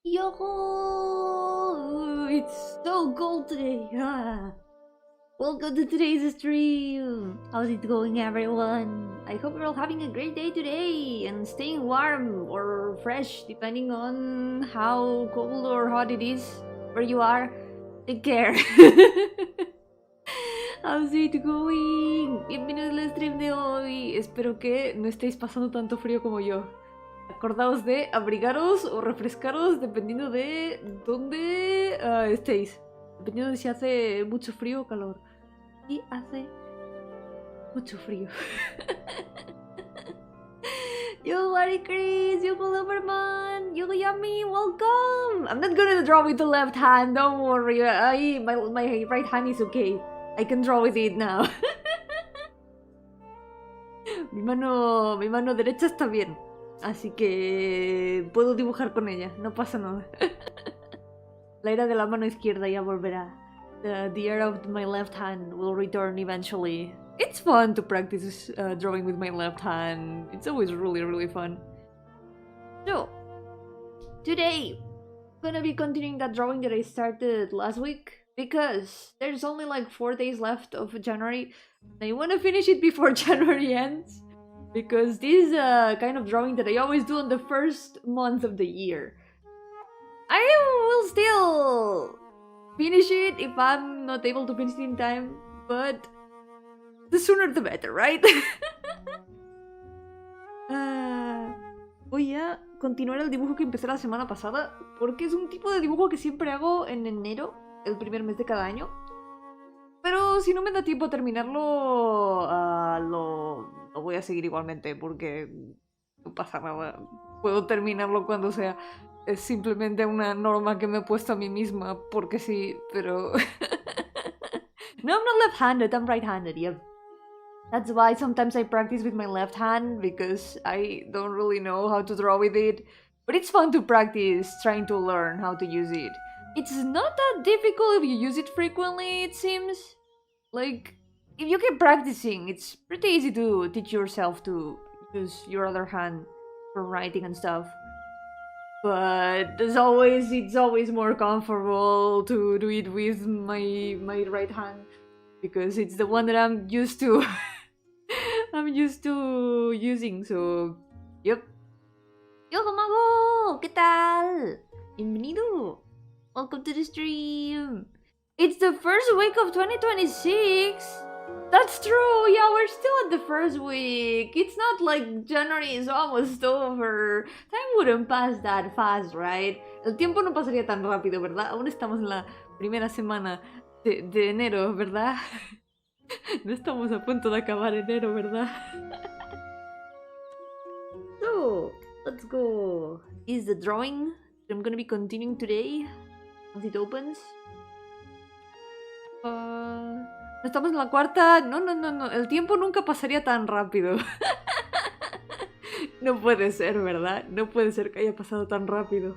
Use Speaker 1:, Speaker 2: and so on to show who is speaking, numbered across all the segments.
Speaker 1: Yo-hooo! It's so cold today. Welcome to today's stream. How's it going, everyone? I hope you're all having a great day today and staying warm or fresh, depending on how cold or hot it is where you are. Take care. How's it going? Bienvenidos al stream de hoy. Espero que no estéis pasando tanto frío como yo. Acordaos de abrigaros o refrescaros dependiendo de dónde estéis. Dependiendo de si hace mucho frío o calor. Y hace mucho frío. Yo, Larry Chris, yo, Loverman, yo, Yomi, welcome! I'm not gonna draw with the left hand, don't worry. My right hand is okay. I can draw with it now. mi mano derecha está bien. Así que puedo dibujar con ella, no pasa nada. La era de la mano izquierda ya volverá. The era of my left hand will return eventually. It's fun to practice drawing with my left hand. It's always really fun. So, today, I'm gonna be continuing that drawing that I started last week. Because there's only like 4 days left of January. I want to finish it before January ends. Because this is a kind of drawing that I always do on the first month of the year. I will still finish it if I'm not able to finish it in time, but the sooner the better, right? Voy a continuar el dibujo que empecé la semana pasada, porque es un tipo de dibujo que siempre hago en enero, el primer mes de cada año. Pero si no me da tiempo a terminarlo, lo voy a seguir igualmente, porque no pasa nada. Puedo terminarlo cuando sea. Es simplemente una norma que me he puesto a mí misma, porque sí, pero... No, I'm not left-handed, I'm right-handed, yep. That's why sometimes I practice with my left hand, because I don't really know how to draw with it. But it's fun to practice trying to learn how to use it. It's not that difficult if you use it frequently, it seems. Like, if you keep practicing, it's pretty easy to teach yourself to use your other hand for writing and stuff. But it's always more comfortable to do it with my right hand, because it's the one that I'm used to. I'm used to using, so yep. Yo, Mago, ¿qué tal? Bienvenido. Welcome to the stream. It's the first week of 2026. That's true. Yeah, we're still at the first week. It's not like January is almost over. Time wouldn't pass that fast, right? El tiempo no pasaría tan rápido, ¿verdad? Aún estamos en la primera semana de enero, ¿verdad? No estamos a punto de acabar enero, ¿verdad? So, let's go. Is the drawing that I'm gonna be continuing today as it opens. Estamos en la cuarta. No. El tiempo nunca pasaría tan rápido. No puede ser, ¿verdad? No puede ser que haya pasado tan rápido.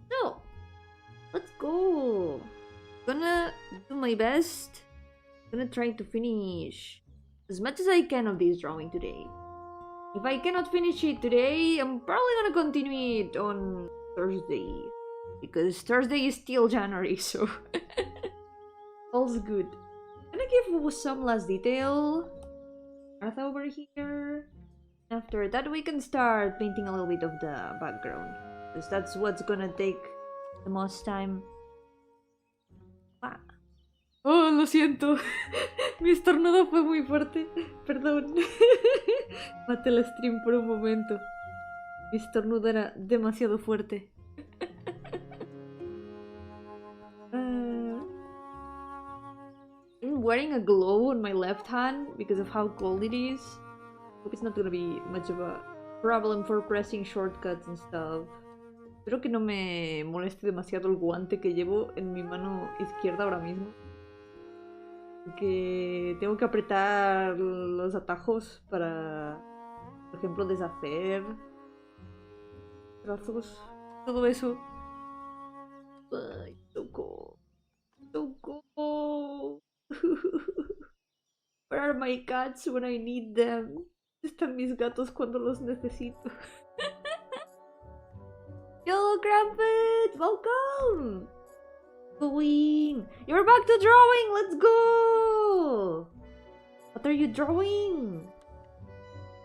Speaker 1: So, let's go. Gonna do my best. Gonna try to finish as much as I can of this drawing today. If I cannot finish it today, I'm probably gonna continue it on Thursday. Because Thursday is still January, so all's good. I'm gonna give some last detail. Earth over here. After that, we can start painting a little bit of the background, because that's what's gonna take the most time. Ah. Oh, lo siento. Mi estornudo fue muy fuerte. Perdón. Maté el stream por un momento. Mi estornudo era demasiado fuerte. I'm wearing a glove on my left hand because of how cold it is. Hope it's not gonna be much of a problem for pressing shortcuts and stuff. Espero que no me moleste demasiado el guante que llevo en mi mano izquierda ahora mismo. Porque tengo que apretar los atajos para, por ejemplo, deshacer trazos, todo eso. Ay, toco. Where are my cats when I need them? ¿Dónde están mis gatos cuando los necesito? Yo, Crumpet! Welcome! Going! You're back to drawing! Let's go! What are you drawing?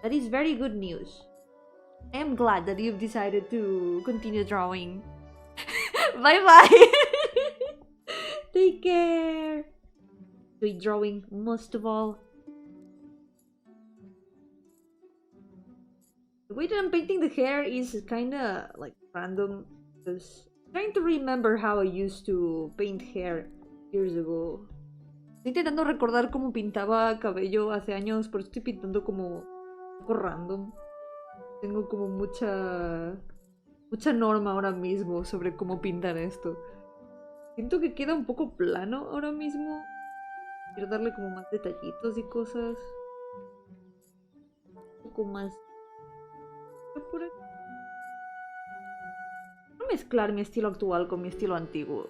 Speaker 1: That is very good news. I am glad that you've decided to continue drawing. Bye-bye! Take care! Enjoy drawing most of all. The way that I'm painting the hair is kinda like random, because I'm trying to remember how I used to paint hair years ago. Estoy intentando recordar cómo pintaba cabello hace años, pero estoy pintando como un poco random. Tengo como mucha norma ahora mismo sobre cómo pintar esto. Siento que queda un poco plano ahora mismo. Quiero darle como más detallitos y cosas. Un poco más... por aquí. Quiero mezclar mi estilo actual con mi estilo antiguo.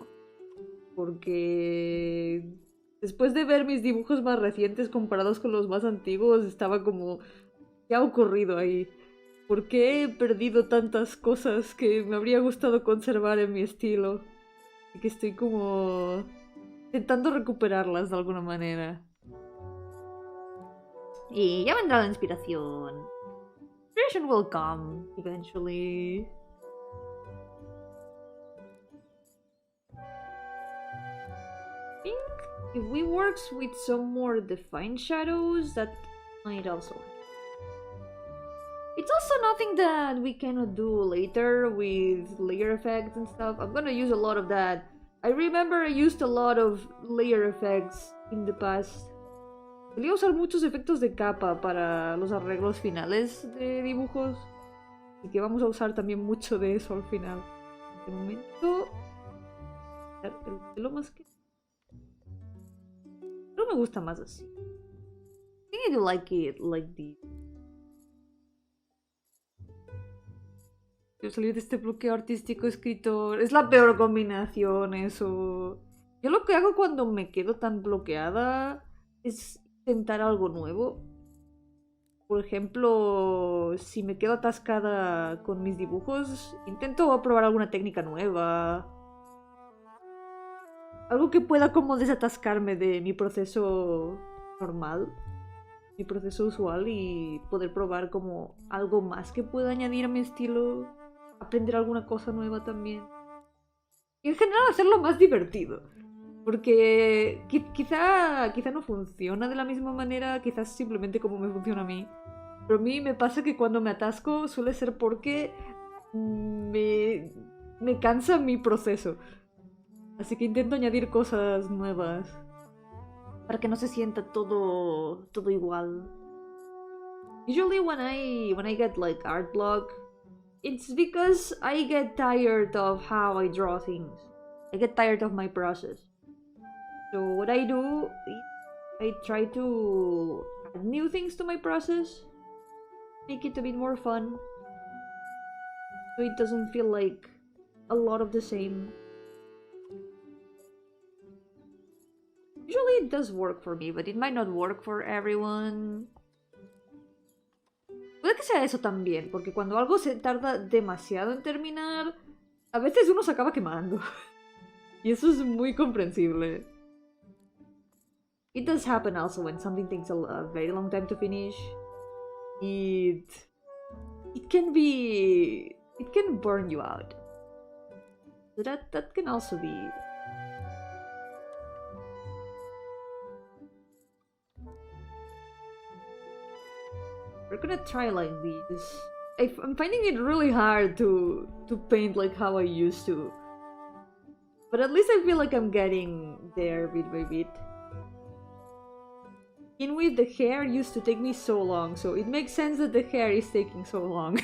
Speaker 1: Porque... después de ver mis dibujos más recientes comparados con los más antiguos, estaba como... ¿qué ha ocurrido ahí? ¿Por qué he perdido tantas cosas que me habría gustado conservar en mi estilo? Y que estoy como... intentando recuperarlas de alguna manera. Y ya vendrá la inspiración. Inspiration will come eventually. I think if we work with some more defined shadows, that might also help. It's also nothing that we cannot do later with layer effects and stuff. I'm gonna use a lot of that. I remember I used a lot of layer effects in the past. Solía usar muchos efectos de capa para los arreglos finales de dibujos. Y que vamos a usar también mucho de eso al final. De momento... el pelo más que... no me gusta más así. I think I do like it like this. Quiero salir de este bloqueo artístico escritor. Es la peor combinación eso. Yo lo que hago cuando me quedo tan bloqueada es intentar algo nuevo. Por ejemplo, si me quedo atascada con mis dibujos, intento probar alguna técnica nueva. Algo que pueda como desatascarme de mi proceso normal, mi proceso usual, y poder probar como algo más que pueda añadir a mi estilo. Aprender alguna cosa nueva también. Y en general hacerlo más divertido. Porque quizá no funciona de la misma manera, quizás simplemente como me funciona a mí. Pero a mí me pasa que cuando me atasco suele ser porque me cansa mi proceso. Así que intento añadir cosas nuevas para que no se sienta todo igual. Usually when I get like art block, it's because I get tired of how I draw things. I get tired of my process. So what I do is I try to add new things to my process, make it a bit more fun, so it doesn't feel like a lot of the same. Usually it does work for me, but it might not work for everyone. Puede que sea eso también, porque cuando algo se tarda demasiado en terminar, a veces uno se acaba quemando. Y eso es muy comprensible. It does happen also when something takes a very long time to finish. It can burn you out. So that can also be... we're gonna try like this. I'm finding it really hard to paint like how I used to. But at least I feel like I'm getting there bit by bit. In with the hair used to take me so long, so it makes sense that the hair is taking so long.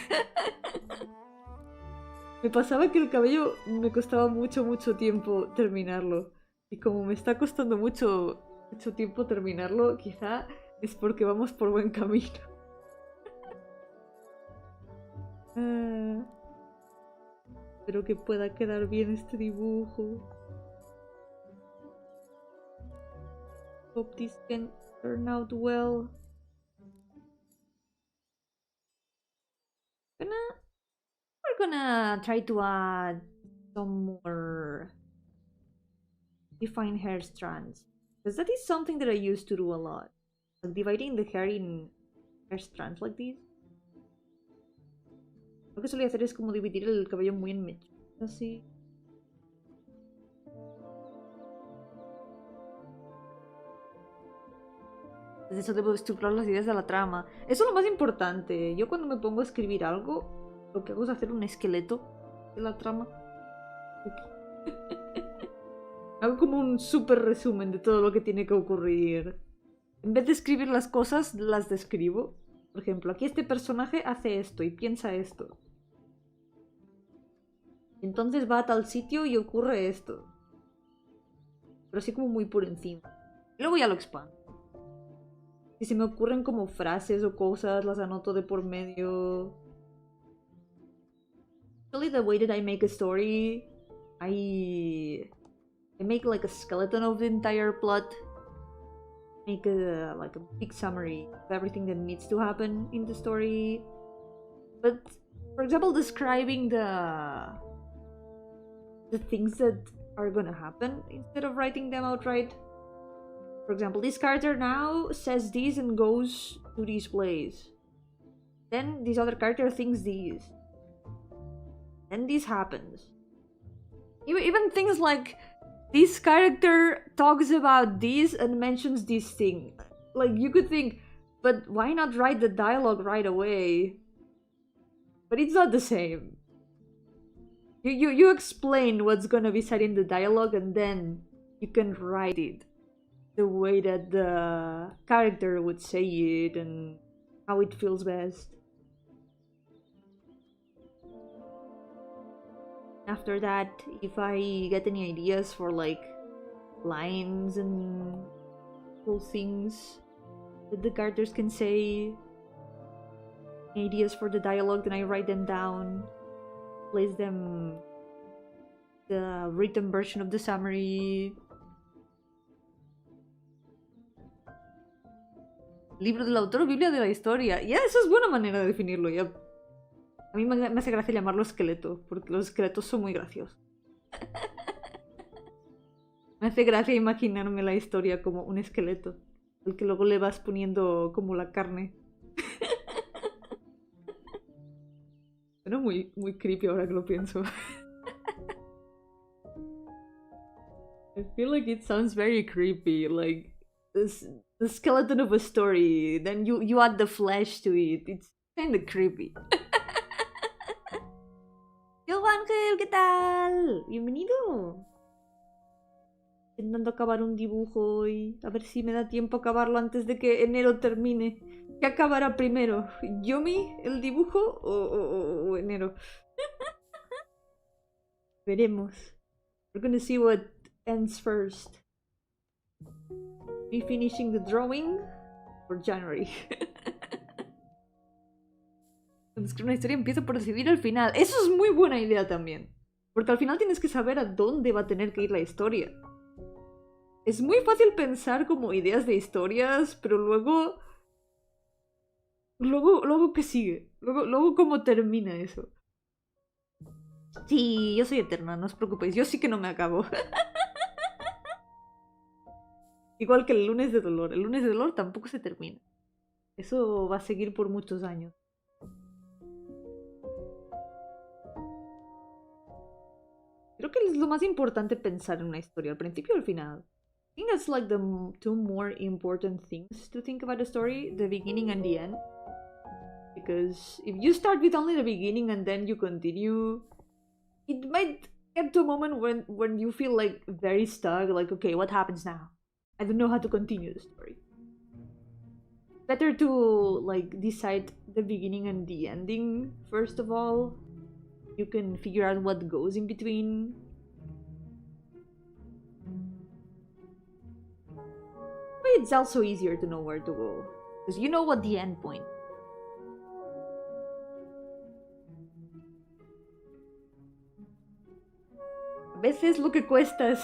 Speaker 1: Me pasaba que el cabello me costaba mucho tiempo terminarlo. Y como me está costando mucho tiempo terminarlo, quizá es porque vamos por buen camino. Espero que pueda quedar bien este dibujo. Hope this can turn out well. We're gonna try to add some more defined hair strands. Because that is something that I used to do a lot. Like dividing the hair in hair strands like these. Lo que solía hacer es como dividir el cabello muy en mechas. Así. Eso debo estructurar las ideas de la trama. Eso es lo más importante. Yo cuando me pongo a escribir algo, lo que hago es hacer un esqueleto de la trama. Hago como un súper resumen de todo lo que tiene que ocurrir. En vez de escribir las cosas, las describo. Por ejemplo, aquí este personaje hace esto y piensa esto. Entonces va a tal sitio y ocurre esto. Pero así como muy por encima. Y luego ya lo expando. Si se me ocurren como frases o cosas, las anoto de por medio. Actually, the way that I make a story, I make like a skeleton of the entire plot. Make like a big summary of everything that needs to happen in the story. But, for example, describing the things that are gonna happen instead of writing them outright. For example, this character now says this and goes to this place. Then this other character thinks this. Then this happens. Even things like this character talks about this and mentions this thing. Like, you could think, but why not write the dialogue right away? But it's not the same. You explain what's gonna be said in the dialogue and then you can write it the way that the character would say it and how it feels best. After that, if I get any ideas for like lines and cool things that the characters can say, ideas for the dialogue, then I write them down, place them the written version of the summary. Libro del autor o Biblia de la historia. Ya, eso es buena manera de definirlo. Ya. A mí me hace gracia llamarlo esqueleto, porque los esqueletos son muy graciosos. Me hace gracia imaginarme la historia como un esqueleto, al que luego le vas poniendo como la carne. Suena muy creepy ahora que lo pienso. I feel like it sounds very creepy, like the skeleton of a story, then you add the flesh to it. It's kind of creepy. Yo, Ángel, ¿qué tal? Bienvenido. Intentando acabar un dibujo hoy. A ver si me da tiempo a acabarlo antes de que enero termine. ¿Qué acabará primero? ¿Yomi, el dibujo o enero? Veremos. We're gonna see what ends first. Me finishing the drawing for January. Cuando escribo una historia empiezo por decidir el final. Eso es muy buena idea también. Porque al final tienes que saber a dónde va a tener que ir la historia. Es muy fácil pensar como ideas de historias, pero luego ¿qué sigue? Luego ¿cómo termina eso? Sí, yo soy eterna, no os preocupéis. Yo sí que no me acabo. Igual que el lunes de dolor. El lunes de dolor tampoco se termina. Eso va a seguir por muchos años. Creo que es lo más importante pensar en una historia, al principio o al final. I think that's like the two more important things to think about a story, the beginning and the end. Because if you start with only the beginning and then you continue, it might get to a moment when you feel like very stuck, like, okay, what happens now? I don't know how to continue the story. Better to like decide the beginning and the ending first of all. You can figure out what goes in between. But it's also easier to know where to go, because you know what the end point. A veces lo que cuesta es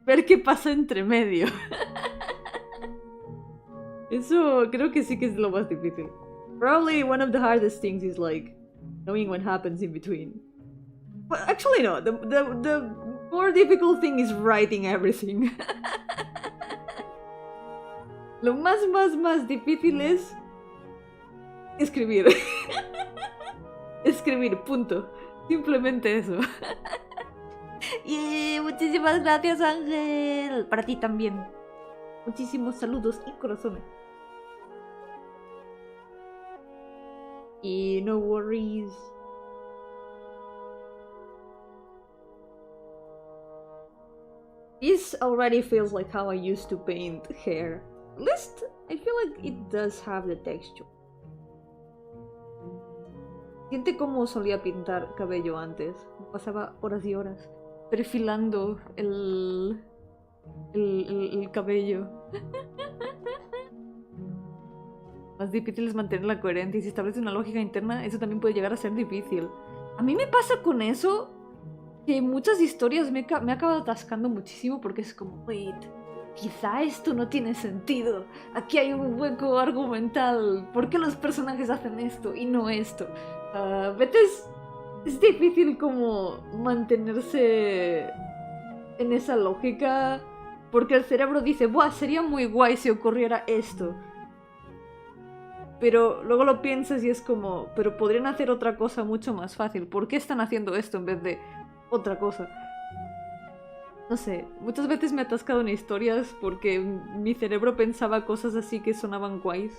Speaker 1: ver qué pasa entre medio. Eso creo que sí que es lo más difícil. Probably one of the hardest things is like knowing what happens in between. But actually no, the more difficult thing is writing everything. Lo más difícil es escribir. Escribir, punto. Simplemente eso. Y muchísimas gracias, Ángel. Para ti también. Muchísimos saludos y corazones. Y no worries. This already feels like how I used to paint hair. At least I feel like it does have the texture. Siente cómo solía pintar cabello antes. Pasaba horas y horas perfilando el cabello. Más difícil es mantener la coherencia, y si establece una lógica interna, eso también puede llegar a ser difícil. A mí me pasa con eso que muchas historias me he acabado atascando muchísimo porque es como, wait, quizá esto no tiene sentido. Aquí hay un hueco argumental. ¿Por qué los personajes hacen esto y no esto? A veces es difícil como mantenerse en esa lógica porque el cerebro dice, buah, sería muy guay si ocurriera esto. Pero luego lo piensas y es como, pero podrían hacer otra cosa mucho más fácil. ¿Por qué están haciendo esto en vez de otra cosa? No sé, muchas veces me he atascado en historias porque mi cerebro pensaba cosas así que sonaban guays.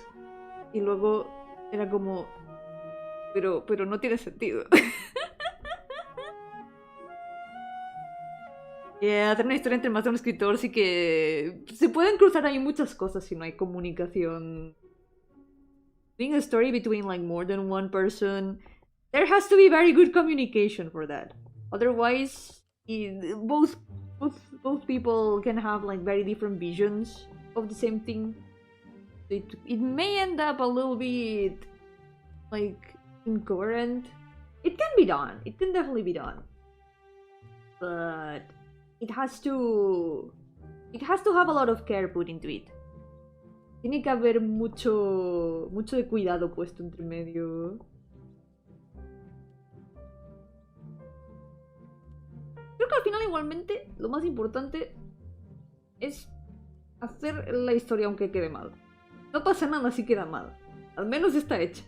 Speaker 1: Y luego era como, pero no tiene sentido. Hacer una historia entre más de un escritor sí que se pueden cruzar ahí muchas cosas si no hay comunicación. Doing a story between like more than one person, there has to be very good communication for that. Otherwise, both people can have like very different visions of the same thing. It may end up a little bit like incoherent. It can be done. It can definitely be done. But it has to have a lot of care put into it. Tiene que haber mucho de cuidado puesto entre medio. Creo que al final igualmente lo más importante es hacer la historia aunque quede mal. No pasa nada si queda mal. Al menos está hecha.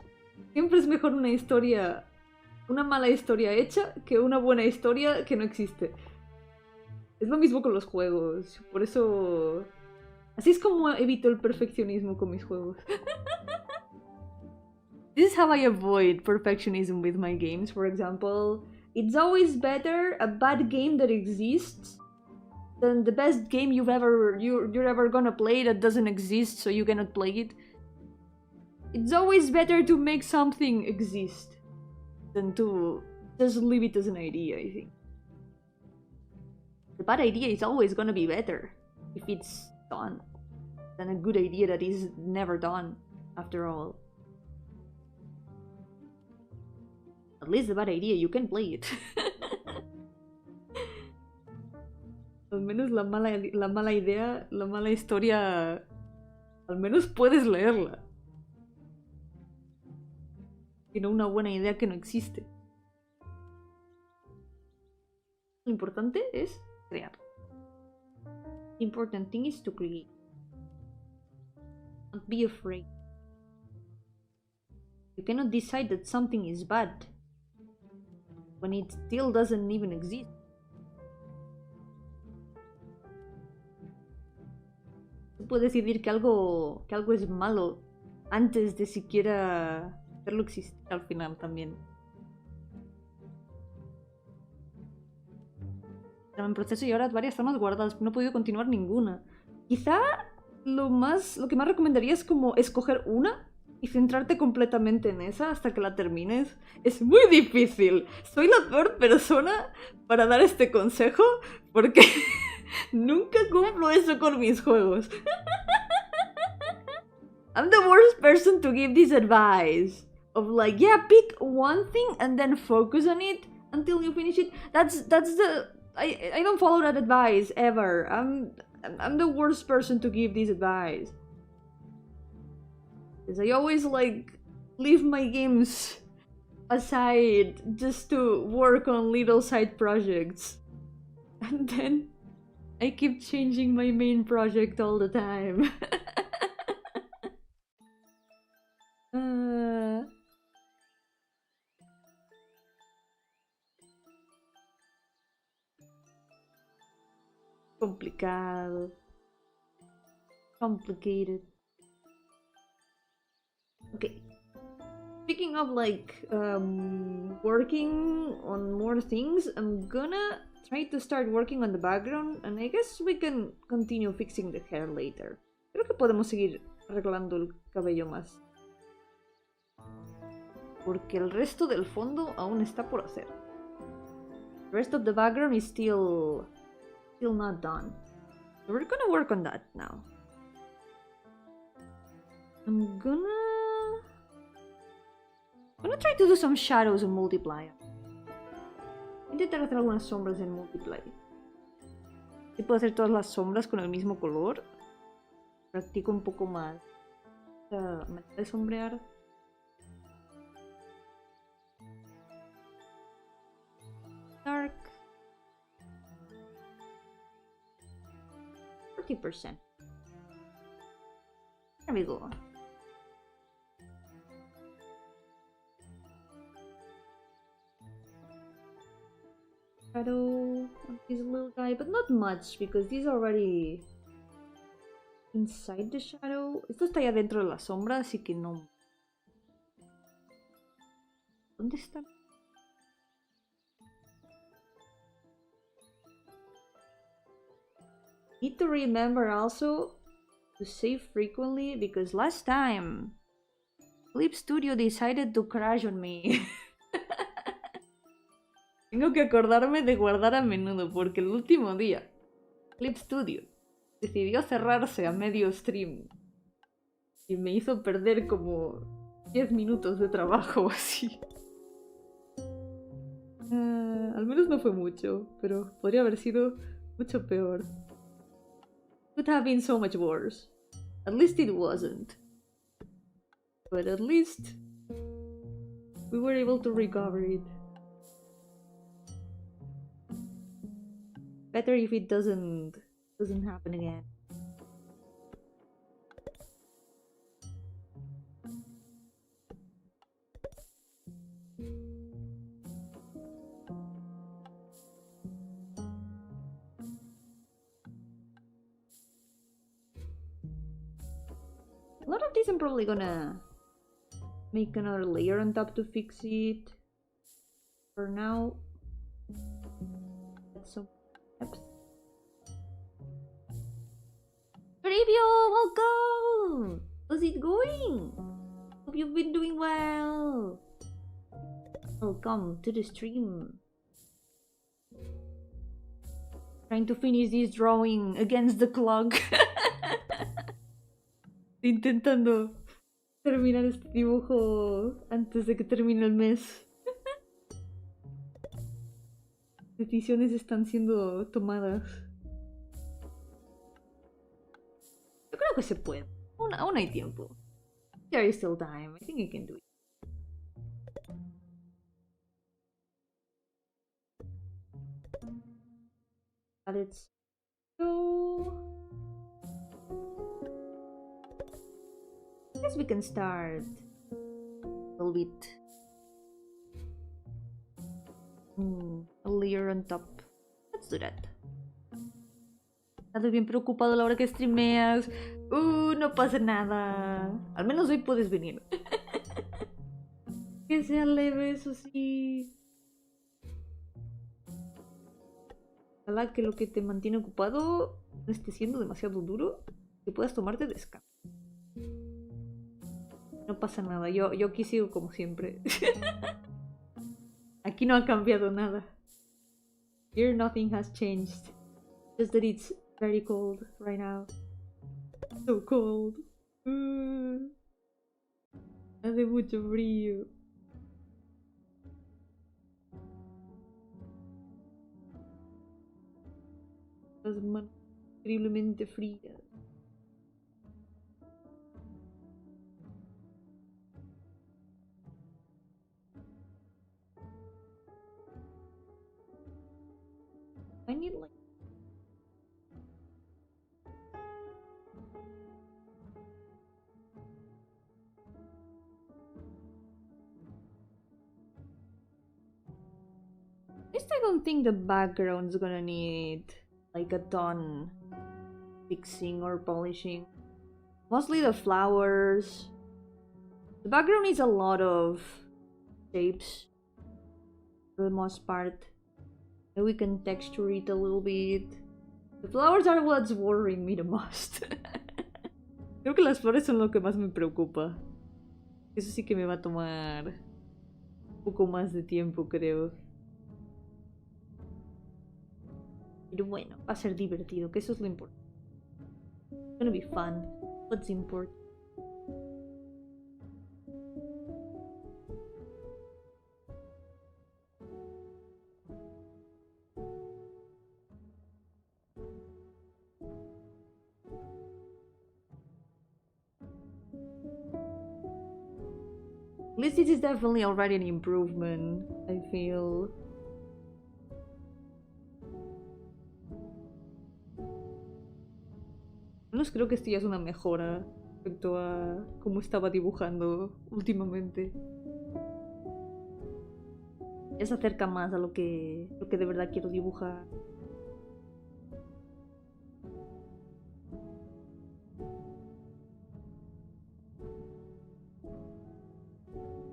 Speaker 1: Siempre es mejor una mala historia hecha que una buena historia que no existe. Es lo mismo con los juegos. Por eso... Así es como evito el perfeccionismo con mis juegos. This is how I avoid perfectionism with my games, for example. It's always better a bad game that exists than the best game you're ever gonna play that doesn't exist, so you cannot play it. It's always better to make something exist than to just leave it as an idea, I think. The bad idea is always gonna be better if it's done than a good idea that is never done, after all. At least the bad idea, you can play it. Al menos la mala idea, la mala historia, al menos puedes leerla. Y no una buena idea que no existe. Lo importante es crear. The important thing is to create. Don't be afraid. You cannot decide that something is bad when it still doesn't even exist. Tú puedes decidir que algo es malo antes de siquiera hacerlo existir al final también. Estaba en proceso y ahora varias tramas guardadas, pero no he podido continuar ninguna. Quizá lo que más recomendaría es como escoger una y centrarte completamente en esa hasta que la termines. Es muy difícil. Soy la peor persona para dar este consejo porque nunca cumplo eso con mis juegos. I'm the worst person to give this advice of like, yeah, pick one thing and then focus on it until you finish it. That's the... I don't follow that advice ever. I'm the worst person to give this advice. Because I always like leave my games aside just to work on little side projects. And then I keep changing my main project all the time. Complicado. Complicated. Okay. Speaking of like working on more things, I'm gonna try to start working on the background and I guess we can continue fixing the hair later. Creo que podemos seguir arreglando el cabello más. Porque el resto del fondo aún está por hacer. The rest of the background is still not done. So we're gonna work on that now. I'm gonna try to do some shadows en multiply. Intentar hacer algunas sombras en multiply. Si puedo hacer todas las sombras con el mismo color, practico un poco más la manera de sombrear. Dark 40%. There we go. Shadow on this little guy, but not much because he's already inside the shadow. Esto está ya dentro de la sombra, así que no. ¿Dónde está? Need to remember also to save frequently because last time Clip Studio decided to crash on me. Tengo que acordarme de guardar a menudo porque el último día Clip Studio decidió cerrarse a medio stream y me hizo perder como 10 minutos de trabajo así. Al menos no fue mucho, pero podría haber sido mucho peor. Could have been so much worse. At least it wasn't. But at least we were able to recover it. Better if it doesn't happen again. A lot of these I'm probably gonna make another layer on top to fix it. For now, that's some steps. Review, welcome! How's it going? Hope you've been doing well. Welcome to the stream. Trying to finish this drawing against the clock. Intentando terminar este dibujo antes de que termine el mes. Decisiones están siendo tomadas. Yo creo que se puede. Aún hay tiempo. There is still time. I think I can do it. Let's go. I guess we can start a little bit. A layer on top. Let's do that. Estás bien preocupado a la hora que streameas. No pasa nada. Al menos hoy puedes venir. Que sea leve, eso sí. Ojalá que lo que te mantiene ocupado no esté siendo demasiado duro. Que puedas tomarte descanso. No pasa nada, yo aquí sigo como siempre. Aquí no ha cambiado nada. Here nothing has changed. Just that it's very cold right now. So cold. Hace mucho frío. Las manos increíblemente frías. don't think the background's gonna need like a ton fixing or polishing. Mostly the flowers. The background needs a lot of shapes for the most part. And we can texture it a little bit. The flowers are what's worrying me the most. Creo que las flores son lo que más me preocupa. Eso sí que me va a tomar un poco más de tiempo, creo. Pero bueno, va a ser divertido, que eso es lo importante. It's gonna be fun. What's important? At least this is definitely already an improvement, I feel. Al menos creo que esto ya es una mejora respecto a cómo estaba dibujando últimamente. Ya se acerca más a lo que de verdad quiero dibujar.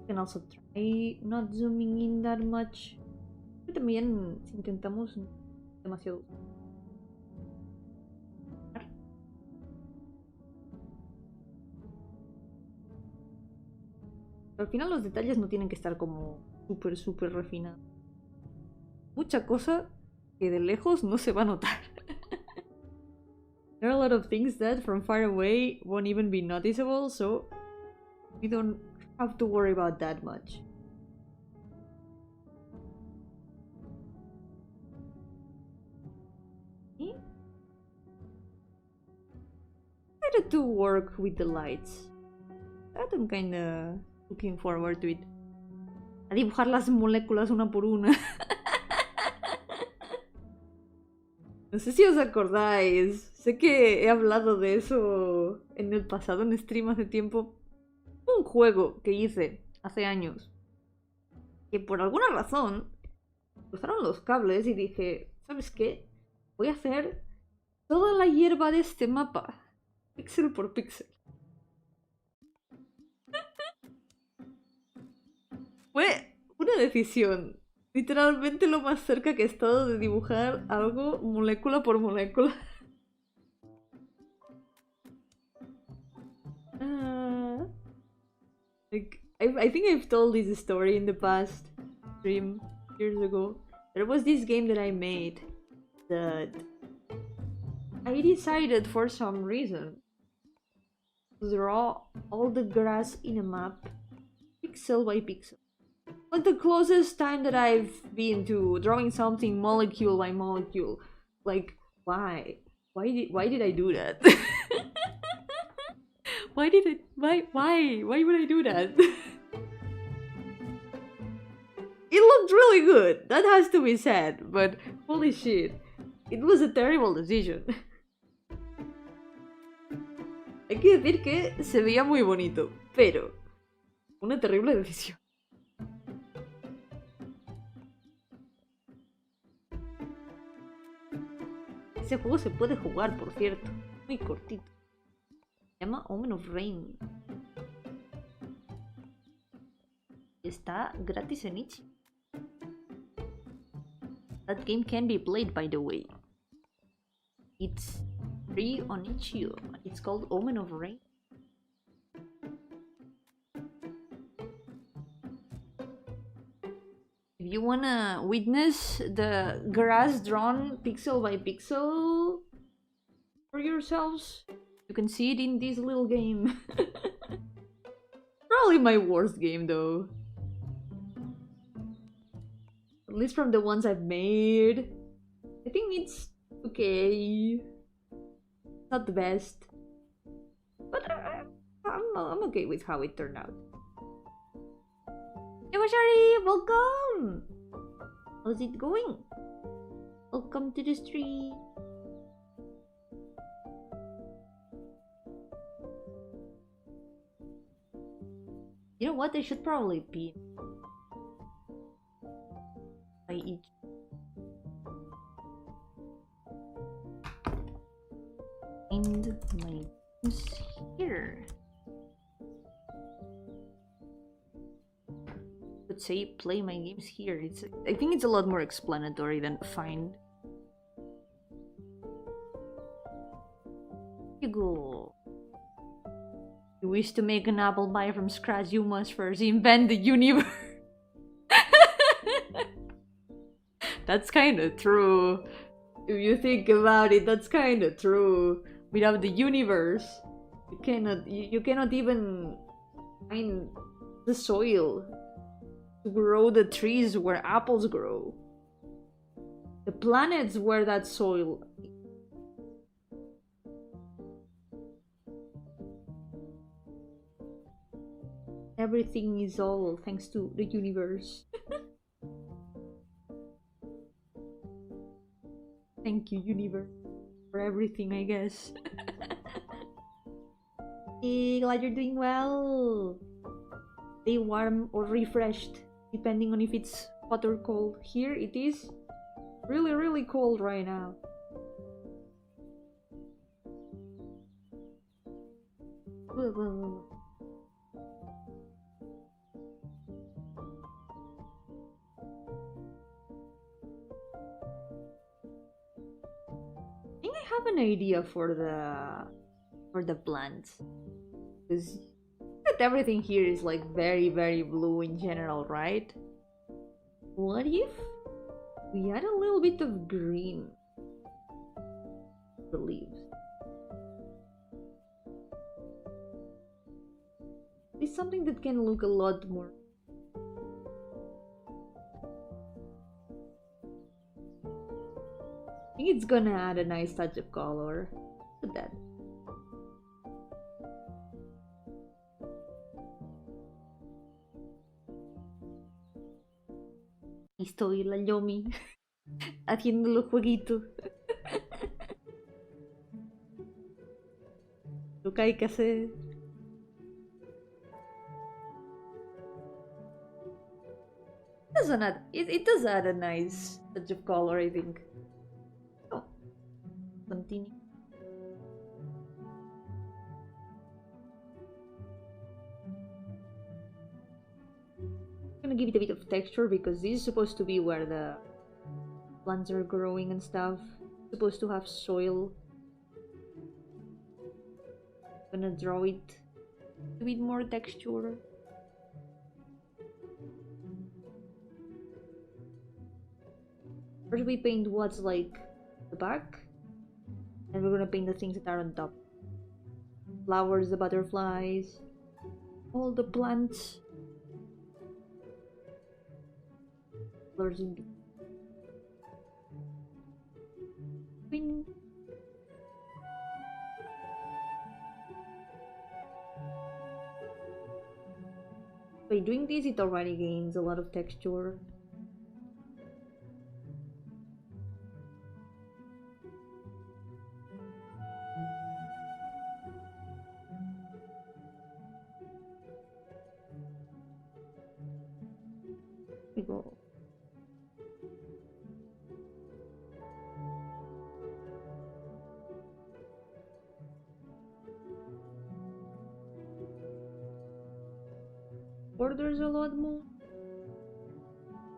Speaker 1: Can also try not zooming in that much. Pero también si intentamos demasiado. Al final los detalles no tienen que estar como súper refinados. Mucha cosa que de lejos no se va a notar. There are a lot of things that from far away won't even be noticeable, so we don't have to worry about that much. Decided to work with the lights. That I'm kinda looking forward to it. A dibujar las moléculas una por una. No sé si os acordáis. Sé que he hablado de eso en el pasado, en stream hace tiempo. Un juego que hice hace años. Que por alguna razón cruzaron los cables y dije, ¿sabes qué? Voy a hacer toda la hierba de este mapa. Píxel por píxel. Fue una decisión. Literalmente lo más cerca que he estado de dibujar algo molécula por molécula. Like, I think I've told this story in the past stream years ago. There was this game that I made that I decided for some reason to draw all the grass in a map pixel by pixel. Like the closest time that I've been to drawing something molecule by molecule. Like, why? Why did I do that? Why would I do that? It looked really good, that has to be said, but holy shit, it was a terrible decision. Hay que decir que se veía muy bonito, pero una terrible decisión. Ese juego se puede jugar, por cierto, muy cortito. Se llama Omen of Rain. Está gratis en itch. That game can be played, by the way. It's free on itch.io. It's called Omen of Rain. If you wanna witness the grass drawn pixel by pixel for yourselves, you can see it in this little game. Probably my worst game though. At least from the ones I've made. I think it's okay. Not the best. But I'm okay with how it turned out. Hey Bashari, welcome! How's it going? Welcome to the stream. You know what? They should probably be by each. find my games here. Let's say play my games here. I think it's a lot more explanatory than find. You go. You wish to make an apple pie from scratch, you must first invent the universe. That's kind of true. If you think about it, that's kind of true. Without the universe, you cannot even find the soil to grow the trees where apples grow. The planets where that soil. Everything is all thanks to the universe. Thank you, universe, for everything, I guess. Hey, glad you're doing well. Stay warm or refreshed, depending on if it's hot or cold. Here it is really, really cold right now. Whoa, whoa, whoa. I have an idea for the plants, because everything here is like very, very blue in general, right? What if we add a little bit of green to the leaves? It's something that can look a lot more. I think it's gonna add a nice touch of color. Look at that. Estoy la Yomi haciendo los jueguitos. Lo que hay que hacer. It does add a nice touch of color, I think. Oh, continue. I'm gonna give it a bit of texture because this is supposed to be where the plants are growing and stuff. It's supposed to have soil. I'm gonna draw it a bit more texture. First we paint what's like the back, and we're gonna paint the things that are on top. Flowers, the butterflies, all the plants. Colors in between. By doing this, it already gains a lot of texture. We go. Borders a lot more.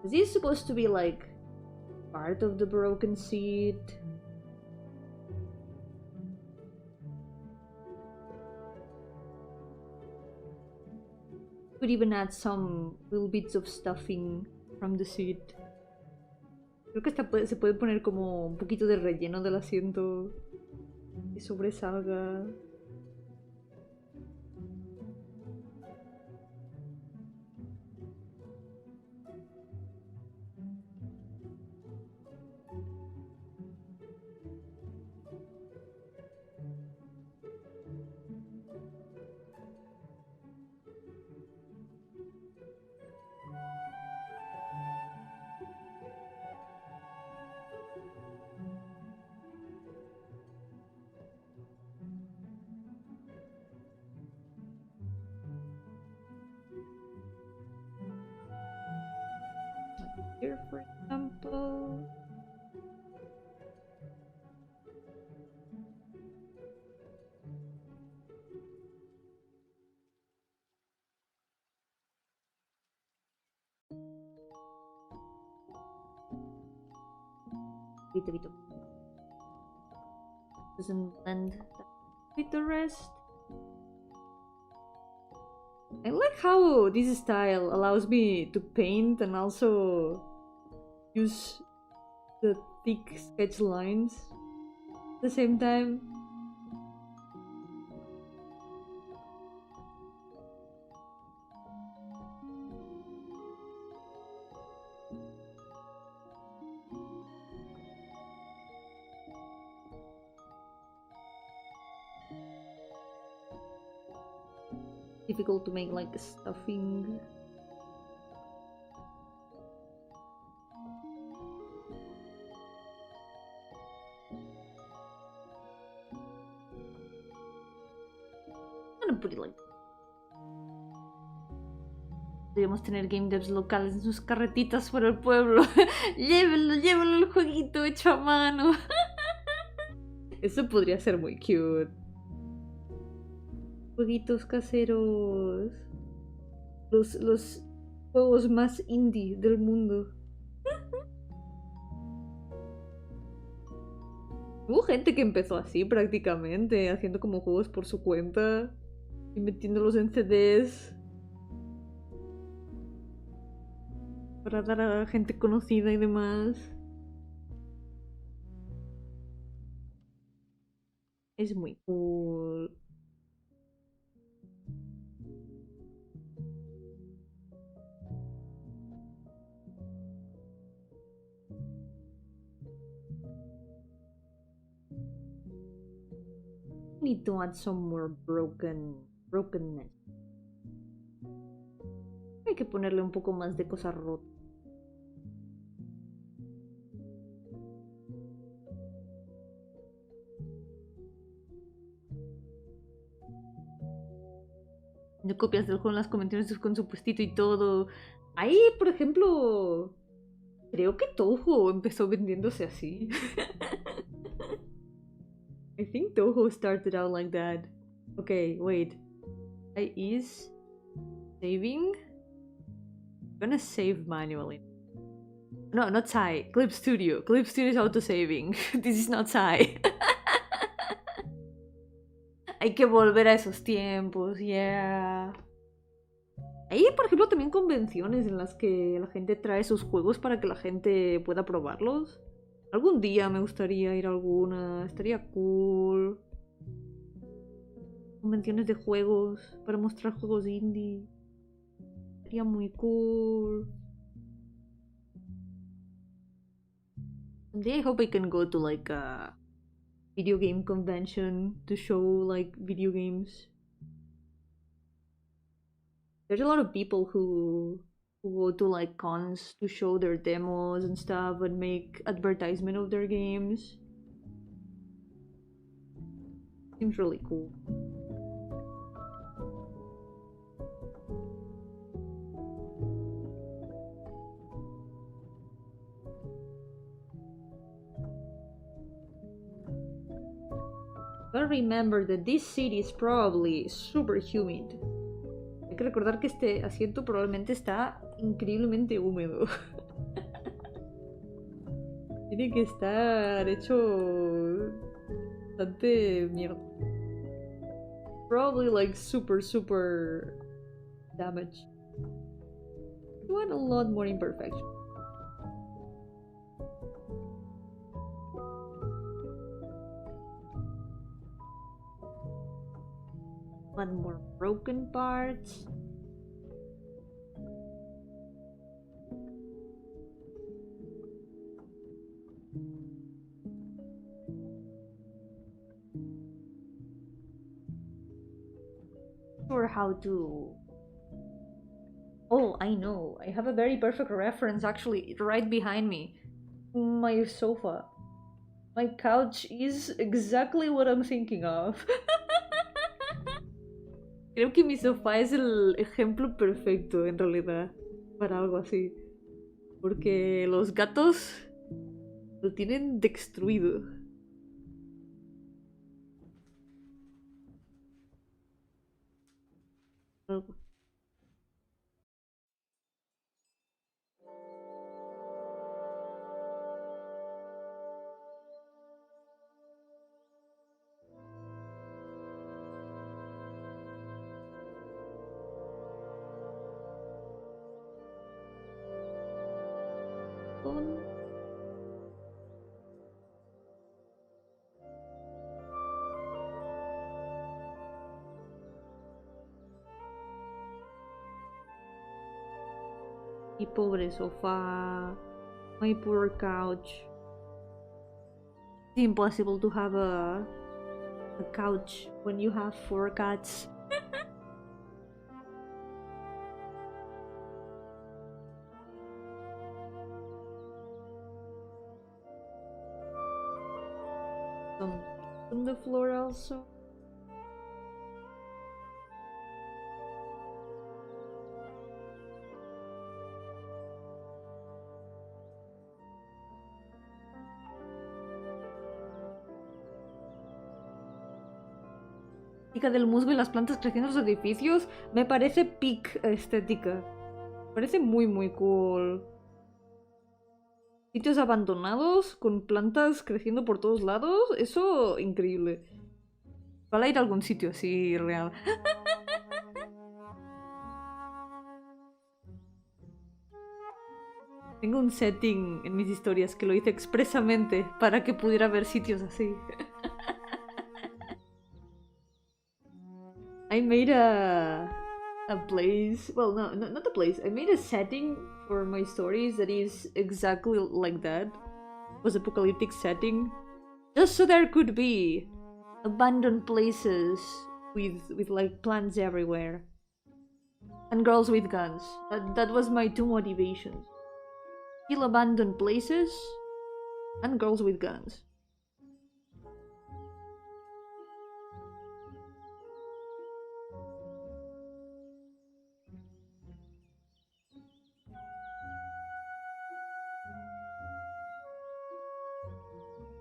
Speaker 1: Is this supposed to be like part of the broken seed? Could even add some little bits of stuffing from the seed. Creo que hasta se puede poner como un poquito de relleno del asiento que sobresalga. Vito. Doesn't blend that with the rest. I like how this style allows me to paint and also use the thick sketch lines at the same time. Difficult to make like stuffing. I'm gonna put it like. Podríamos tener game devs locales en sus carretitas por el pueblo. Llévenlo el jueguito hecho a mano. Eso podría ser muy cute. Jueguitos caseros. Los juegos más indie del mundo. Hubo gente que empezó así prácticamente, haciendo como juegos por su cuenta y metiéndolos en CDs para dar a gente conocida y demás. Es muy cool. Need to add some more brokenness. Hay que ponerle un poco más de cosas rotas. De copias del juego en las convenciones con su puestito y todo. Ahí, por ejemplo, creo que Toho empezó vendiéndose así. I think Toho started out like that. Okay, wait. I is saving? I'm gonna save manually. No, not Sai. Clip Studio. Clip Studio is auto-saving. This is not Sai. Hay que volver a esos tiempos, yeah. Hay, por ejemplo, también convenciones en las que la gente trae sus juegos para que la gente pueda probarlos. Algún día me gustaría ir a alguna, estaría cool. Convenciones de juegos para mostrar juegos indie. Estaría muy cool. Someday I hope I can go to like a video game convention to show like video games. There's a lot of people who go to like cons to show their demos and stuff and make advertisement of their games. Seems really cool. But remember that this city is probably super humid. Hay que recordar que este asiento probablemente está increíblemente húmedo. Tiene que estar hecho bastante mierda. Probably like super damaged. You want a lot more imperfection. One more broken parts. Sure how to. Oh, I know. I have a very perfect reference actually right behind me. My sofa. My couch is exactly what I'm thinking of. Creo que mi sofá es el ejemplo perfecto, en realidad, para algo así. Porque los gatos lo tienen destruido. Algo. Mi pobre sofá. My poor couch. It's impossible to have a couch when you have 4 cats. Some on the floor also. Del musgo y las plantas creciendo en los edificios me parece peak estética. Me parece muy cool. Sitios abandonados con plantas creciendo por todos lados, eso increíble. Ojalá ir a algún sitio así real. Tengo un setting en mis historias que lo hice expresamente para que pudiera ver sitios así. I made a place, well no, not a place, I made a setting for my stories that is exactly like that. It was apocalyptic setting. Just so there could be abandoned places with like plants everywhere. And girls with guns. That was my 2 motivations. Kill abandoned places and girls with guns.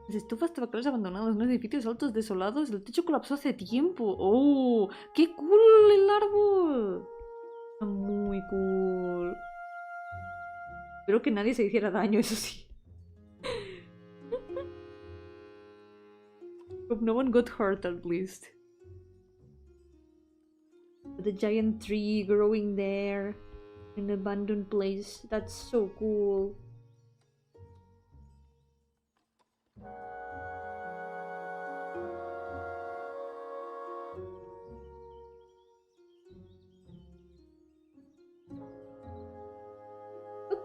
Speaker 1: Las estufas tabacaleras abandonadas, unos edificios altos desolados, el techo colapsó hace tiempo. ¡Oh! ¡Qué cool el árbol! Muy cool. Espero que nadie se hiciera daño, eso sí. Hope no one got hurt at least. The giant tree growing there in an abandoned place. That's so cool.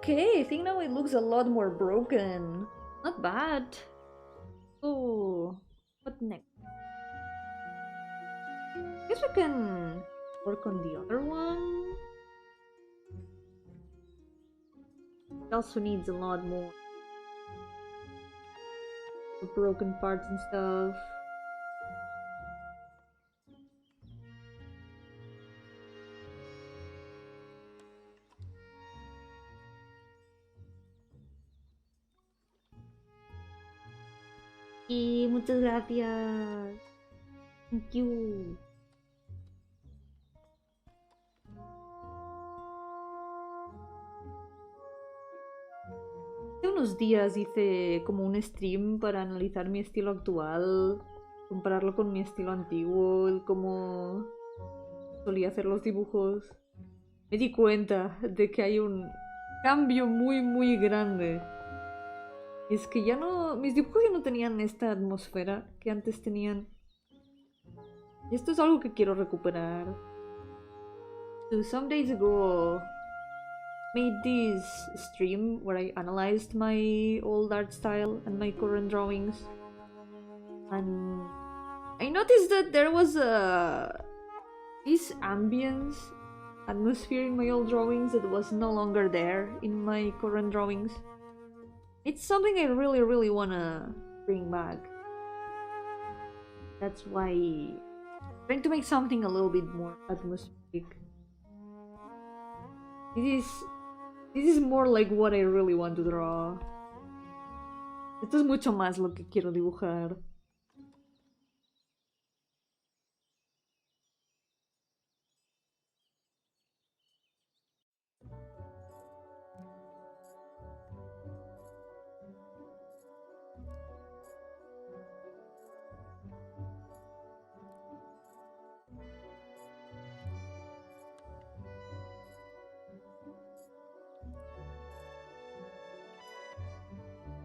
Speaker 1: Okay, I think now it looks a lot more broken. Not bad. Oh, what next? Guess we can work on the other one. It also needs a lot more. The broken parts and stuff. Y muchas gracias. Thank you. Hace unos días hice como un stream para analizar mi estilo actual, compararlo con mi estilo antiguo, el cómo solía hacer los dibujos. Me di cuenta de que hay un cambio muy grande. Y es que ya no... mis dibujos ya no tenían esta atmósfera que antes tenían. Y esto es algo que quiero recuperar. So some days ago made this stream where I analyzed my old art style and my current drawings. And I noticed that there was this ambience atmosphere in my old drawings that was no longer there in my current drawings. It's something I really wanna bring back. That's why I'm trying to make something a little bit more atmospheric. This is more like what I really want to draw. Esto es mucho más lo que quiero dibujar.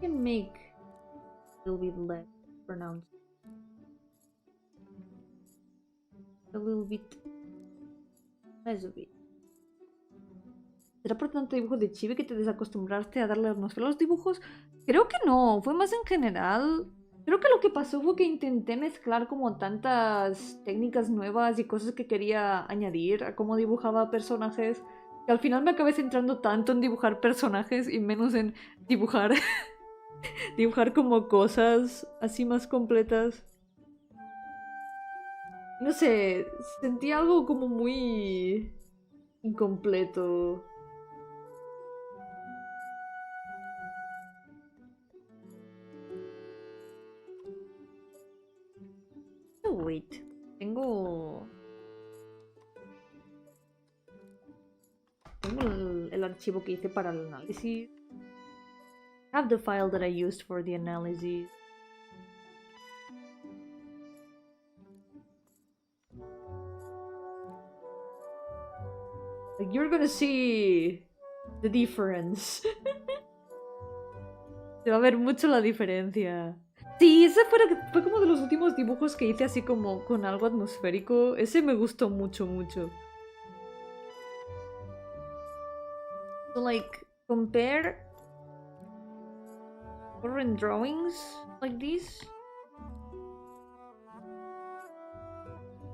Speaker 1: can make a little bit less pronounced. A little bit less of it. ¿Será por tanto dibujo de chibi que te desacostumbraste a darle atmósfera a los dibujos? Creo que no, fue más en general. Creo que lo que pasó fue que intenté mezclar como tantas técnicas nuevas y cosas que quería añadir a cómo dibujaba personajes, que al final me acabé centrando tanto en dibujar personajes y menos en dibujar dibujar como cosas así más completas. No sé, sentí algo como muy incompleto. Oh, wait. Tengo el archivo que hice para el análisis. I have the file that I used for the analysis. Like, you're gonna see the difference. Se va a ver mucho la diferencia. Sí, ese fue como de los últimos dibujos que hice así como con algo atmosférico. Ese me gustó mucho, mucho. So, like, compare current drawings like this,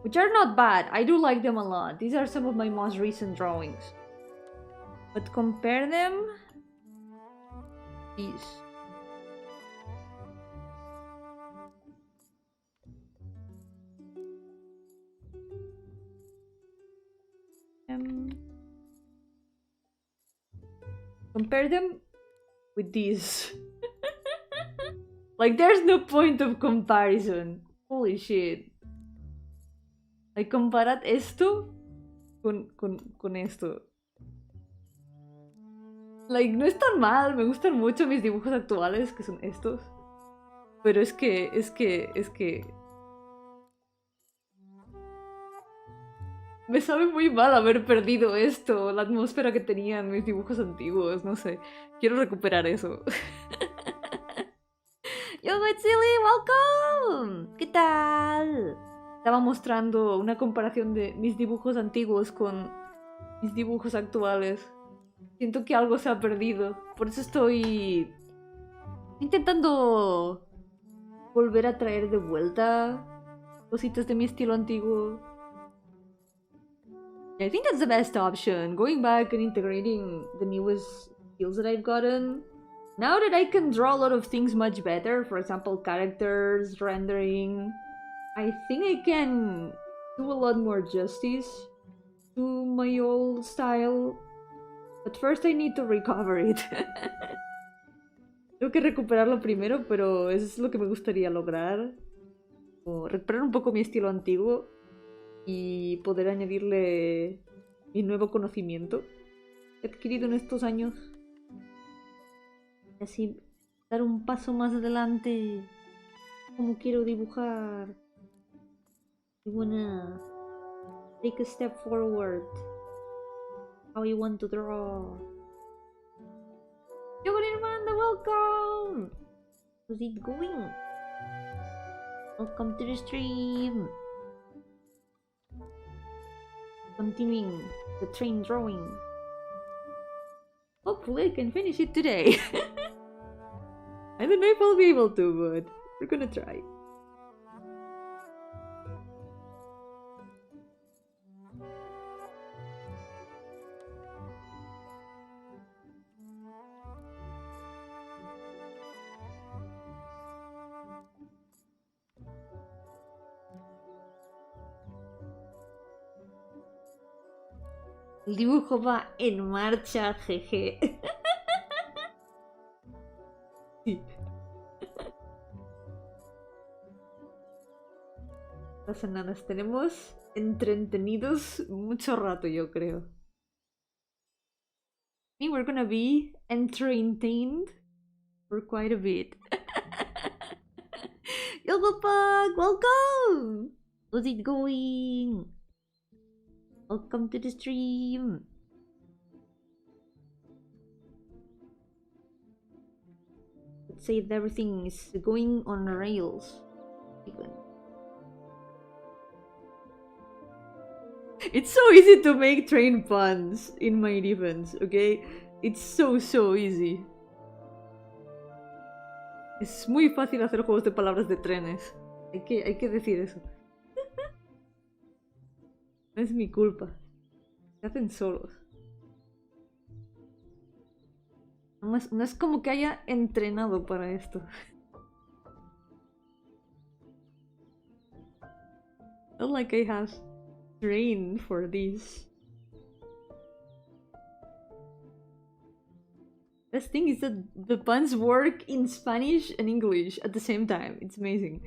Speaker 1: which are not bad. I do like them a lot. These are some of my most recent drawings. But compare them these. Compare them with these. Like, there's no point of comparison. Holy shit. Like, comparad esto con esto. Like, no es tan mal. Me gustan mucho mis dibujos actuales, que son estos. Pero es que... Me sabe muy mal haber perdido esto, la atmósfera que tenían mis dibujos antiguos, no sé. Quiero recuperar eso. ¡Yo, Silly! ¡Welcome! ¿Qué tal? Estaba mostrando una comparación de mis dibujos antiguos con mis dibujos actuales. Siento que algo se ha perdido. Por eso estoy intentando volver a traer de vuelta cositas de mi estilo antiguo. I think that's the best option. Going back and integrating the newest skills that I've gotten. Now that I can draw a lot of things much better, for example, characters, rendering, I think I can do a lot more justice to my old style. But first I need to recover it. Tengo que recuperarlo primero, pero eso es lo que me gustaría lograr. O recuperar un poco mi estilo antiguo y poder añadirle mi nuevo conocimiento adquirido en estos años. Y así dar un paso más adelante como quiero dibujar. I wanna take a step forward. How you want to draw. Yo, Hermano, welcome! How's it going? Welcome to the stream. Continuing the train drawing. Hopefully I can finish it today. I don't know if I'll be able to, but we're gonna try. El dibujo va en marcha, jeje. Sí. No pasa nada, tenemos entretenidos mucho rato, yo creo. I think we're gonna be entertained for quite a bit. Yogopag, welcome! How's it going? Welcome to the stream. say that everything is going on rails. Even. It's so easy to make train puns in my defense, okay? It's so easy. Es muy fácil hacer juegos de palabras de trenes. Hay que decir eso. No es mi culpa. Se hacen solos. No es como que haya entrenado para esto. Not like I have trained for this. Best thing is that the puns work in Spanish and English at the same time. It's amazing.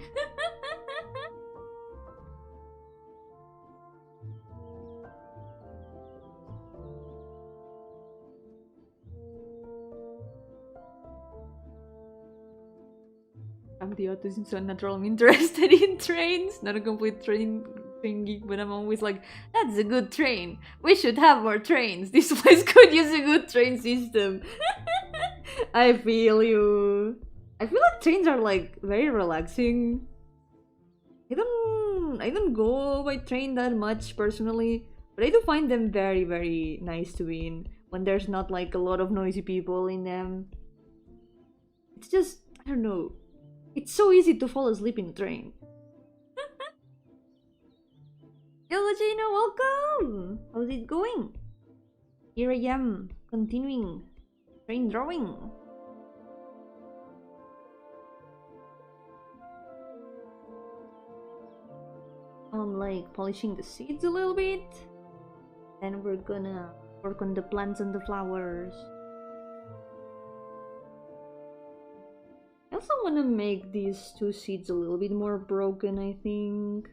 Speaker 1: I'm the autism, so naturally I'm interested in trains. Not a complete train geek, but I'm always like, that's a good train. We should have more trains. This place could use a good train system. I feel you. I feel like trains are like very relaxing. I don't go by train that much personally, but I do find them very nice to be in when there's not like a lot of noisy people in them. It's just, I don't know. It's so easy to fall asleep in a train. Yo, Gina, welcome! How's it going? Here I am, continuing train drawing. I'm like polishing the seeds a little bit. Then we're gonna work on the plants and the flowers. I also want to make these two seeds a little bit more broken, I think.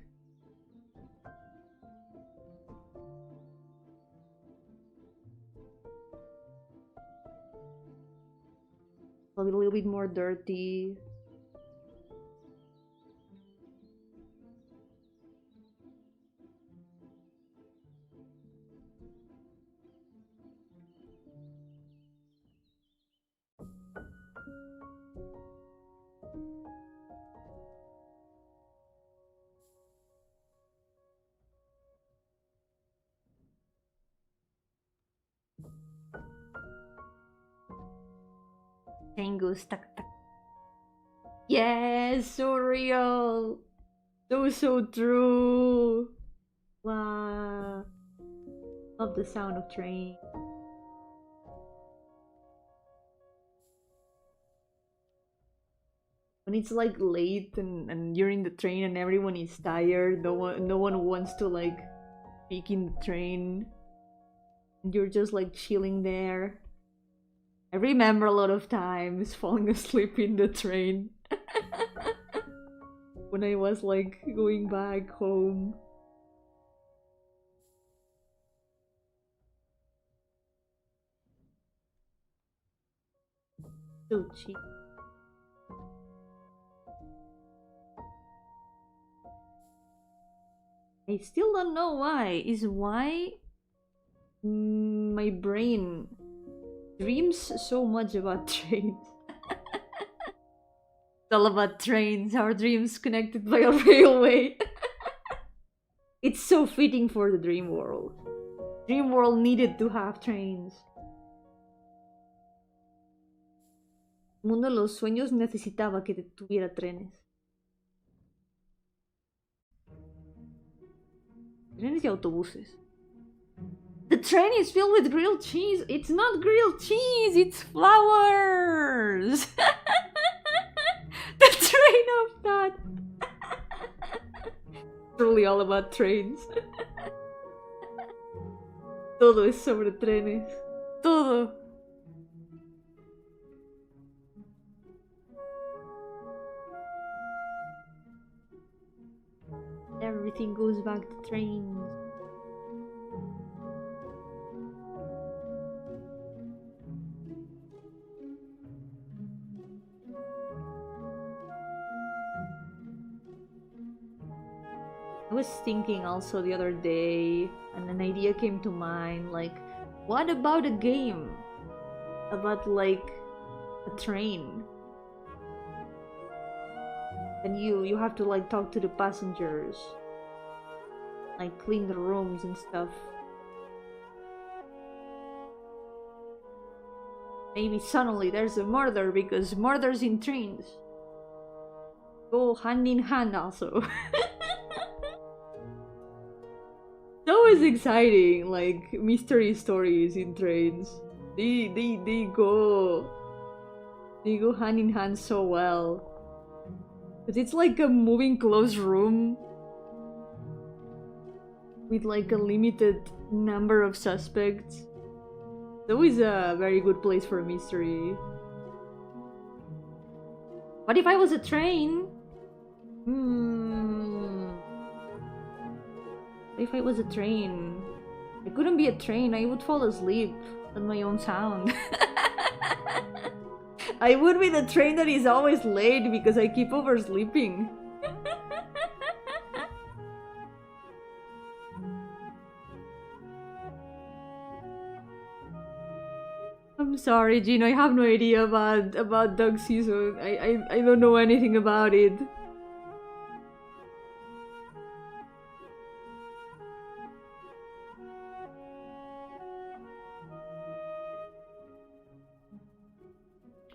Speaker 1: A little bit more dirty. Tango's tak tak. Yes, so real. So true. Wow. Love the sound of train. When it's like late and you're in the train and everyone is tired, no one wants to like speak in the train. And you're just like chilling there. I remember a lot of times falling asleep in the train when I was like going back home. So cheap. I still don't know why. Is why my brain dreams so much about trains. It's all about trains, our dreams connected by a railway. It's so fitting for the dream world. Dream world needed to have trains. Mundo de los sueños necesitaba que tuviera trenes. Trenes y autobuses. The train is filled with grilled cheese. It's not grilled cheese, it's flowers. The train of thought. Truly all about trains. Todo es sobre trenes. Todo. Everything goes back to trains. I was thinking also the other day, and an idea came to mind, like, what about a game about like a train? And you have to like talk to the passengers, like clean the rooms and stuff. Maybe suddenly there's a murder because murders in trains go hand in hand also. It's always exciting, like mystery stories in trains. They go hand in hand so well. But it's like a moving closed room with like a limited number of suspects. It's always a very good place for a mystery. What if I was a train? If I was a train, I couldn't be a train. I would fall asleep at my own sound. I would be the train that is always late because I keep oversleeping. I'm sorry, Gino. I have no idea about dog season. I don't know anything about it.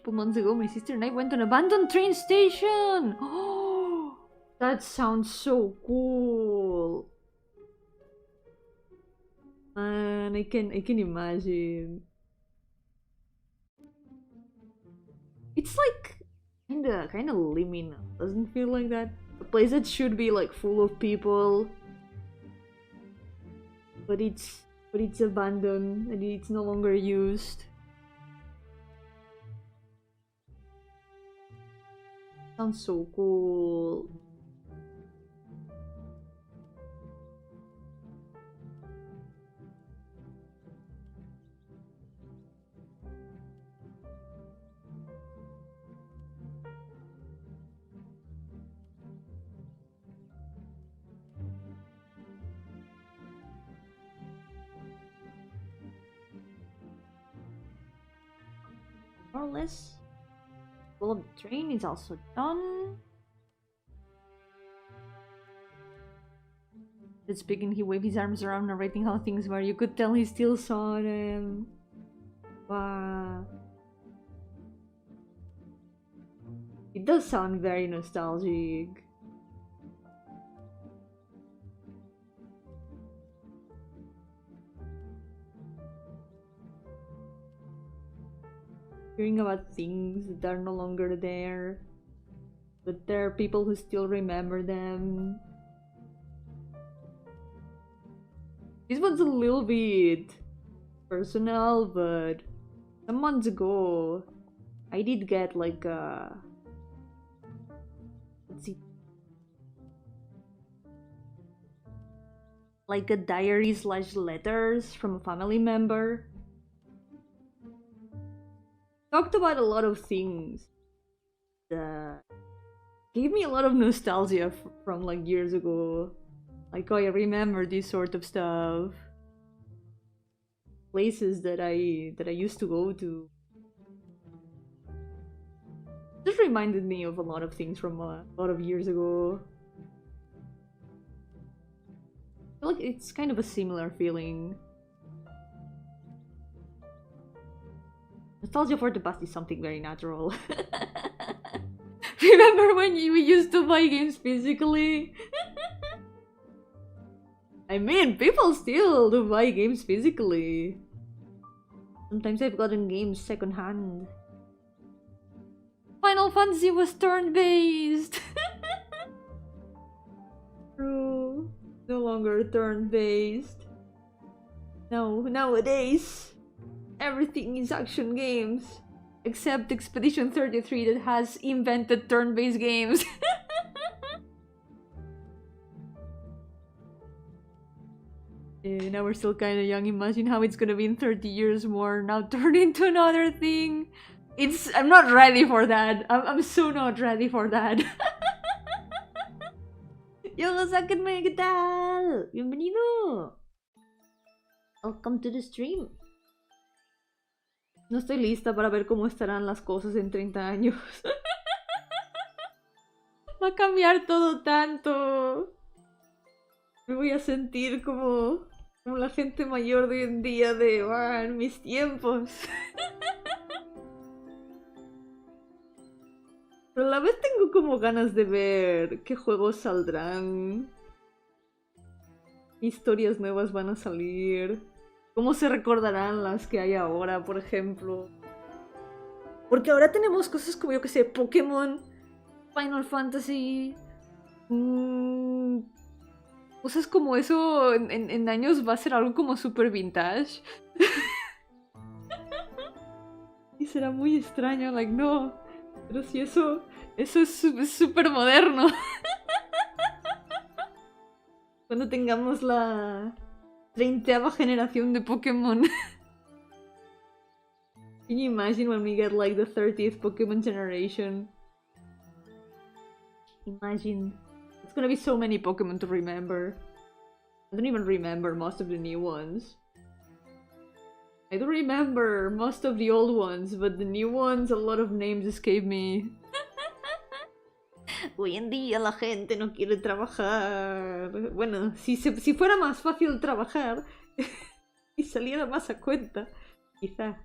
Speaker 1: Months ago, my sister and I went to an abandoned train station. Oh, that sounds so cool. Man, I can imagine. It's like kinda liminal. Doesn't feel like that. A place that should be like full of people, but it's abandoned and it's no longer used. Sounds so cool. More or less. Well, the train is also done. But speaking, he waved his arms around, narrating how things were. You could tell he still saw them. Wow. It does sound very nostalgic. Hearing about things that are no longer there, but there are people who still remember them. This one's a little bit personal, but some months ago I did get like a... let's see. Like a diary / letters from a family member. Talked about a lot of things that gave me a lot of nostalgia from like years ago. Like, oh, I remember this sort of stuff. Places that I used to go to. Just reminded me of a lot of things from a lot of years ago. I feel like it's kind of a similar feeling. Nostalgia for the past is something very natural. Remember when we used to buy games physically? I mean, people still do buy games physically. Sometimes I've gotten games secondhand. Final Fantasy was turn-based! True. No longer turn-based. No, nowadays everything is action games. Except Expedition 33 that has invented turn-based games. Now we're still kinda young. Imagine how it's gonna be in 30 years more. Now turn into another thing. I'm not ready for that. I'm so not ready for that. Yo, sáquenme, ¿qué tal? Bienvenido. Welcome to the stream. No estoy lista para ver cómo estarán las cosas en 30 años. Va a cambiar todo tanto. Me voy a sentir como la gente mayor de hoy en día de en mis tiempos. Pero a la vez tengo como ganas de ver qué juegos saldrán. ¿Qué historias nuevas van a salir? ¿Cómo se recordarán las que hay ahora, por ejemplo? Porque ahora tenemos cosas como, yo que sé, Pokémon, Final Fantasy... cosas como eso en años va a ser algo como super vintage. Y será muy extraño, like, no. Pero si eso es súper moderno. Cuando tengamos la 30ª generación de Pokémon. Can you imagine when we get like the 30th Pokemon generation? Imagine. It's gonna be so many Pokemon to remember. I don't even remember most of the new ones. I don't remember most of the old ones, but the new ones, a lot of names escape me. Hoy en día la gente no quiere trabajar. Bueno, si fuera más fácil trabajar y saliera más a cuenta, quizá.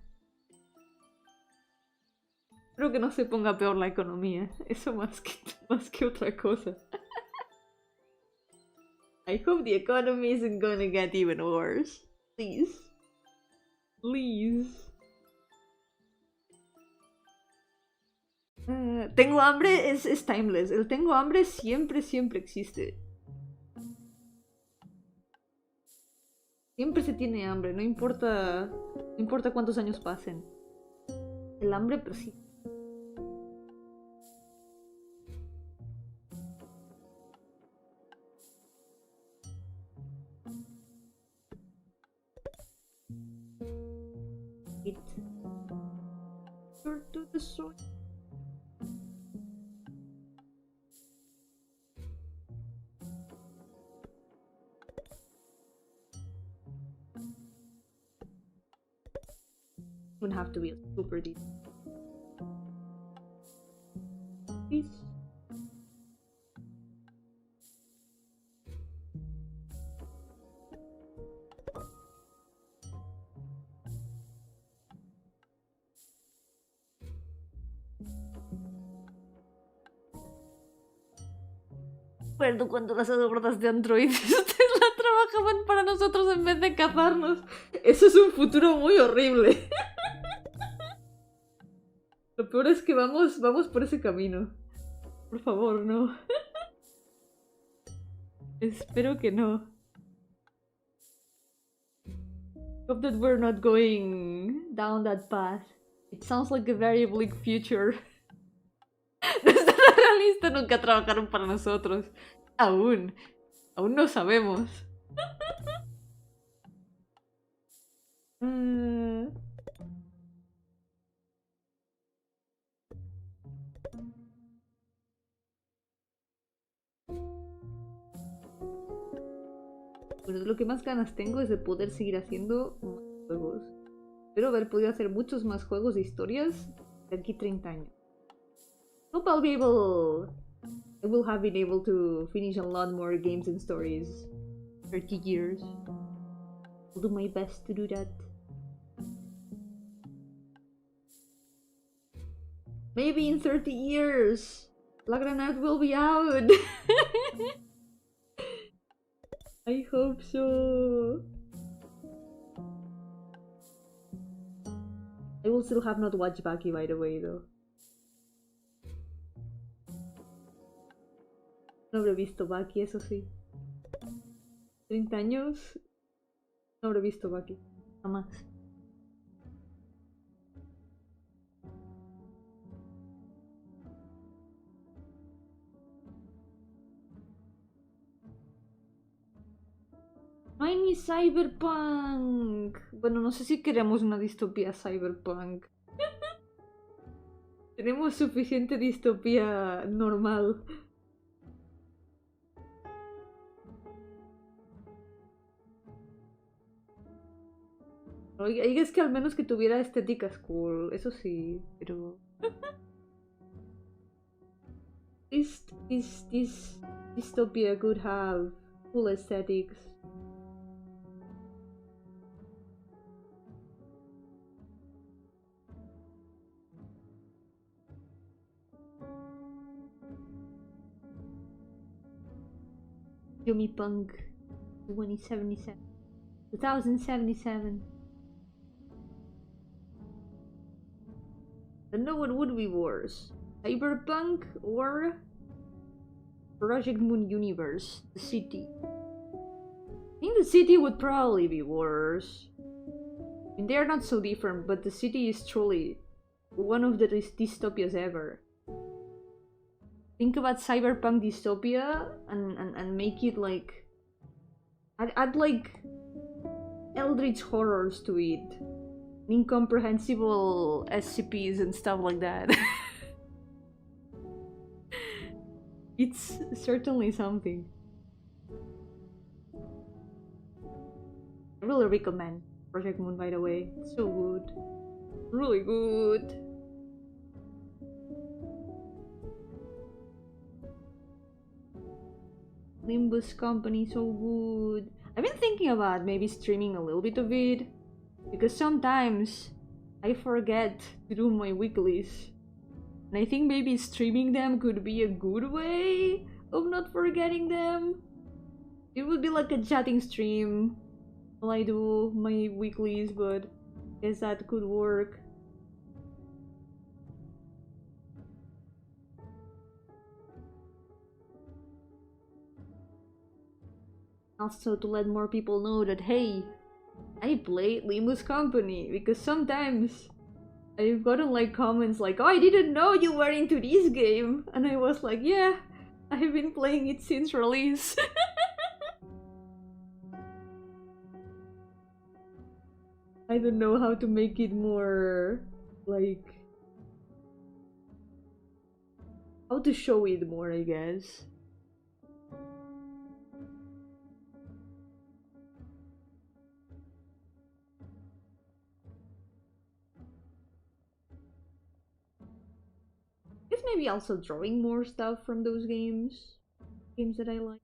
Speaker 1: Espero que no se ponga peor la economía. Eso más que otra cosa. I hope the economy isn't gonna get even worse. Please. Please. Tengo hambre es timeless. El tengo hambre siempre existe. Siempre se tiene hambre, no importa cuántos años pasen. El hambre persiste. To the soy. Would have to be super deep. Please. Recuerdo cuando las hordas de androides la trabajaban para nosotros en vez de cazarnos. Eso es un futuro muy horrible. Lo peor es que vamos por ese camino. Por favor, no. Espero que no. Hope that we're not going down that path. It sounds like a very bleak future. No es nada realista, nunca trabajaron para nosotros. Aún no sabemos. Pues lo que más ganas tengo es de poder seguir haciendo más juegos. Espero haber podido hacer muchos más juegos de historias de aquí 30 años. Hope I'll be able... I will have been able to finish a lot more games and stories. 30 years. I'll do my best to do that. Maybe in 30 years, La Granada will be out. I hope so. I will still have not watched Baki, by the way, though. No habré visto Baki, eso sí. 30 años. No habré visto Baki. Jamás. No hay ni cyberpunk. Bueno, no sé si queremos una distopía cyberpunk. Tenemos suficiente distopía normal. Oiga, es que al menos que tuviera estéticas cool, eso sí, pero... this dystopia could have cool aesthetics. Yomi Punk 2077. 2077. I don't know what would be worse. Cyberpunk or Project Moon Universe, the city. I think the city would probably be worse. I mean, they are not so different, but the city is truly one of the dystopias ever. Think about cyberpunk dystopia and make it like... I'd like eldritch horrors to it. Incomprehensible SCPs and stuff like that. It's certainly something. I really recommend Project Moon, by the way. It's so good. Really good. Limbus Company, so good. I've been thinking about maybe streaming a little bit of it, because sometimes I forget to do my weeklies. And I think maybe streaming them could be a good way of not forgetting them. It would be like a chatting stream while I do my weeklies, but I guess that could work. Also to let more people know that, hey, I play Limbus Company, because sometimes I've gotten like comments like, oh, I didn't know you were into this game, and I was like, yeah, I've been playing it since release. I don't know how to make it more like... how to show it more, I guess. Maybe also drawing more stuff from those games that I like.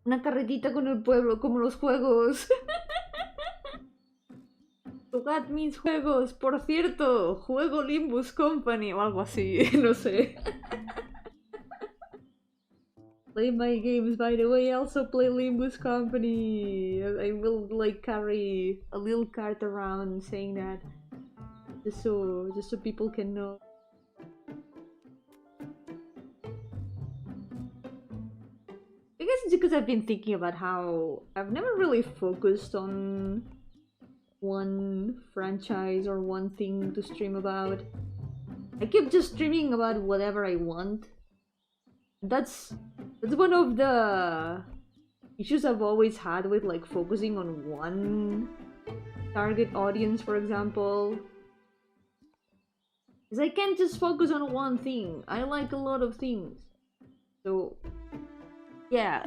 Speaker 1: Una carretita con el pueblo, como los juegos. Jugad mis juegos, por cierto, juego Limbus Company o algo así, no sé. Play my games, by the way, I also play Limbus Company. I will like carry a little card around saying that, just so people can know. I guess it's because I've been thinking about how I've never really focused on one franchise or one thing to stream about. I keep just streaming about whatever I want. That's one of the issues I've always had with like focusing on one target audience, for example. Is I can't just focus on one thing. I like a lot of things. So yeah.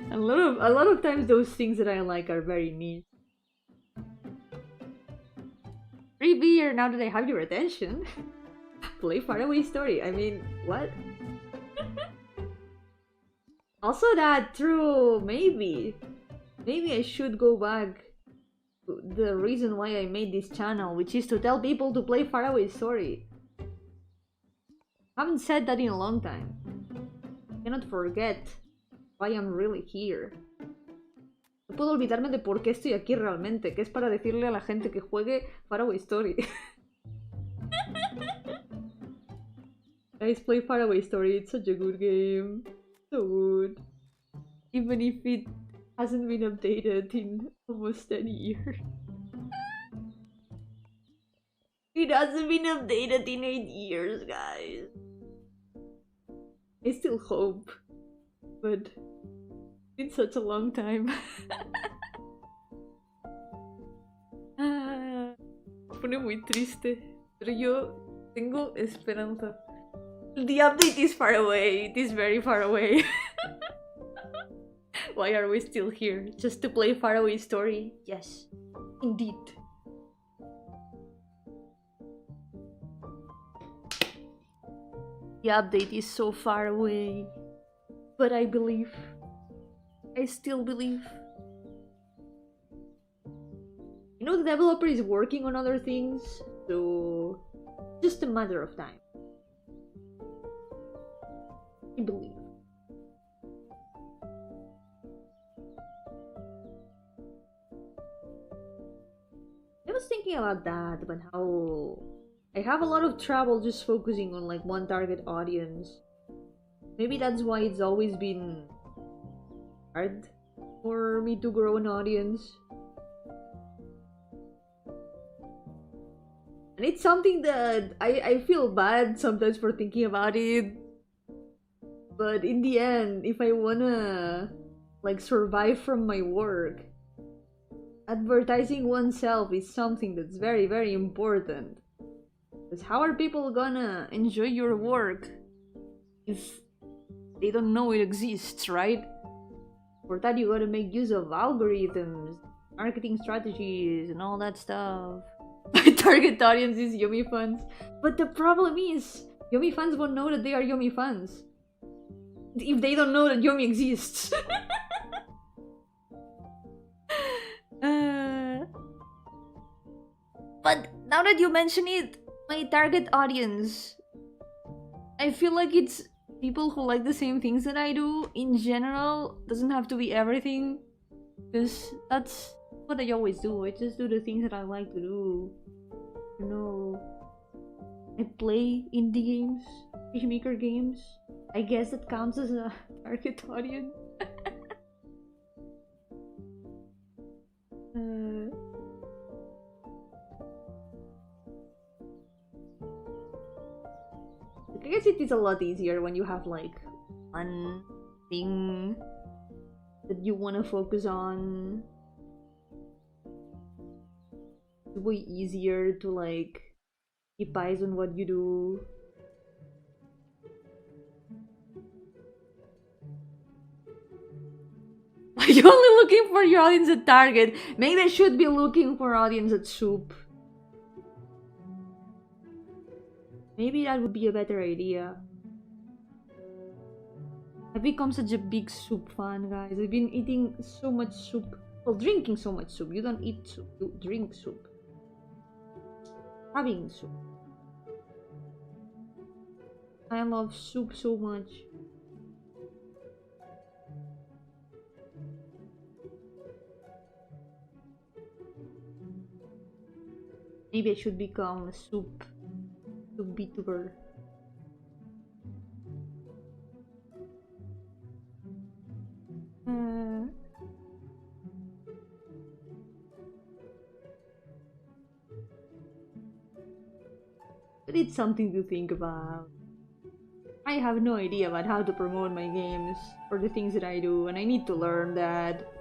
Speaker 1: a lot of times those things that I like are very niche. Free beer now that I have your attention. Play Faraway Story. I mean, what? Also that true, maybe I should go back to the reason why I made this channel, which is to tell people to play Faraway Story. I haven't said that in a long time. Cannot forget why I'm really here. No puedo olvidarme de por qué estoy aquí realmente, que es para decirle a la gente que juegue Faraway Story. Guys, play Faraway Story, it's such a good game. So good. Even if it hasn't been updated in almost 10 years. It hasn't been updated in 8 years, guys. I still hope, but it's been such a long time. Me pone muy triste, pero yo tengo esperanza. The update is far away, it is very far away. Why are we still here? Just to play Faraway Story? Yes, indeed. The update is so far away. But I believe. I still believe. You know, the developer is working on other things, so just a matter of time. I believe. I was thinking about that, but how I have a lot of trouble just focusing on like one target audience. Maybe that's why it's always been hard for me to grow an audience. And it's something that I feel bad sometimes for thinking about it. But in the end, if I wanna like survive from my work, advertising oneself is something that's very, very important. Because how are people gonna enjoy your work if they don't know it exists, right? For that you gotta make use of algorithms, marketing strategies, and all that stuff. My target audience is Yomi fans. But the problem is, Yomi fans won't know that they are Yomi fans if they don't know that Yomi exists. But now that you mention it, my target audience, I feel like it's people who like the same things that I do in general. Doesn't have to be everything, because that's what I always do. I just do the things that I like to do. You know, I play indie games, fishmaker games. I guess that counts as a target audience. I guess it is a lot easier when you have like one thing that you want to focus on. It's way easier to like keep eyes on what you do. Are you only looking for your audience at Target? Maybe I should be looking for audience at Soup. Maybe that would be a better idea. I've become such a big soup fan, guys. I've been eating so much soup. Well, drinking so much soup. You don't eat soup, you drink soup. Having soup. I love soup so much. Maybe I should become a soup VTuber. But it's something to think about. I have no idea about how to promote my games or the things that I do, and I need to learn that.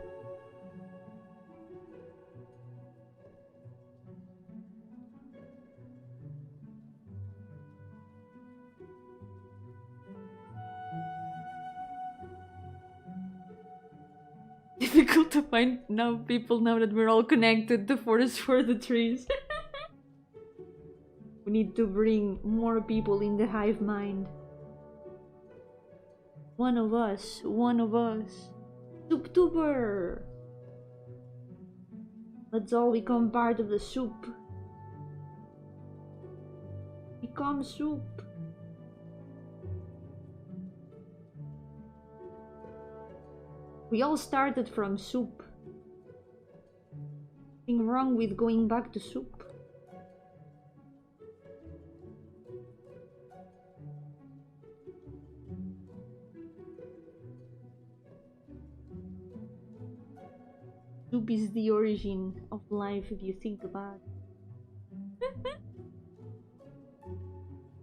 Speaker 1: Difficult to find now people now that we're all connected. The forest for the trees. We need to bring more people in the hive mind. One of us. Souptuber! Let's all become part of the soup. Become soup. We all started from soup. Nothing wrong with going back to soup. Soup is the origin of life if you think about it.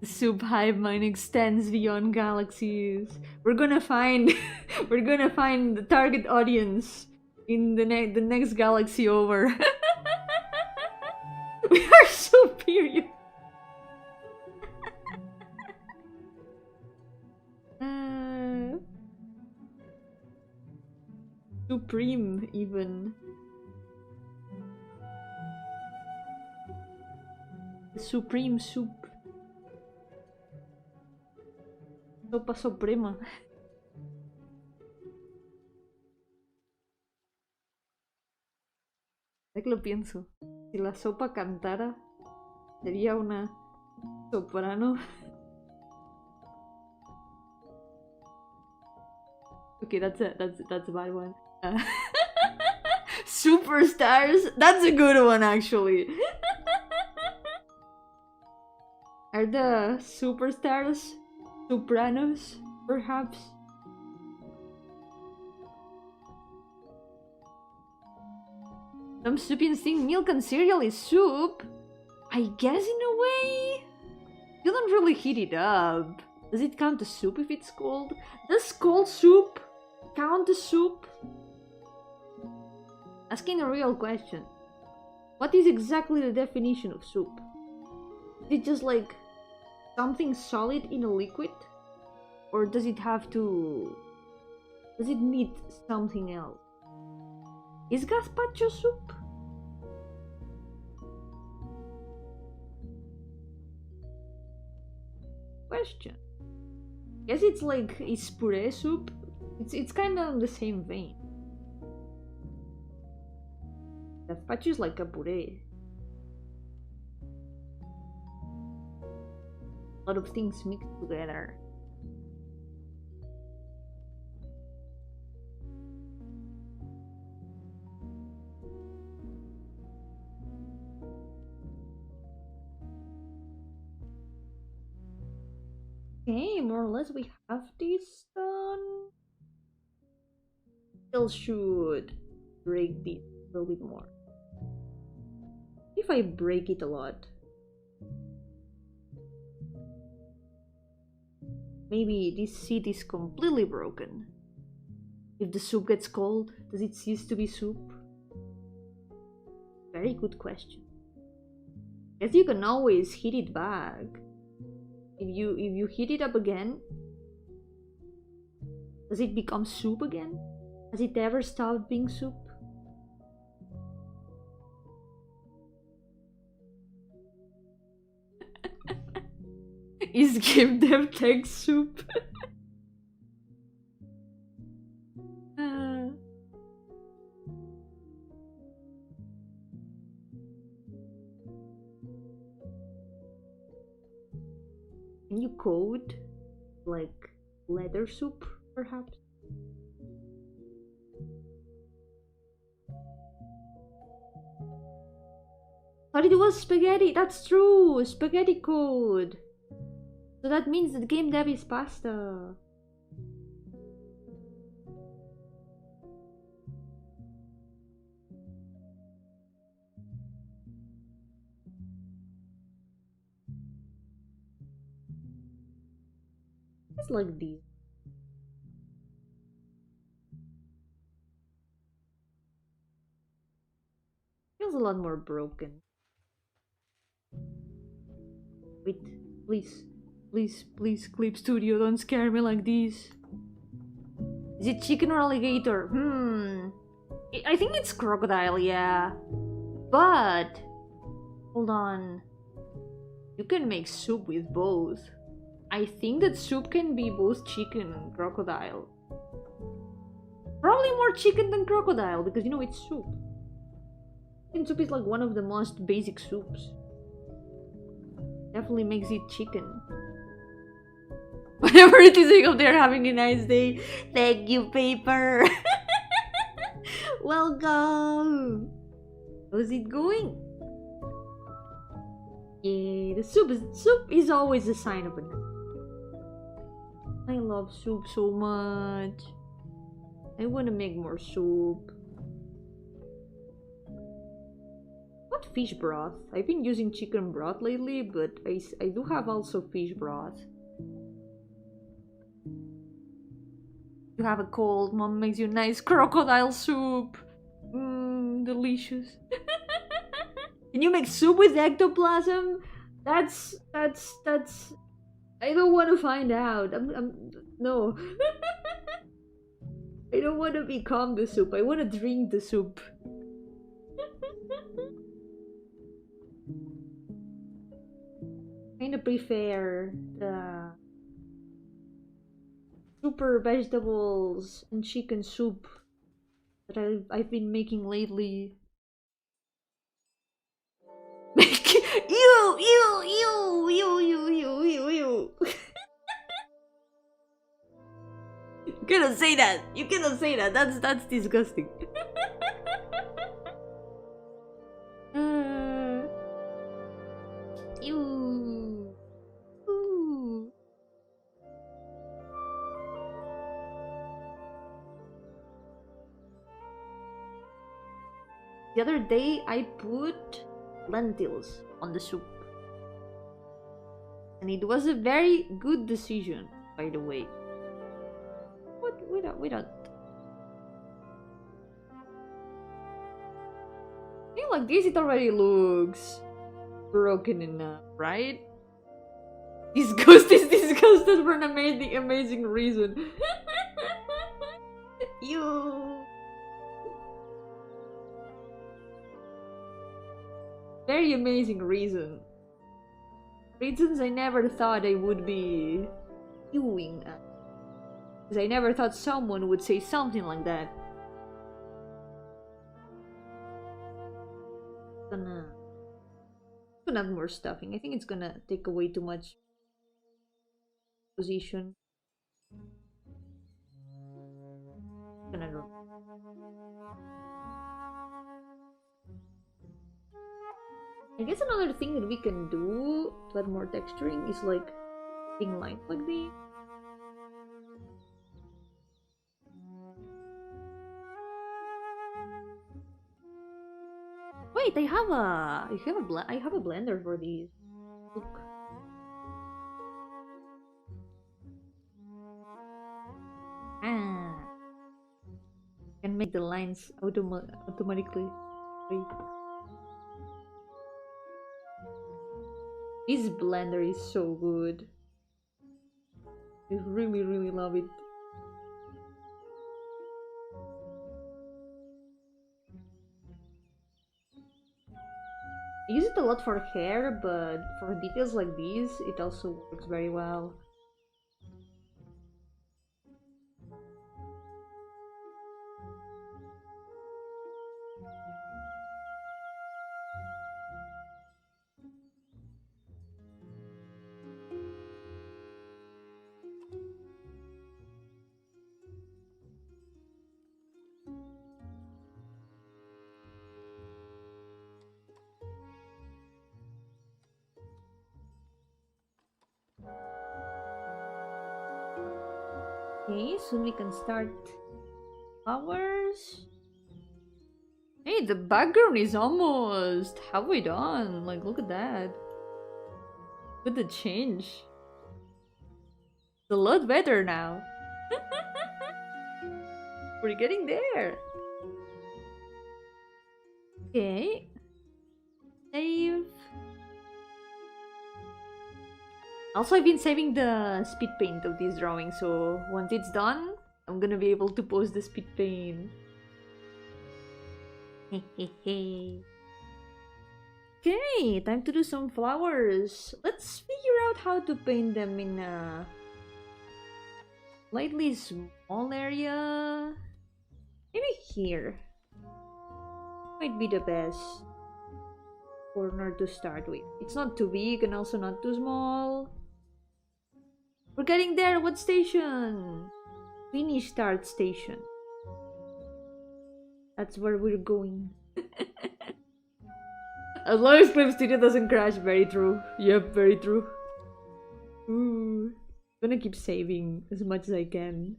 Speaker 1: The soup hive mind extends beyond galaxies. We're gonna find the target audience in the next galaxy over. We are superior. Supreme even. The supreme soup. Sopa suprema. Es que lo pienso. Si la sopa cantara, sería una soprano. Okay, that's a bad one. Superstars? That's a good one, actually. Are the superstars sopranos, perhaps? Some Supians think milk and cereal is soup. I guess in a way. You don't really heat it up. Does it count as soup if it's cold? Does cold soup count as soup? Asking a real question. What is exactly the definition of soup? Is it just like something solid in a liquid? Or does it have to... Does it need something else? Is gazpacho soup? Question. Guess it's like, is puree soup? It's kind of the same vein. Gazpacho is like a puree. A lot of things mixed together. Okay, more or less we have this done. Still should break this a little bit more. If I break it a lot, maybe this seat is completely broken. If the soup gets cold, does it cease to be soup? Very good question. Guess you can always heat it back. If you heat it up again, does it become soup again? Has it ever stopped being soup? Is game dev tech soup? Can you code like leather soup, perhaps? Thought it was spaghetti. That's true. Spaghetti code. So that means that game dev is pasta. It's like this. Feels a lot more broken. Wait, please. Please, please, Clip Studio, don't scare me like this. Is it chicken or alligator? I think it's crocodile, yeah. But... hold on. You can make soup with both. I think that soup can be both chicken and crocodile. Probably more chicken than crocodile, because you know it's soup. Chicken soup is like one of the most basic soups. Definitely makes it chicken. Whatever it is, I hope they're having a nice day. Thank you, paper. Welcome. How's it going? Yeah, the soup is always a sign of a night. I love soup so much. I want to make more soup. What fish broth? I've been using chicken broth lately, but I do have also fish broth. You have a cold, mom makes you nice crocodile soup. Delicious. Can you make soup with ectoplasm? That's I don't want to find out. No. I don't want to become the soup. I want to drink the soup. Kind of prefer the super vegetables and chicken soup that I've been making lately. Ew, ew, ew, ew, ew, ew, ew, ew. You cannot say that. You cannot say that. That's disgusting. Ew. Ooh. The other day I put lentils on the soup. And it was a very good decision, by the way. What? Wait up. I feel like this, it already looks broken enough, right? This ghost is disgusted for an amazing reason. You. Very amazing reason. Reasons I never thought I would be doing. Because I never thought someone would say something like that. Gonna add more stuffing. I think it's gonna take away too much position. I guess another thing that we can do to add more texturing is like being lines like these. Wait, I have a blender for these. Look. Ah, can make the lines automatically. Wait. This blender is so good. I really love it. I use it a lot for hair, but for details like these, it also works very well. Okay, soon we can start flowers. Hey, the background is almost halfway done. Like, look at that. Look at the change. It's a lot better now. We're getting there. Okay. Save. Also, I've been saving the speed paint of this drawing, so once it's done, I'm gonna be able to post the speed paint. Okay, time to do some flowers. Let's figure out how to paint them in a slightly small area. Maybe here. Might be the best corner to start with. It's not too big and also not too small. We're getting there. What station? Finish start station. That's where we're going. As long as Clip Studio doesn't crash. Very true. Yep, very true. Ooh. I'm gonna keep saving as much as I can.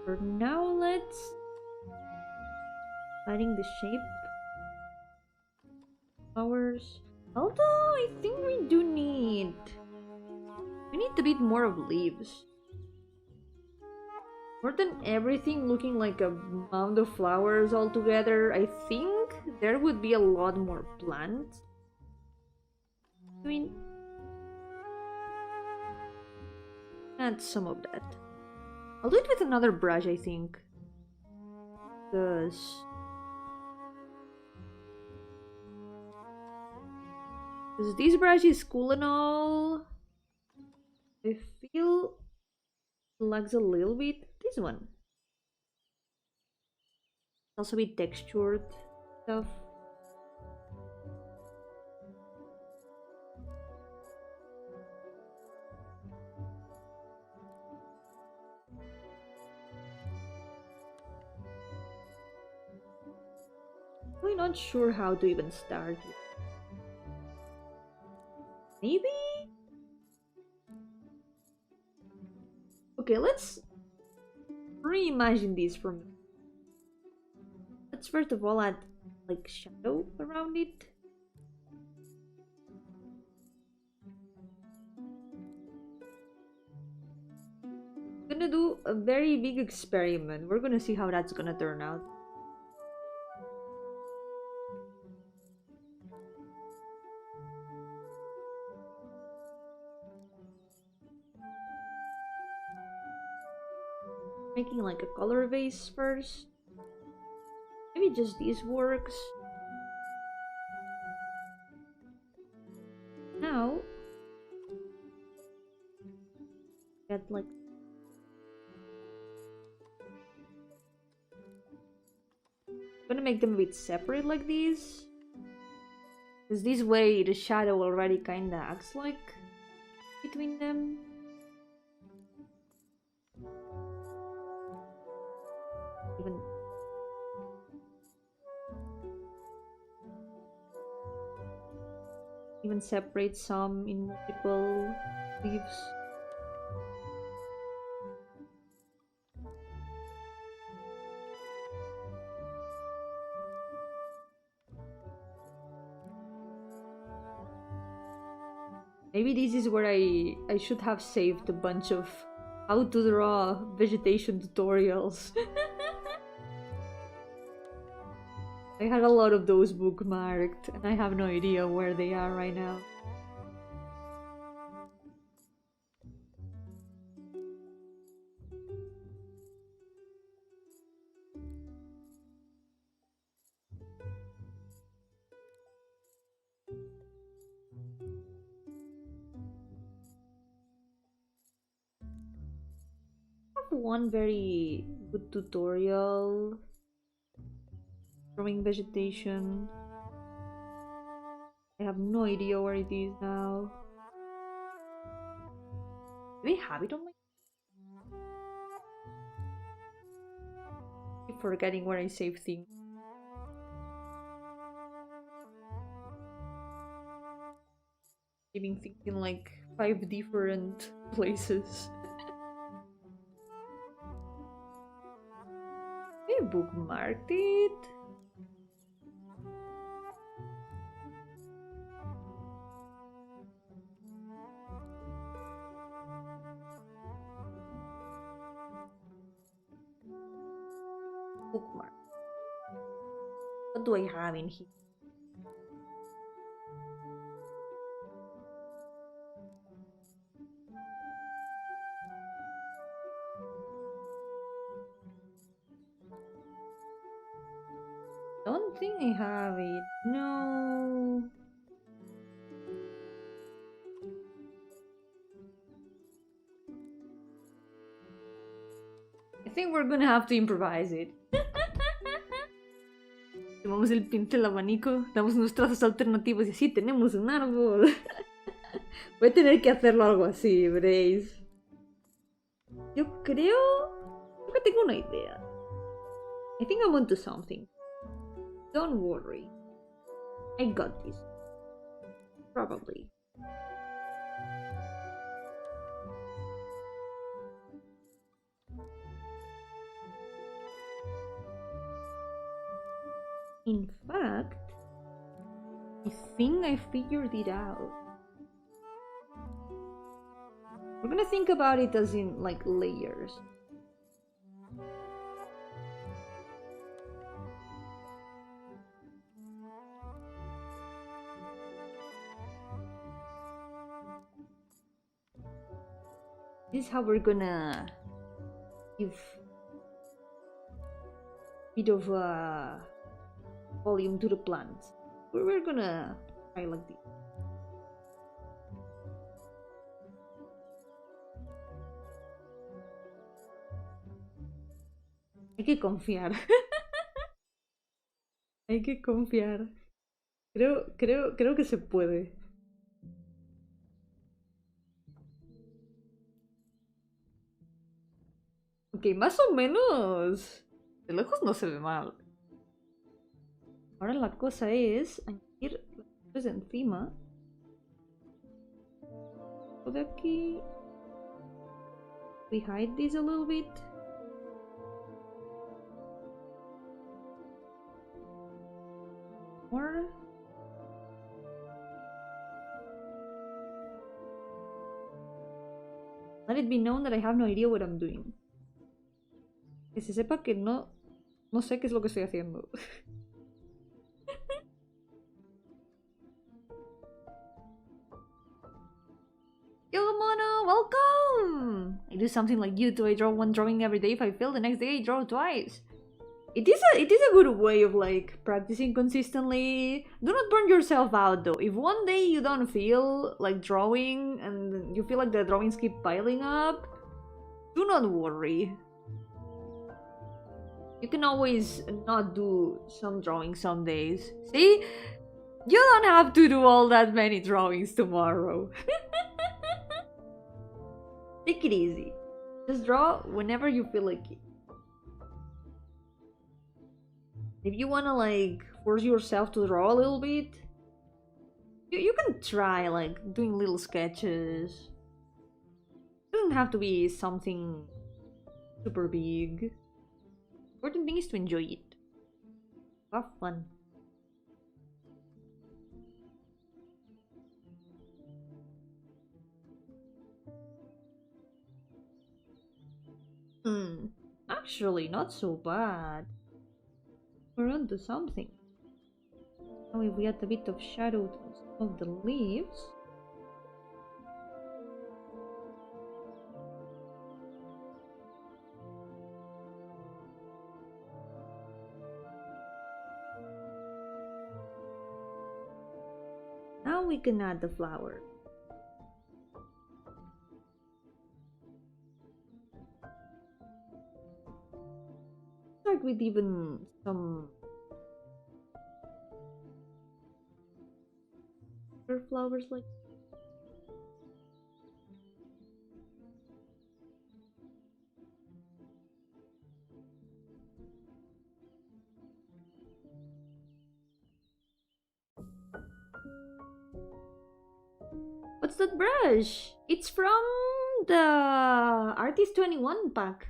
Speaker 1: For now, let's adding the shape. Flowers. Although I think we need a bit more of leaves. More than everything looking like a mound of flowers all together, I think there would be a lot more plants. I mean, add some of that. I'll do it with another brush, I think. Because this brush is cool and all, I feel it lags a little bit. This one. Also a bit textured stuff. Really not sure how to even start. Maybe? Okay, let's reimagine this for me. Let's first of all add like shadow around it. I'm gonna do a very big experiment. We're gonna see how that's gonna turn out. Making like a color base first. Maybe just this works. Now, get like I'm gonna make them a bit separate like these. Because this way the shadow already kinda acts like between them. Even separate some in multiple leaves. Maybe this is where I should have saved a bunch of how to draw vegetation tutorials. I had a lot of those bookmarked and I have no idea where they are right now. I have one very good tutorial drawing vegetation. I have no idea where it is now. Do I have it on my... I keep forgetting where I save things. Saving things in like 5 different places. I bookmarked it. Bookmark. What do I have in here? Don't think I have it. No. I think we're gonna have to improvise it. Tomamos el pincel abanico, damos unos trazos alternativos y así tenemos un árbol. Voy a tener que hacerlo algo así, veréis. Yo creo que tengo una idea. I think I'm onto something. Don't worry. I got this. Probably. In fact, I think I figured it out. We're gonna think about it as in like layers. This is how we're gonna give a bit of volume to the plants. We're gonna try like this. Hay que confiar. Hay que confiar. Creo que se puede. Ok, más o menos. De lejos no se ve mal. Ahora la cosa es añadir las nubes encima. De aquí. We hide this a little bit. More. Let it be known that I have no idea what I'm doing. Que se sepa que no sé qué es lo que estoy haciendo. Yo, Mono, welcome! I do something like you too. I draw one drawing every day. If I fail, the next day I draw twice. It is a good way of like practicing consistently. Do not burn yourself out though. If one day you don't feel like drawing and you feel like the drawings keep piling up, do not worry. You can always not do some drawings some days. See? You don't have to do all that many drawings tomorrow. Take it easy. Just draw whenever you feel like it. If you wanna like force yourself to draw a little bit, you can try like doing little sketches. It doesn't have to be something super big. Important thing is to enjoy it. Have fun. Actually, not so bad. We're onto something. Now if we add a bit of shadow to some of the leaves. Now we can add the flower. Start with even some flowers like what's that brush? It's from the Artist 21 pack.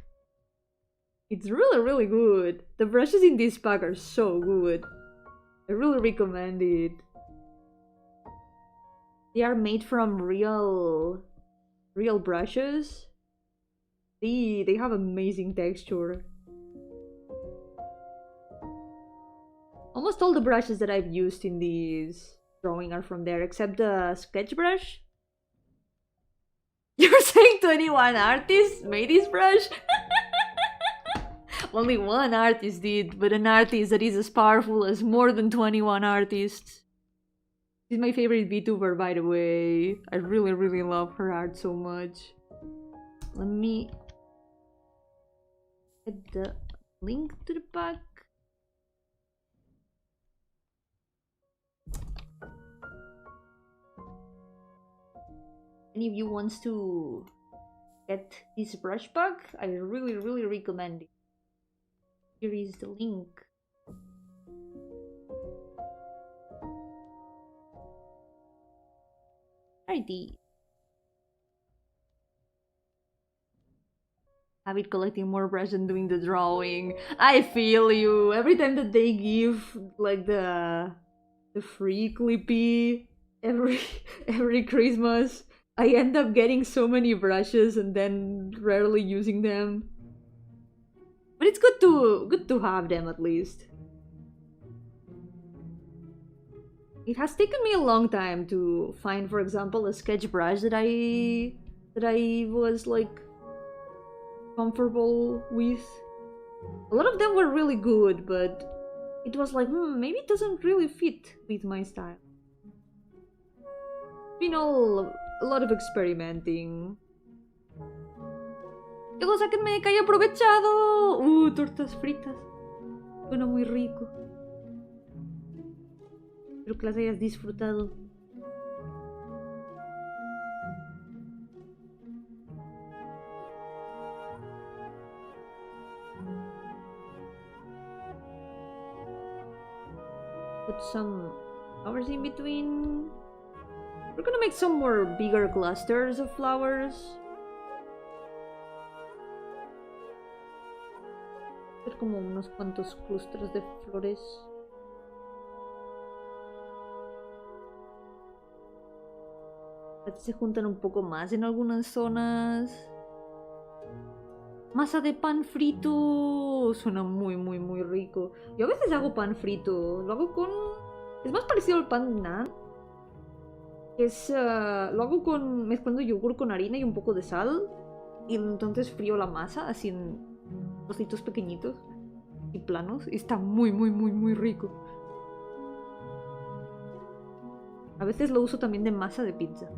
Speaker 1: It's really good. The brushes in this pack are so good. I really recommend it. They are made from real brushes. They have amazing texture. Almost all the brushes that I've used in this drawing are from there, except the sketch brush. You're saying 21 artists made this brush? Only one artist did, but an artist that is as powerful as more than 21 artists. She's my favorite VTuber, by the way. I really love her art so much. Let me get the link to the pack. Any of you wants to get this brush pack, I really recommend it. Here is the link. Alrighty. Have it collecting more brush and doing the drawing. I feel you. Every time that they give like the free Clippy every Christmas, I end up getting so many brushes and then rarely using them. But it's good to have them at least. It has taken me a long time to find, for example, a sketch brush that I was like comfortable with. A lot of them were really good, but it was like, maybe it doesn't really fit with my style. It's been a lot of experimenting. Luego sáquenme que haya aprovechado. Tortas fritas. Suena muy rico. Espero que las hayas disfrutado. Put some flowers in between. We're gonna make some more bigger clusters of flowers. Hacer como unos cuantos clusters de flores. A veces se juntan un poco más en algunas zonas. Masa de pan frito. Suena muy, muy, muy rico. Yo a veces hago pan frito. Lo hago con... Es más parecido al pan naan. Lo hago con... mezclando yogur con harina y un poco de sal. Y entonces frío la masa así en trocitos pequeñitos y planos. Y está muy, muy, muy, muy rico. A veces lo uso también de masa de pizza.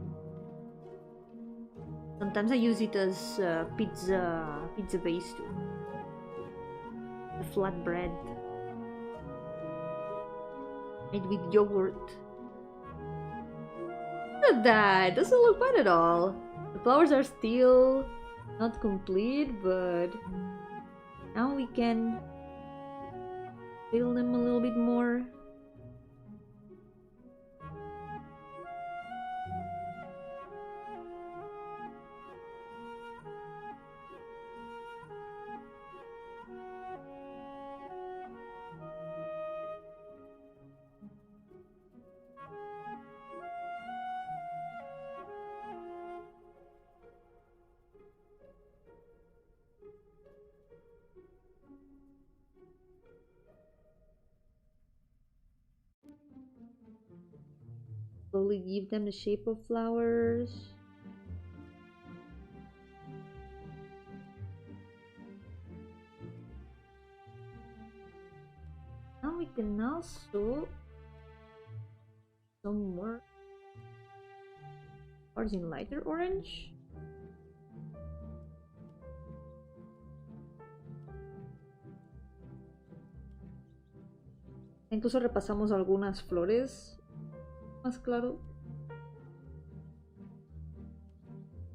Speaker 1: Sometimes I use it as pizza base too. The flatbread. Made with yogurt. Look at that! Doesn't look bad at all. The flowers are still not complete, but now we can fill them a little bit more. Slowly give them the shape of flowers. Now we can also some more flowers in lighter orange. Incluso repasamos algunas flores más claro.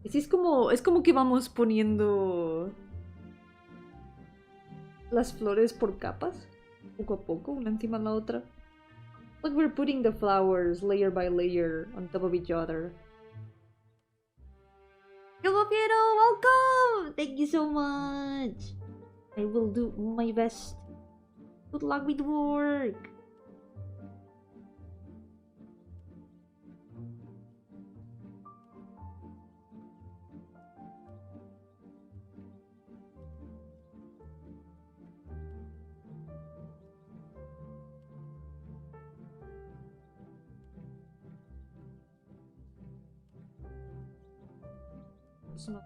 Speaker 1: Y sí, es como que vamos poniendo las flores por capas, poco a poco, una encima de la otra. Like we're putting the flowers layer by layer on top of each other. Yo, Piero, welcome! Thank you so much! I will do my best. Good luck with work! It's not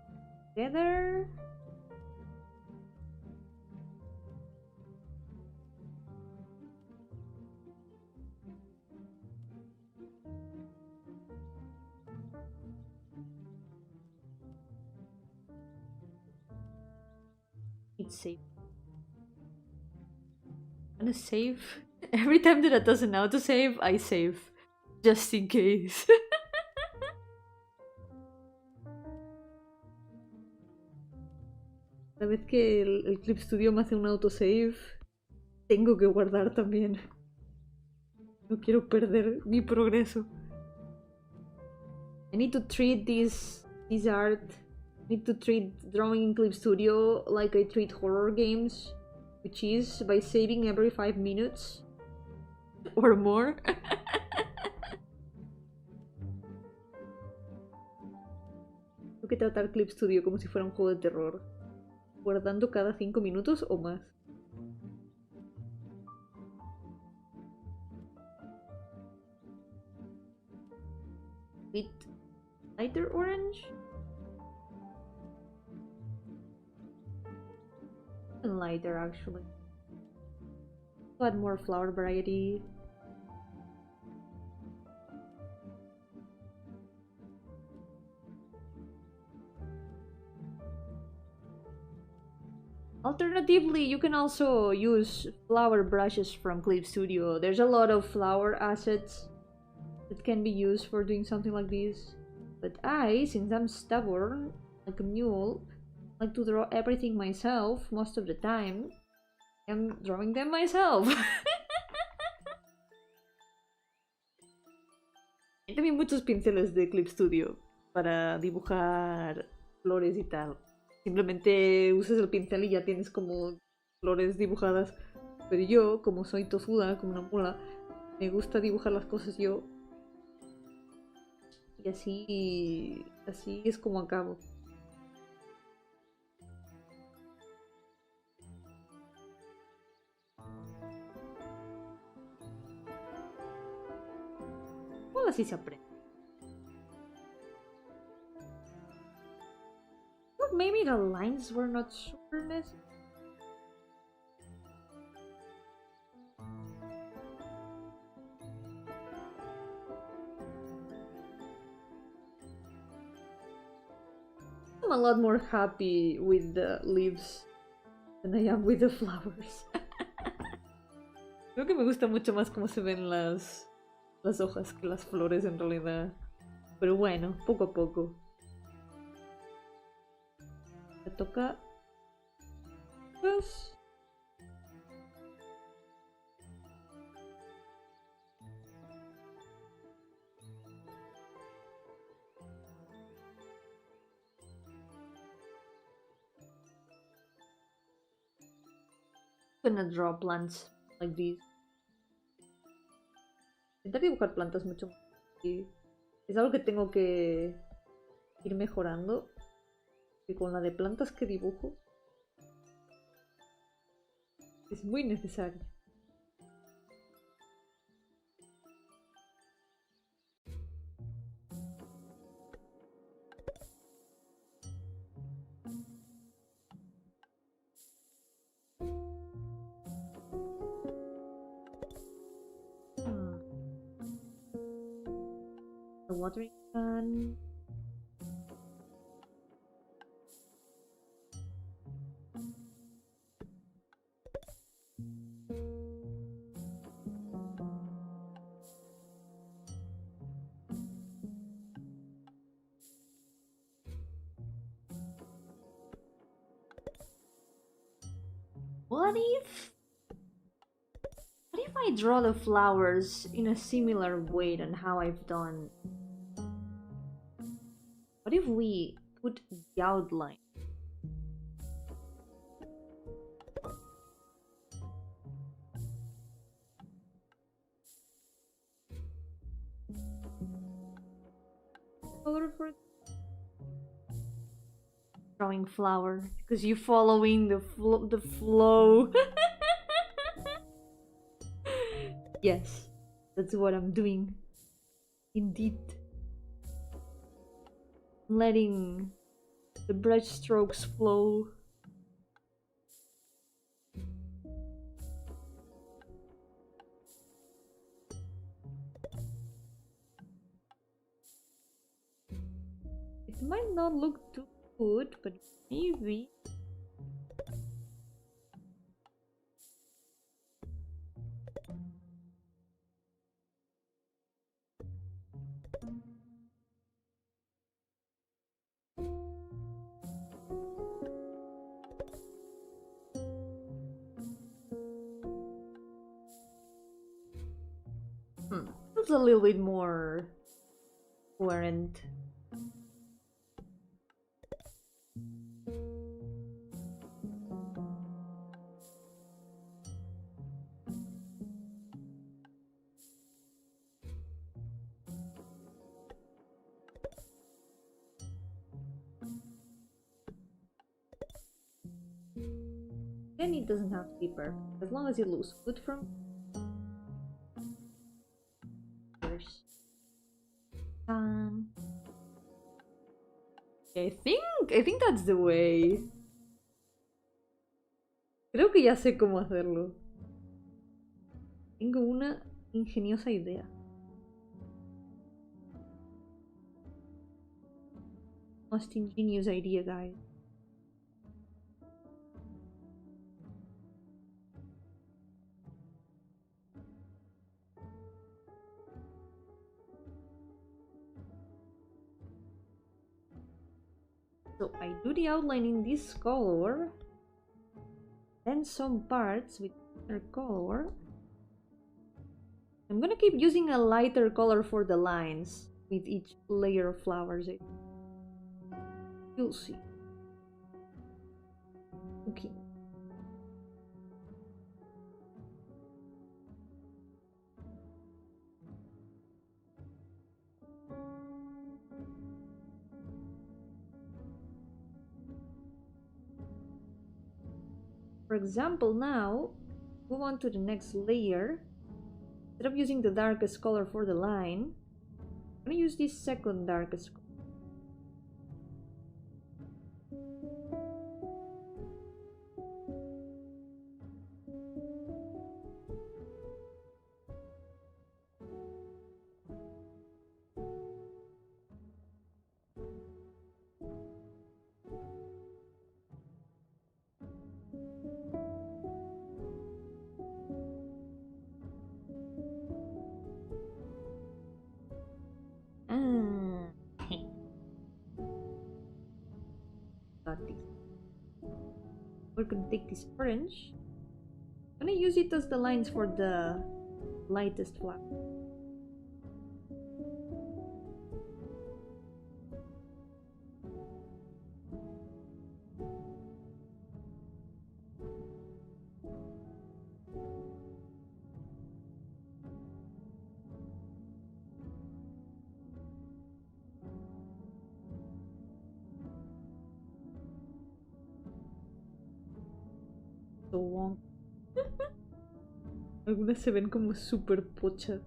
Speaker 1: together. It's safe. I'm gonna save. Every time that it doesn't autosave, I save. Just in case. La vez que el Clip Studio me hace un autosave, tengo que guardar también. No quiero perder mi progreso. I need to treat this art. I need to treat drawing in Clip Studio like I treat horror games, which is by saving every 5 minutes or more. Tengo que tratar Clip Studio como si fuera un juego de terror, guardando cada 5 minutos o más. Bit lighter orange? And lighter actually. Add more flower variety. Alternatively, you can also use flower brushes from Clip Studio. There's a lot of flower assets that can be used for doing something like this. But I, since I'm stubborn, like a mule, like to draw everything myself most of the time. I'm drawing them myself. Hay también muchos pinceles de Clip Studio para dibujar flores y tal. Simplemente usas el pincel y ya tienes como flores dibujadas. Pero yo, como soy tozuda, como una mula, me gusta dibujar las cosas yo. Y así es como acabo. Bueno, así se aprende. Well, maybe the lines were not super necessary. I'm a lot more happy with the leaves than I am with the flowers. Creo que me gusta mucho más cómo se ven las hojas que las flores en realidad. Pero bueno, poco a poco. Me toca... Pues... gonna draw plants like these. Intentar dibujar plantas mucho más. Es algo que tengo que ir mejorando. Y con la de plantas que dibujo es muy necesario. The watering can. What if I draw the flowers in a similar way than how I've done? What if we put the outline? Color for drawing flower because you're following the flow. Yes, that's what I'm doing. Indeed. Letting the brush strokes flow. It might not look too good, but maybe. It's a little bit more coherent. And it doesn't have to be perfect, as long as it looks good from first. I think that's the way. Creo que ya sé cómo hacerlo. Tengo una ingeniosa idea. Most ingenious idea, guys. So I do the outline in this color, then some parts with another color. I'm gonna keep using a lighter color for the lines with each layer of flowers. You'll see. Okay. For example, now move on to the next layer. Instead of using the darkest color for the line, I'm gonna use this second darkest color. Got this. We're gonna take this orange. I'm gonna use it as the lines for the lightest flower. Algunas se ven como super pochas.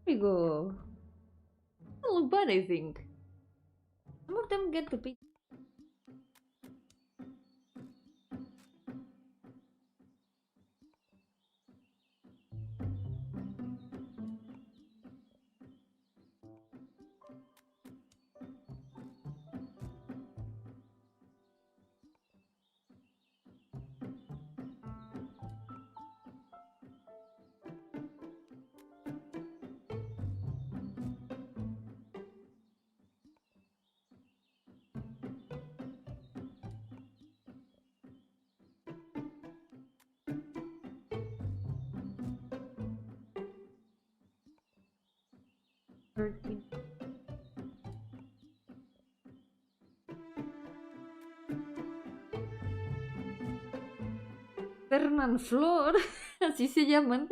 Speaker 1: There we go. Doesn't look bad, I think. Some of them get a bit. Fernán Flor, así se llaman.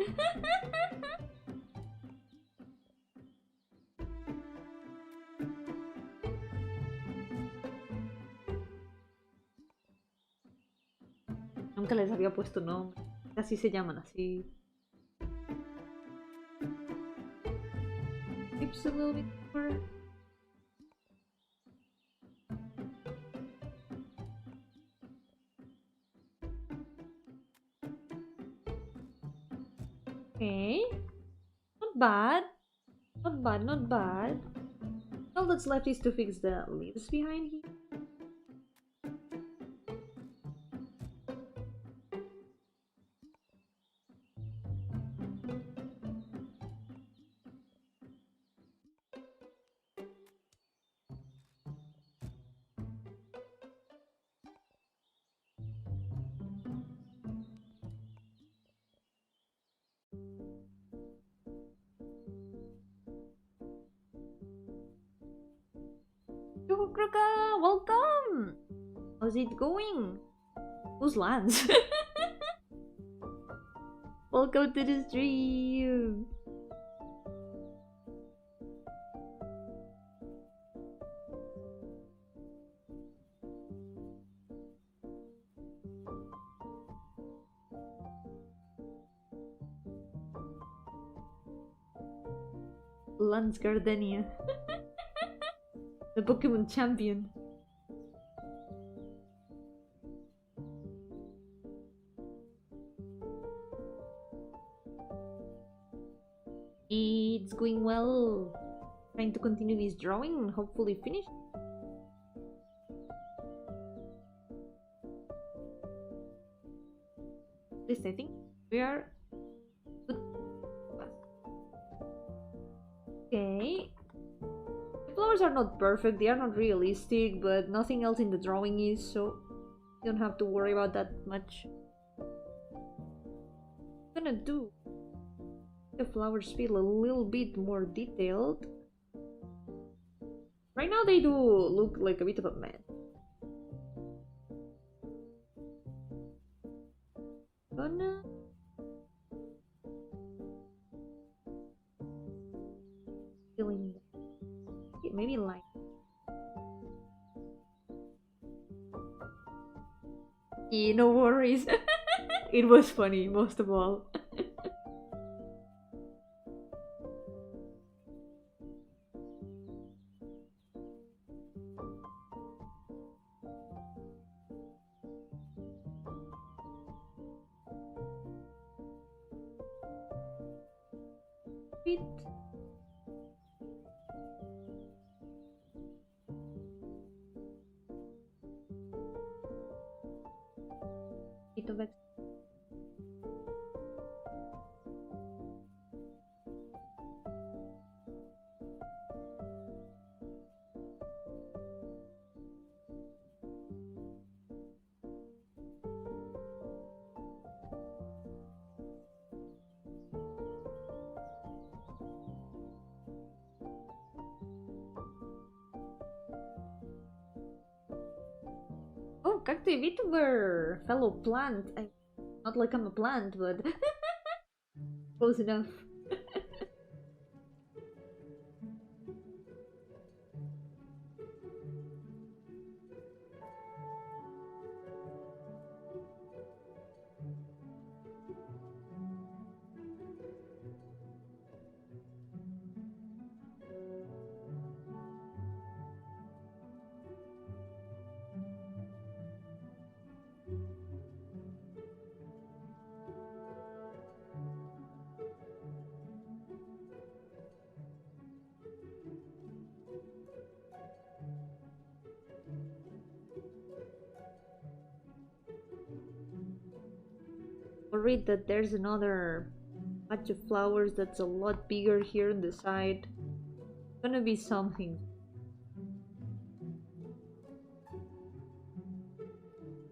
Speaker 1: Nunca les había puesto nombre. Así se llaman, así. Tips a little bit more. Okay. Not bad. Not bad, not bad. All that's left is to fix the leaves behind here. Yo-hooo Kroka, welcome! How's it going? Whose lands? Welcome to the stream! Lance Gardenia. The Pokemon champion. It's going well. Trying to continue this drawing and hopefully finish. At least I think we are good. Okay. The flowers are not perfect, they are not realistic, but nothing else in the drawing is, so you don't have to worry about that much. I'm gonna do the flowers feel a little bit more detailed. Right now they do look like a bit of a mess. Gonna feeling maybe light. Yeah, no worries. It was funny most of all. Bit of it. Oh, cacti VTuber, fellow plant. Not like I'm a plant, but close enough. Worried that there's another patch of flowers that's a lot bigger here on the side. Gonna be something.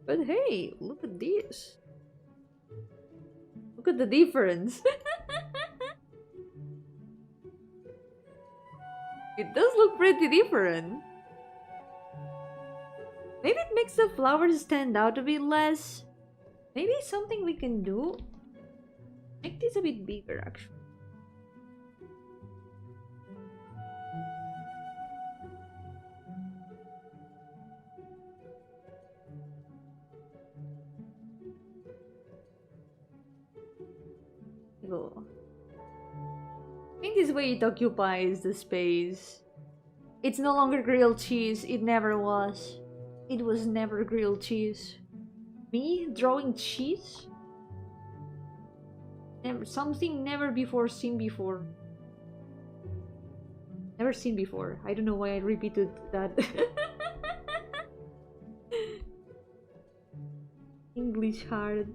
Speaker 1: But hey, look at this. Look at the difference. It does look pretty different. Maybe it makes the flowers stand out a bit less. Maybe something we can do? Make this a bit bigger, actually. Go. I think this way it occupies the space. It's no longer grilled cheese. It never was. It was never grilled cheese. Me drawing cheese? Never, something never before seen before. Never seen before. I don't know why I repeated that. English hard.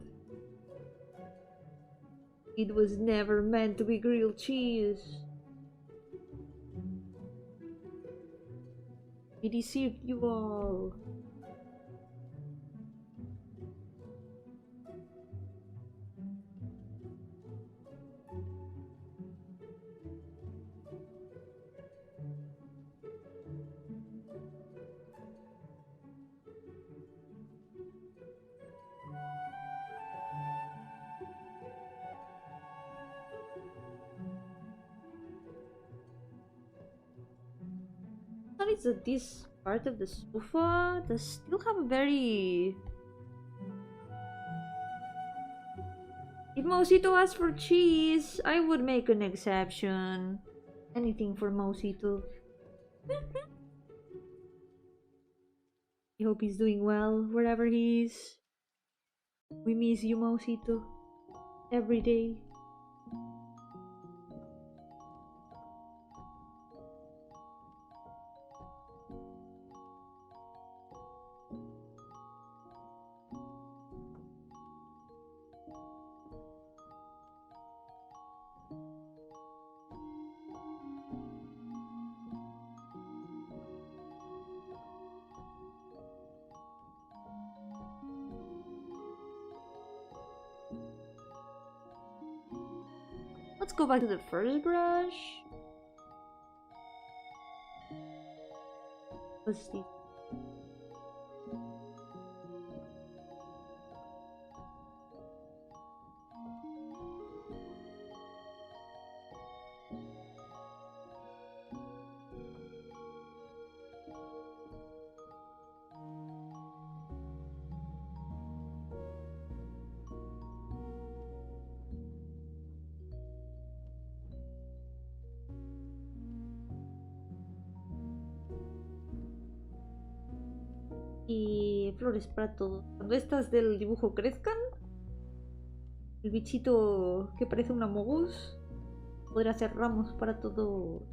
Speaker 1: It was never meant to be grilled cheese. I deceived you all. Is that this part of the sofa does still have a very... If Mosito asked for cheese, I would make an exception. Anything for Mausito. I hope he's doing well wherever he is. We miss you, Mausito. Every day. Let's go back to the first brush. Let's see. Y flores para todo. Cuando estas del dibujo crezcan, el bichito que parece una mogus podrá hacer ramos para todo.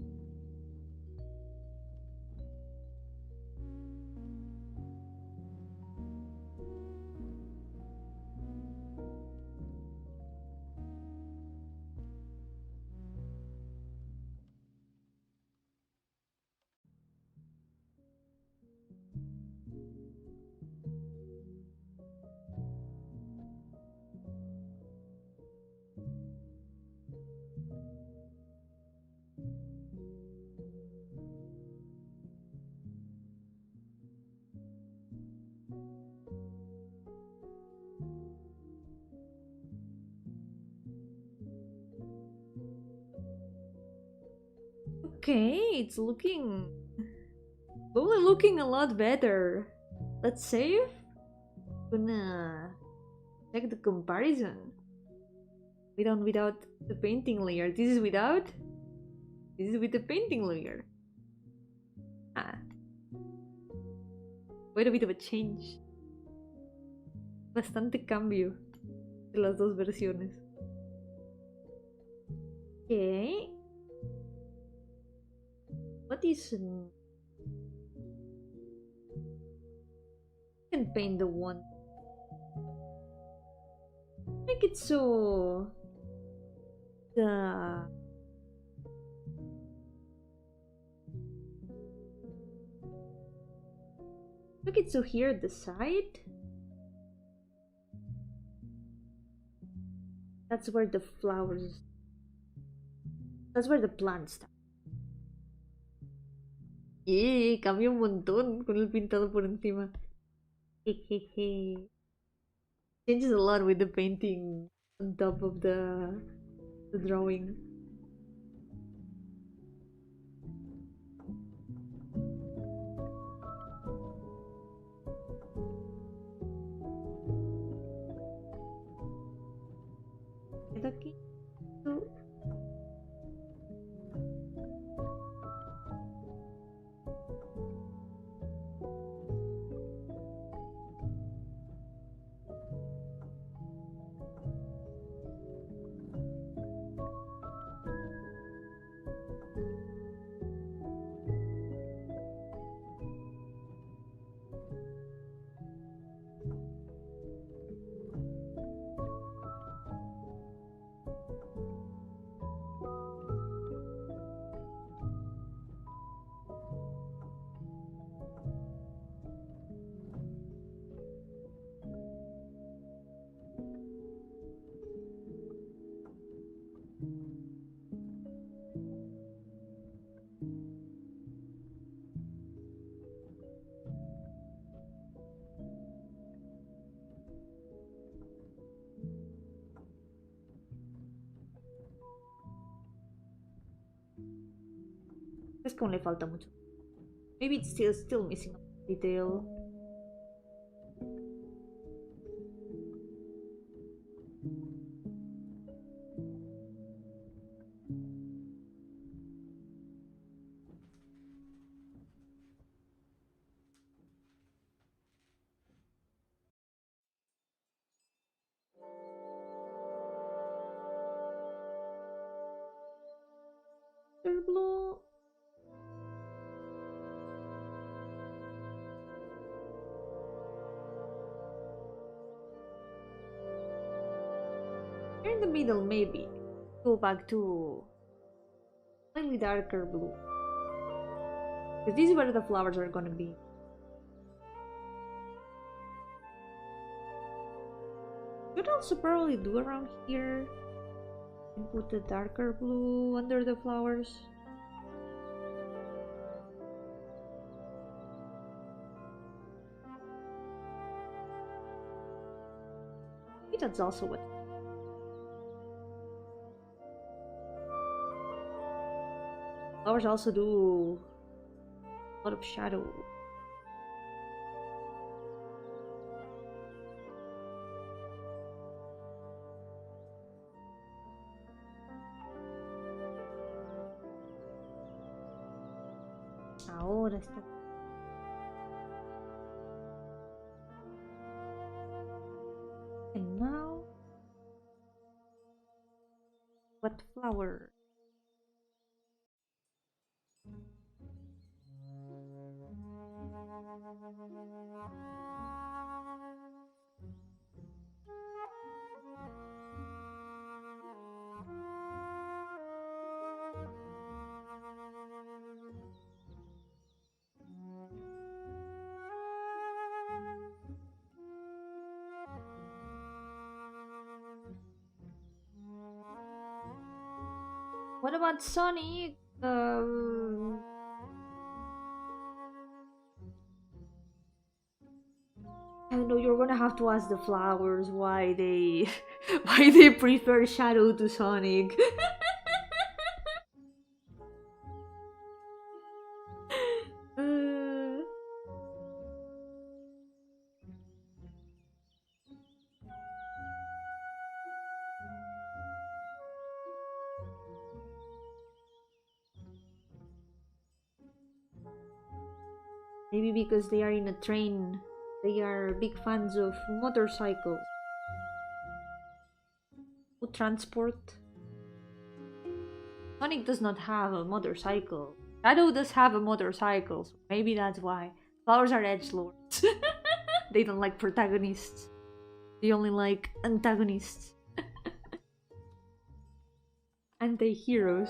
Speaker 1: Okay, it's looking slowly looking a lot better. Let's save. Gonna check the comparison. Without the painting layer. This is without. This is with the painting layer. Ah. Quite a bit of a change. Bastante cambio de las dos versiones. Okay. What is... I can paint the one. Make it so... The... Make it so here at the side. That's where the flowers... That's where the plants start. Cambia un montón con el pintado por encima. Jejeje. Changes a lot with the painting on top of the drawing. Aquí. Es que aún le falta mucho. Maybe it's still missing a detail. darker blue. Here in the middle, maybe. Go back to slightly darker blue. Because this is where the flowers are gonna be. Should also probably do around here and put the darker blue under the flowers. Maybe that's also what. Flowers also do a lot of shadow. Ahora está. And now, what flower? What about Sonic? I know you're gonna have to ask the flowers why they why they prefer Shadow to Sonic. Uh, Maybe because they are in a train. They are big fans of motorcycles. Transport. Sonic does not have a motorcycle. Shadow does have a motorcycle, so maybe that's why. Flowers are edgelords. They don't like protagonists. They only like antagonists. Anti-heroes.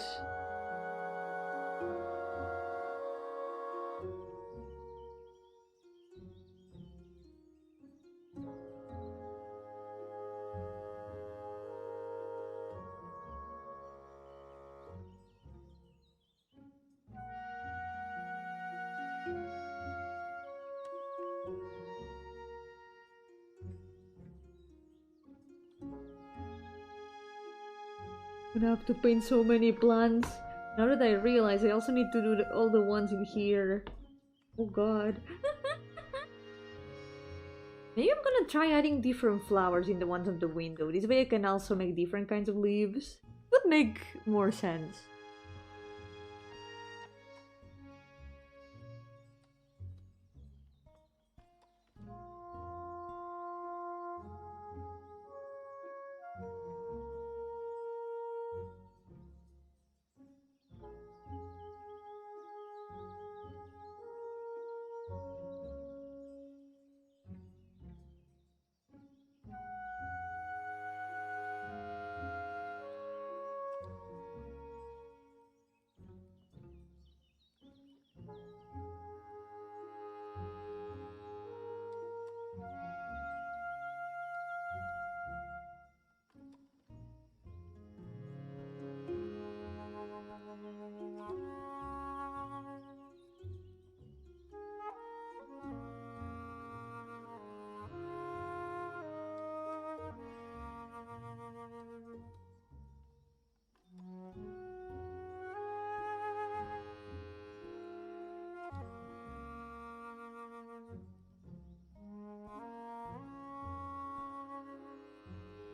Speaker 1: I'm gonna have to paint so many plants. Now that I realize, I also need to do all the ones in here. Oh god. Maybe I'm gonna try adding different flowers in the ones on the window. This way I can also make different kinds of leaves. Would make more sense.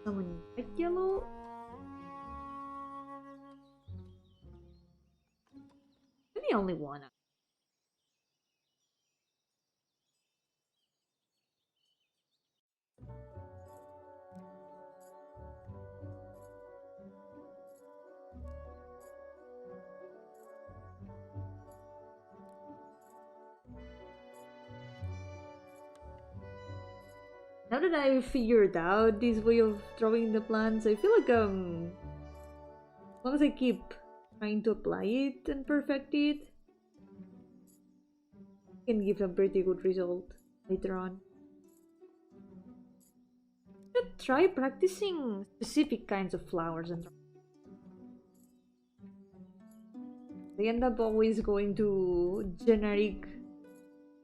Speaker 1: Someone like yellow? Maybe only one. Now that I've figured out this way of drawing the plants, I feel like as long as I keep trying to apply it and perfect it, I can give a pretty good result later on. I should try practicing specific kinds of flowers and they end up always going to generic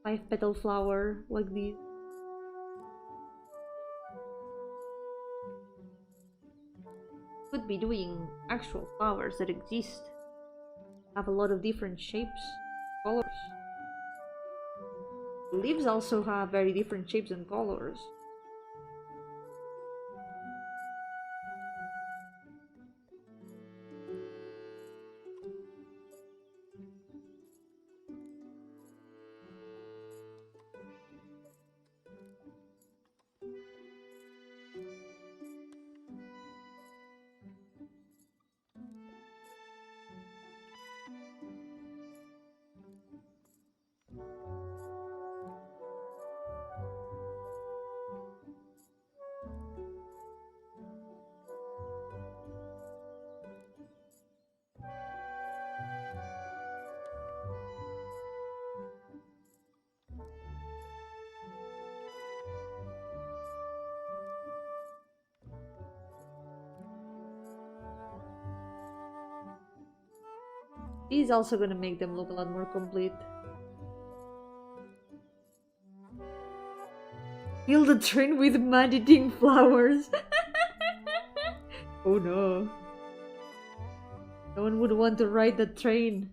Speaker 1: 5-petal flower like this. Could be doing actual flowers that exist, have a lot of different shapes, colors. Leaves also have very different shapes and colors. This is also gonna make them look a lot more complete. Fill the train with man-eating flowers. Oh no. No one would want to ride the train.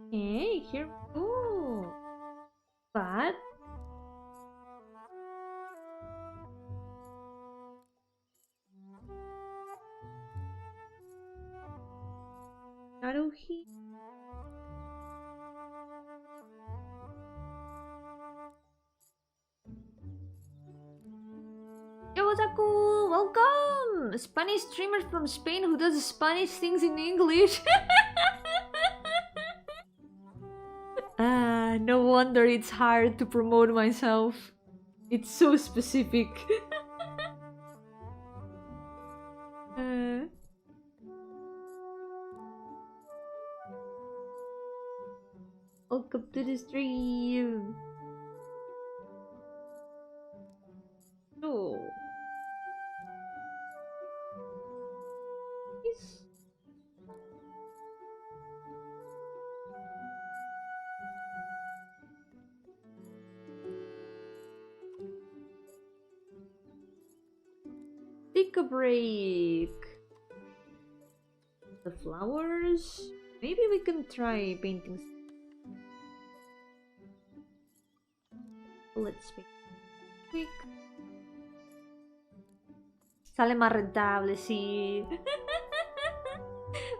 Speaker 1: Hey, here. Oh, but Naruhi. Yo, Otaku! Welcome! Spanish streamer from Spain who does Spanish things in English. No wonder it's hard to promote myself. It's so specific. Welcome to the stream. Oh. Yes. Take a break. The flowers? Maybe we can try painting. Let's make it quick. Sale más rentable, sí.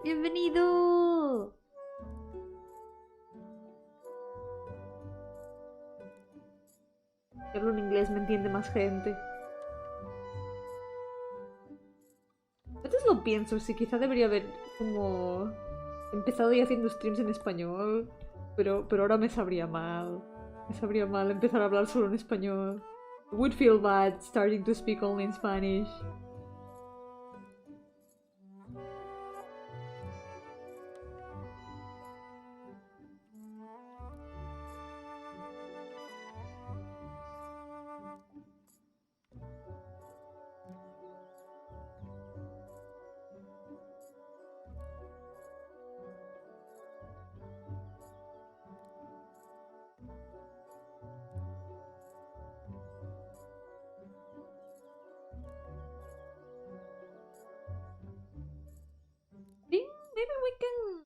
Speaker 1: Bienvenido. Si hablo en inglés me entiende más gente. A veces lo pienso, si quizá debería haber como empezado ya haciendo streams en español, pero ahora me sabría mal. Me sabría mal empezar a hablar solo en español. I would feel bad starting to speak only in Spanish. Maybe we can...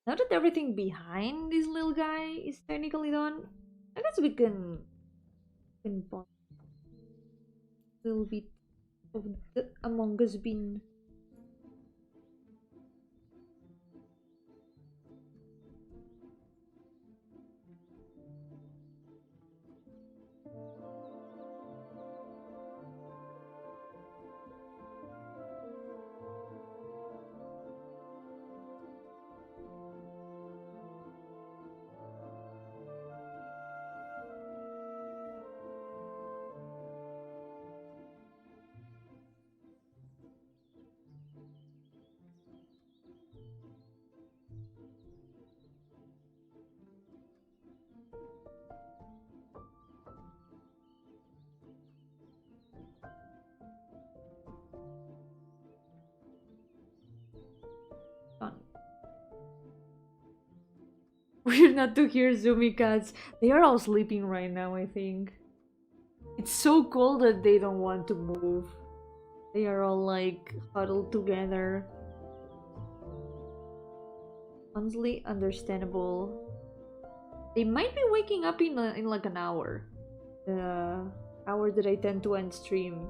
Speaker 1: Now that everything behind this little guy is technically done, I guess we can put a little bit of the Among Us bin. We're not to hear Zoomy cats. They are all sleeping right now, I think. It's so cold that they don't want to move. They are all like huddled together. Honestly, understandable. They might be waking up in like an hour. The hour that I tend to end stream.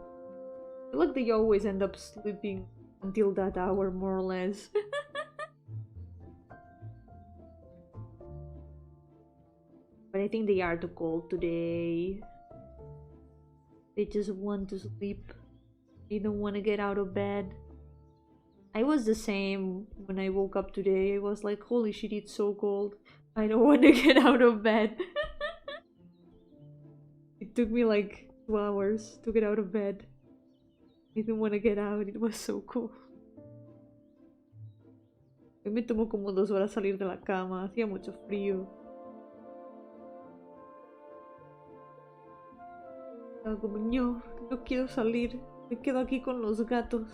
Speaker 1: I feel like they always end up sleeping until that hour, more or less. But I think they are too cold today. They just want to sleep. They don't want to get out of bed. I was the same when I woke up today. I was like, holy shit, it's so cold. I don't want to get out of bed. It took me like 2 hours to get out of bed. I didn't want to get out. It was so cool. Hoy me tomó como 2 horas salir de la cama. Hacía mucho frío. Estaba como, no quiero salir. Me quedo aquí con los gatos.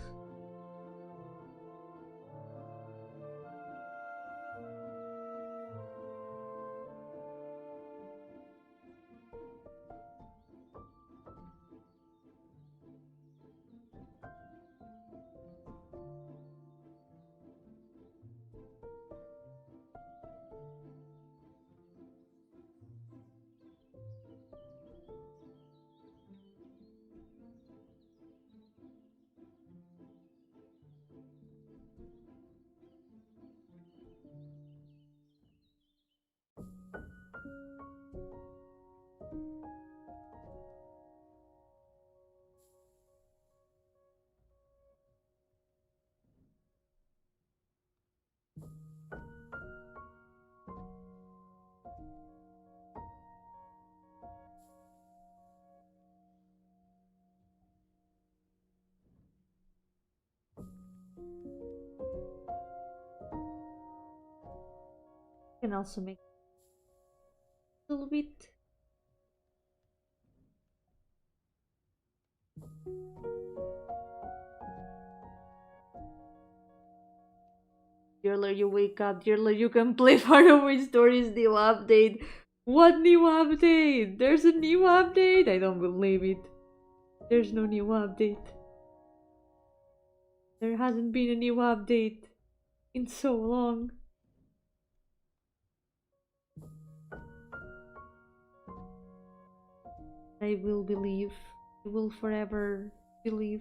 Speaker 1: Can also make a little bit. Dearler, you wake up. Dearler, you can play Faraway Stories new update. What new update? There's a new update? I don't believe it. There's no new update. There hasn't been a new update in so long. I will believe. I will forever believe.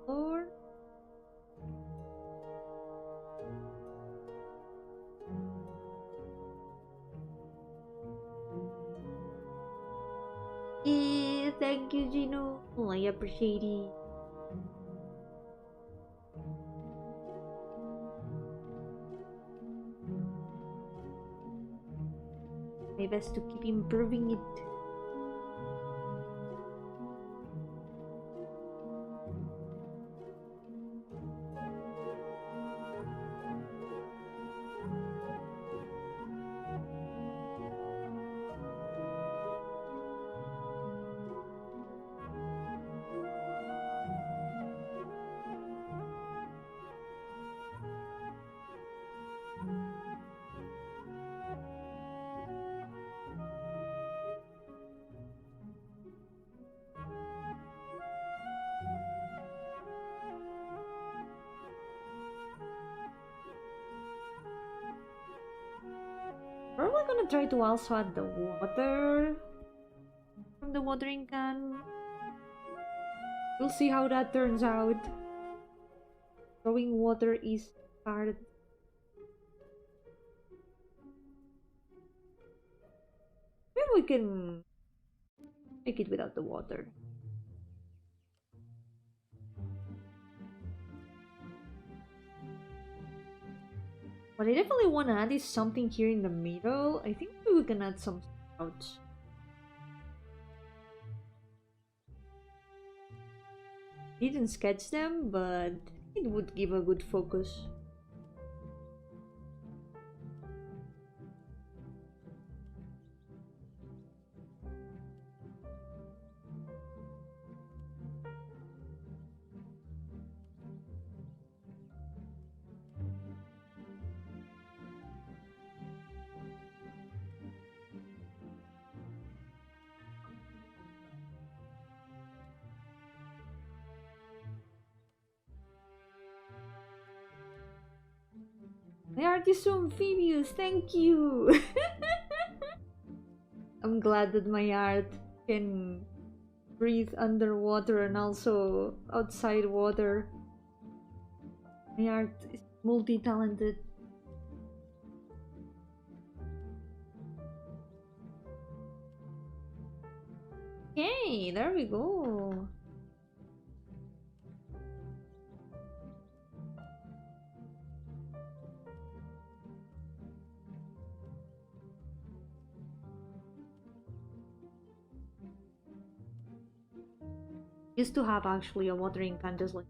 Speaker 1: Lord. Yeah, thank you, Gino. Oh, I appreciate it. My best to keep improving it. Probably gonna try to also add the water from the watering can. We'll see how that turns out. Throwing water is hard. Maybe we can make it without the water. What I definitely want to add is something here in the middle. I think we can add some sprouts. Didn't sketch them, but it would give a good focus. The art is so amphibious, thank you! I'm glad that my art can breathe underwater and also outside water. My art is multi-talented. Okay, there we go. Used to have actually a watering can just like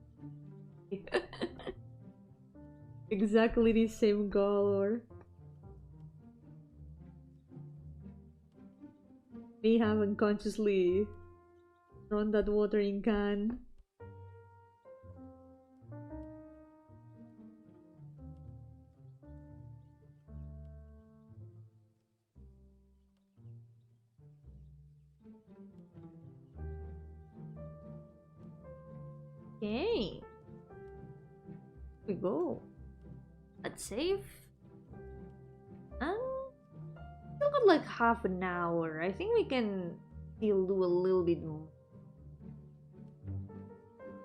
Speaker 1: exactly the same color. May have unconsciously thrown that watering can. Okay. Here we go. Let's save. And still got like half an hour. I think we can still do a little bit more.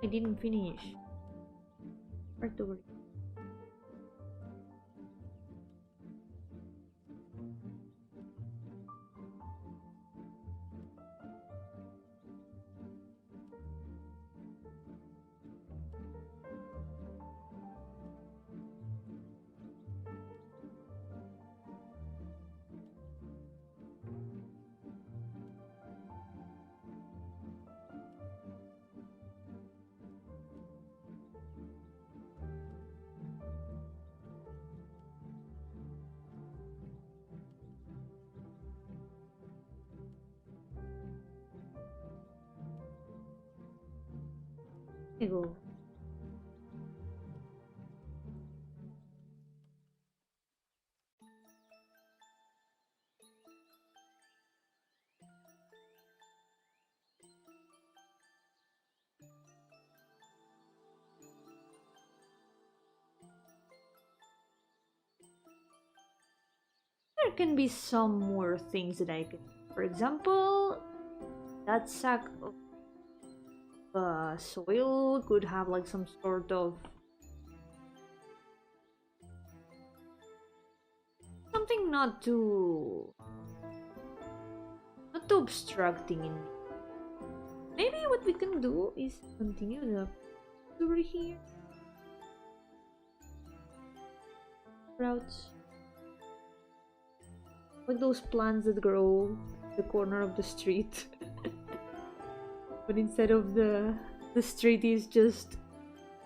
Speaker 1: I didn't finish. Right over. Here we go. There can be some more things that I can. For example, that sack of soil could have like some sort of something not too obstructing in. Maybe what we can do is continue the over here. Sprouts. Like those plants that grow at the corner of the street. But instead of the street is just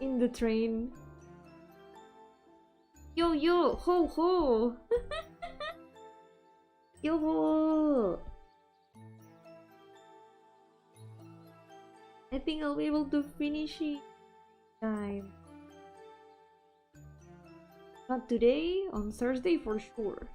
Speaker 1: in the train. Yo yo ho ho. Yo. I think I'll be able to finish it time. Not today, on Thursday for sure.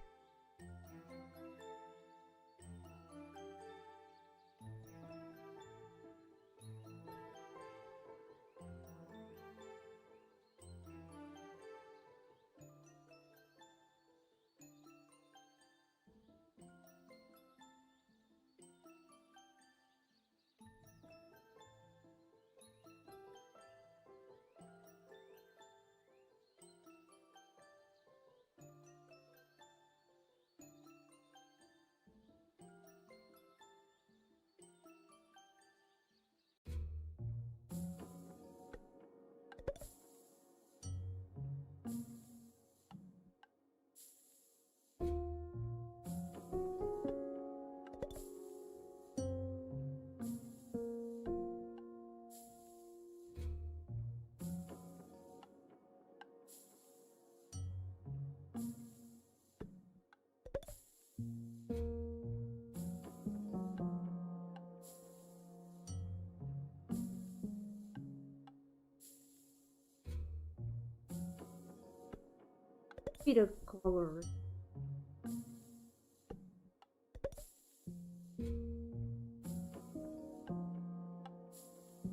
Speaker 1: Bit of color.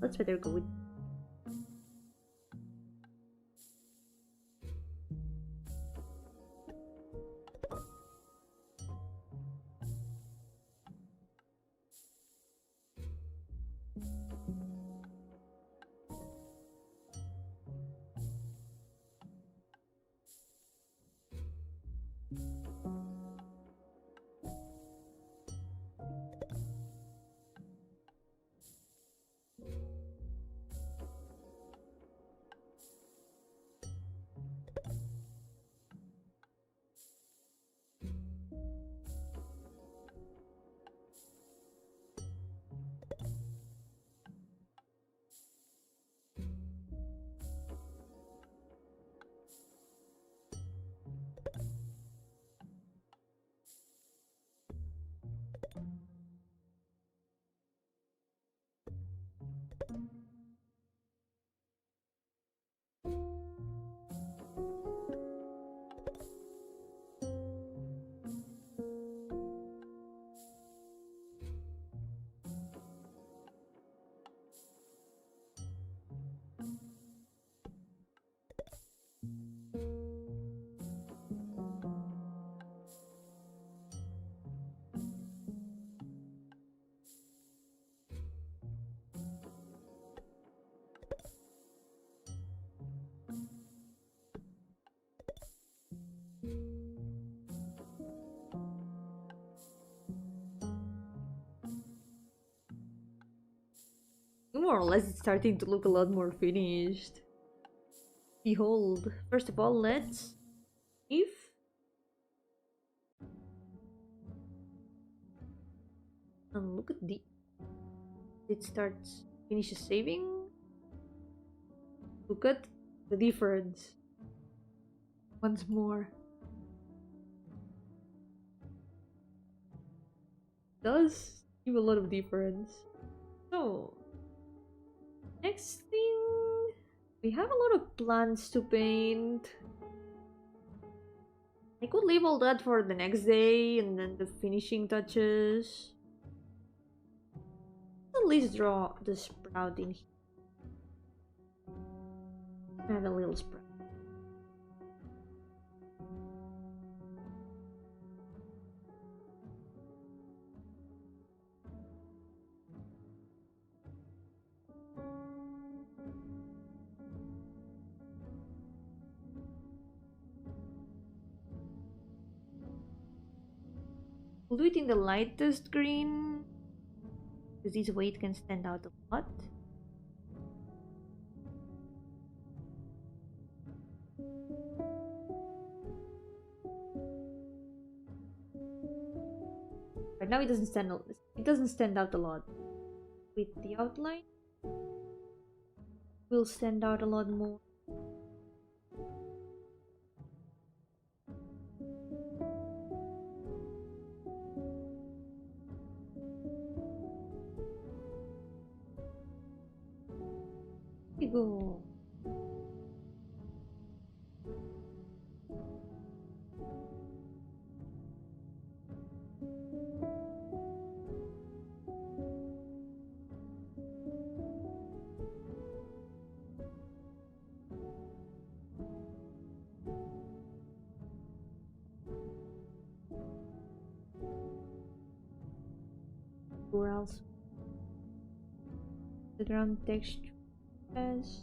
Speaker 1: Let's better go with. More or less, it's starting to look a lot more finished. Behold, first of all, let's if and look at the it starts finishes saving. Look at the difference. Once more. Does give a lot of difference. So next thing, we have a lot of plants to paint. I could leave all that for the next day and then the finishing touches. At least draw the sprout in here. I have a little sprout. We'll do it in the lightest green, because this way it can stand out a lot. Right now it doesn't stand out. It doesn't stand out a lot. With the outline, will stand out a lot more. Here we go. Or else the ground texture as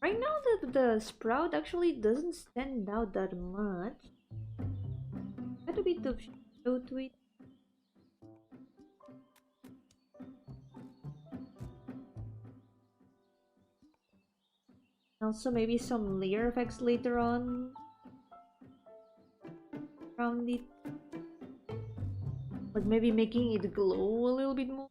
Speaker 1: Right now the sprout actually doesn't stand out that much. Add a bit of shadow to it. Also maybe some layer effects later on around it. Like maybe making it glow a little bit more.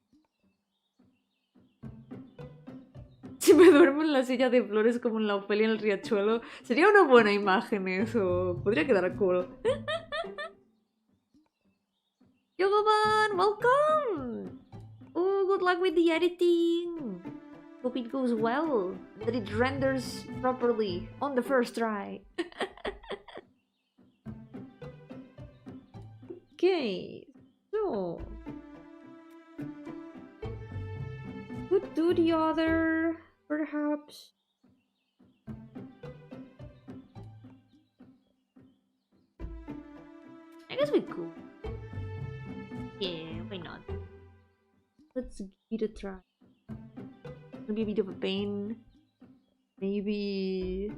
Speaker 1: Si me duermo en la silla de flores como en la Ofelia en el riachuelo, sería una buena imagen eso. Podría quedar cool. Yogoban, welcome! Oh, good luck with the editing! Hope it goes well, that it renders properly on the first try. Okay, so... could do the other, perhaps. I guess we could. Yeah, why not? Let's give it a try. It'll be a bit of a pain. Maybe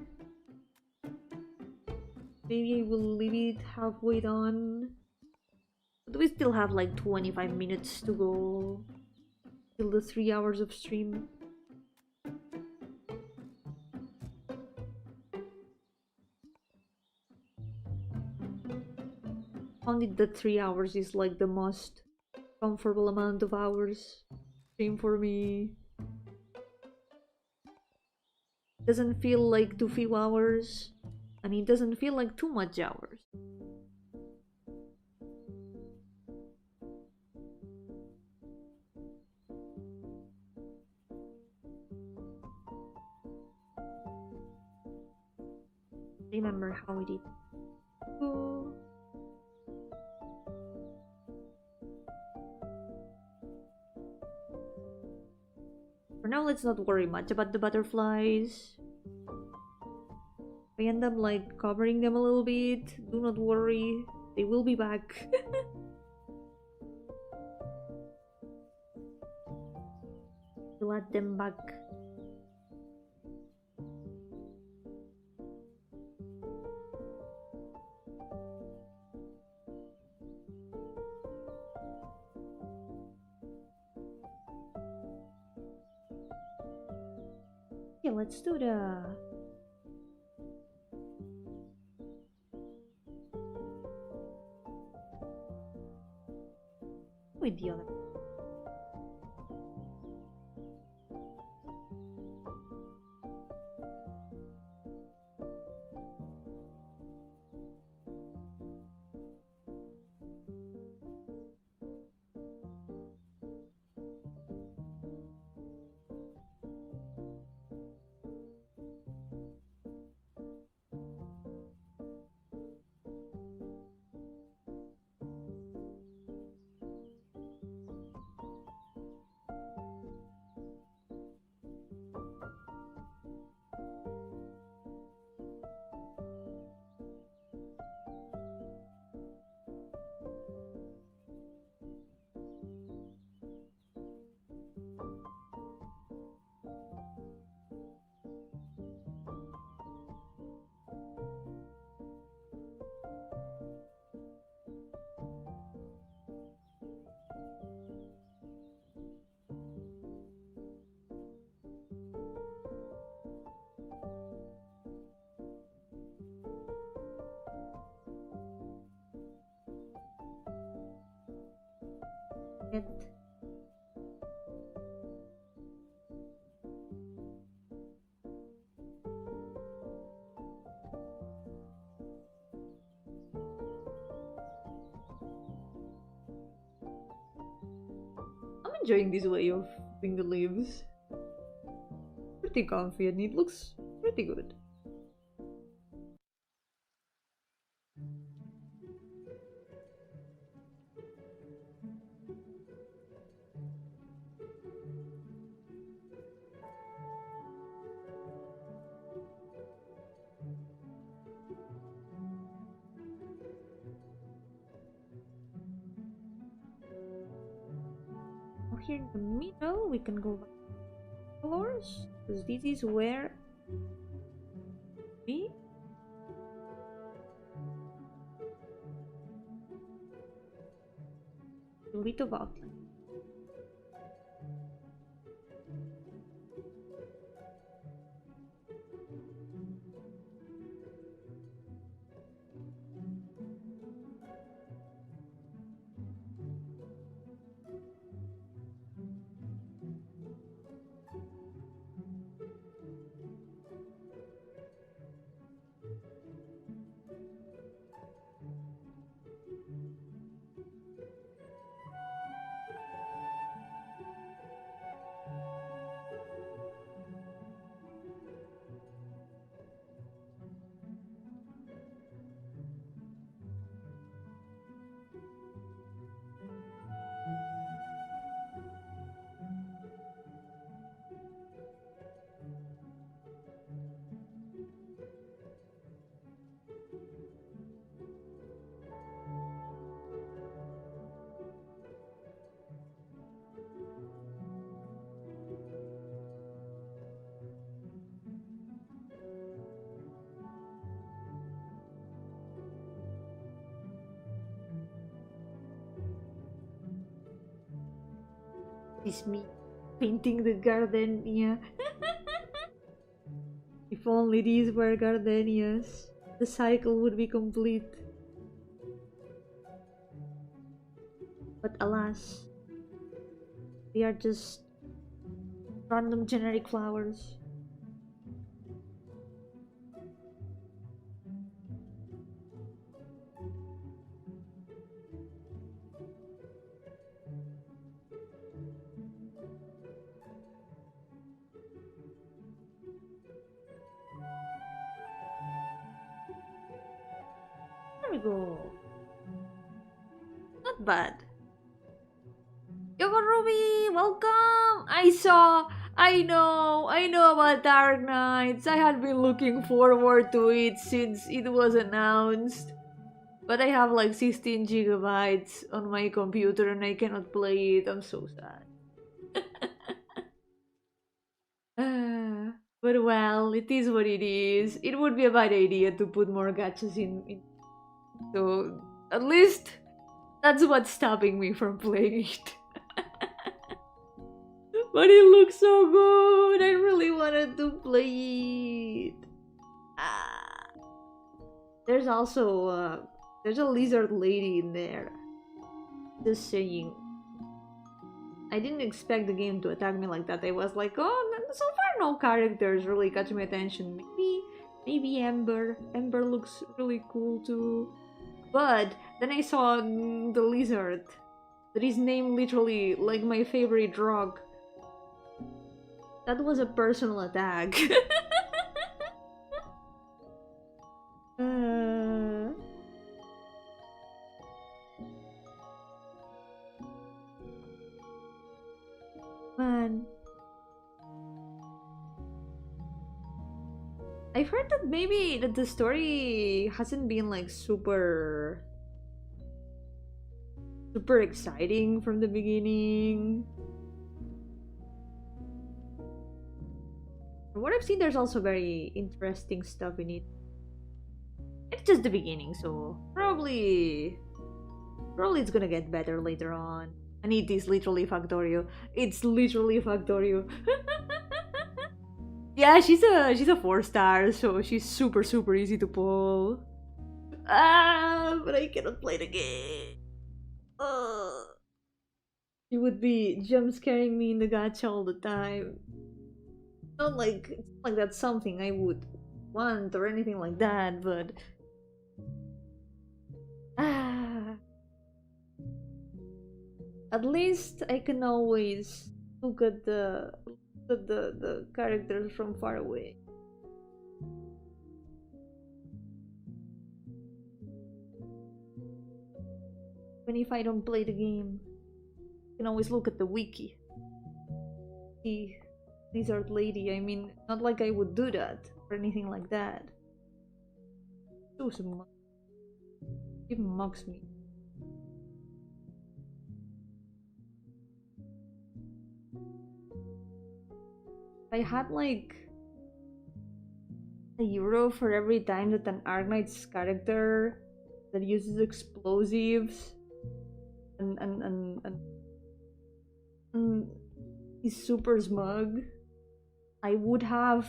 Speaker 1: I will leave it halfway done. But we still have like 25 minutes to go till the 3 hours of stream. Only the 3 hours is like the most comfortable amount of hours stream for me. Doesn't feel like too few hours. I mean, it doesn't feel like too much hours. Remember how we did. Oh. For now, let's not worry much about the butterflies. If I end up like covering them a little bit, do not worry, they will be back. We'll add them back. Yeah, let's do the with the other. It. I'm enjoying this way of doing the leaves. Pretty comfy and it looks pretty good. Here in the middle we can go back to colors, because this is where Me? Little about. It's me painting the Gardenia. If only these were gardenias, the cycle would be complete. But alas, they are just random generic flowers. There we go. Not bad. Yo-hooo Ruby, welcome! I know about Dark Knights. I had been looking forward to it since it was announced. But I have like 16 gigabytes on my computer and I cannot play it. I'm so sad. But well, it is what it is. It would be a bad idea to put more gachas in. So, at least that's what's stopping me from playing it. But it looks so good! I really wanted to play it. There's also there's a lizard lady in there. Just saying. I didn't expect the game to attack me like that. I was like, oh, so far no characters really catch my attention. Maybe Ember. Ember looks really cool too. But then I saw the lizard. That is named literally like my favorite drug. That was a personal attack. Man. I've heard that maybe that the story hasn't been like super exciting from the beginning. From what I've seen, there's also very interesting stuff in it. It's just the beginning, so probably it's gonna get better later on. And it is literally Factorio. It's literally Factorio. Yeah, she's a 4-star, so she's super easy to pull. But I cannot play the game. She would be jump scaring me in the gacha all the time. Not like that's something I would want or anything like that, but at least I can always look at the characters from far away. Even if I don't play the game, I can always look at the wiki. See lizard lady. I mean, not like I would do that or anything like that. It mocks me. I had like euro for every time that an Arknight's character that uses explosives and he's super smug. I would have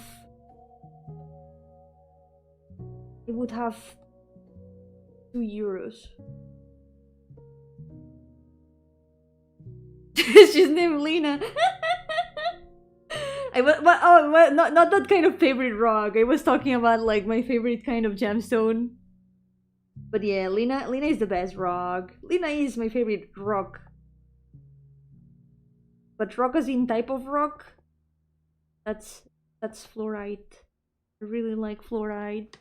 Speaker 1: 2 euros. She's named Lena. Not that kind of favorite rock. I was talking about like my favorite kind of gemstone. But yeah, Lena is the best rock. Lena is my favorite rock. But rock as in type of rock, that's fluorite. I really like fluorite.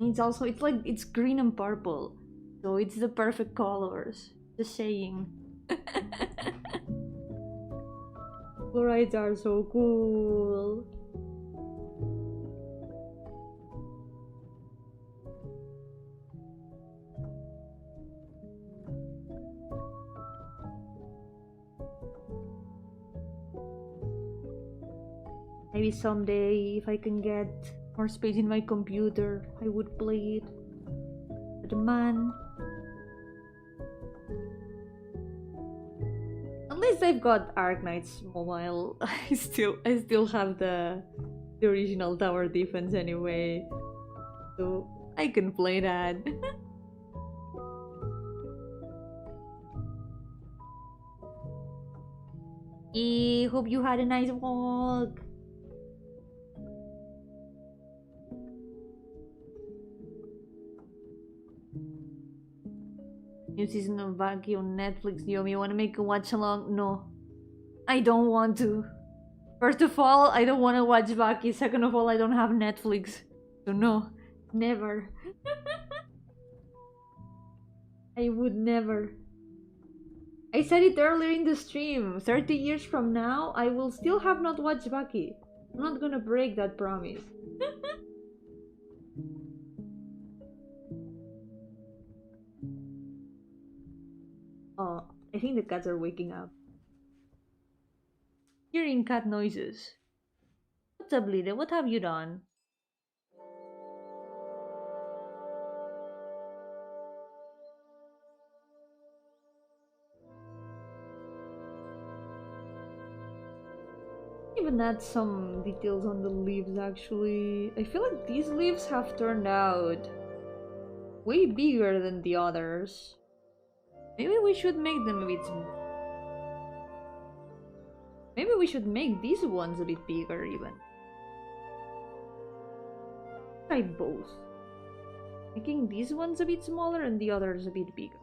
Speaker 1: It's green and purple, so it's the perfect colors. Just saying. Fluorides are so cool. Maybe someday, if I can get more space in my computer, I would play it. But man, unless I've got Arknight's mobile, I still have the original tower defense anyway, so I can play that. Hope you had a nice walk. New season of Baki on Netflix. Yomi, you wanna make a watch along? No, I don't want to. First of all, I don't want to watch Baki. Second of all, I don't have Netflix, so no, never. I would never. I said it earlier in the stream. 30 years from now, I will still have not watched Baki. I'm not gonna break that promise. Oh, I think the cats are waking up. Hearing cat noises. What's up, Lida? What have you done? Even add some details on the leaves, actually. I feel like these leaves have turned out way bigger than the others. Maybe we should make them a bit smaller. Maybe we should make these ones a bit bigger, even. Try both. Making these ones a bit smaller and the others a bit bigger.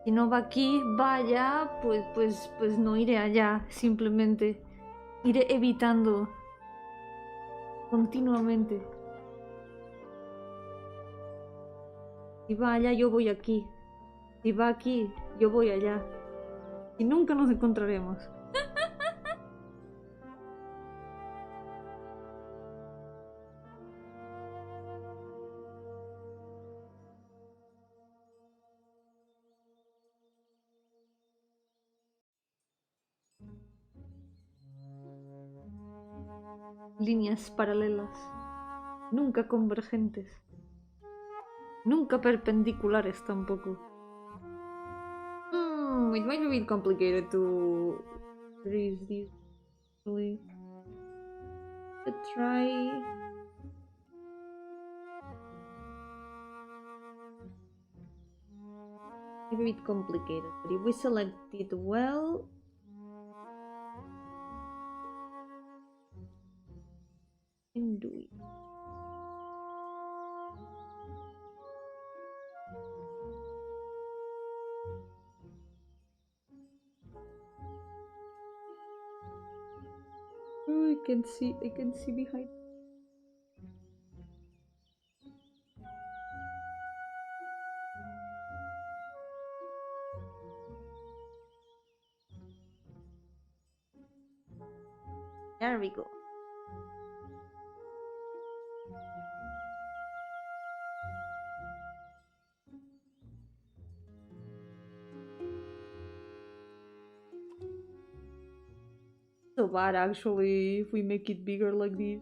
Speaker 1: Si no va aquí, va allá, pues no iré allá, simplemente. Iré evitando continuamente. Si va allá, yo voy aquí. Si va aquí, yo voy allá. Y nunca nos encontraremos. Líneas paralelas, nunca convergentes, nunca perpendiculares tampoco. It might be a bit complicated to trace these. Let's try. Maybe a bit complicated, but if we select it well. Do it. Oh, I can see behind. There we go. So bad actually if we make it bigger like this.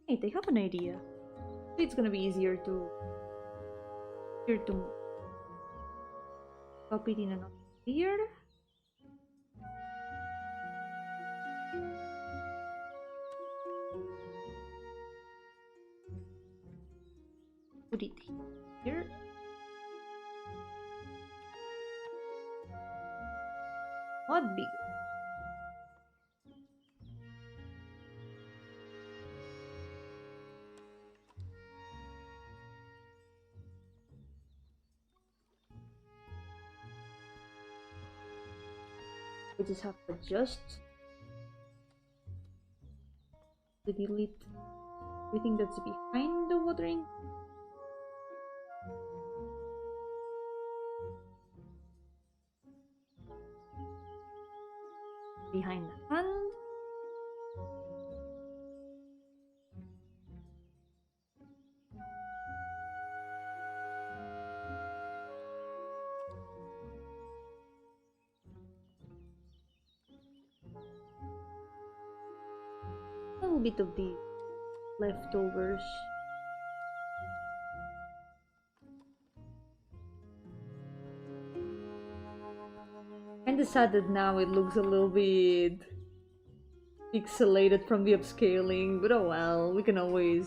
Speaker 1: Wait, I have an idea. It's gonna be easier to copy it in another layer. Put it here. Not big. We just have to adjust. To delete everything that's behind the watering. Behind the hand. A little bit of the leftovers. Kinda sad that now it looks a little bit pixelated from the upscaling, but oh well, we can always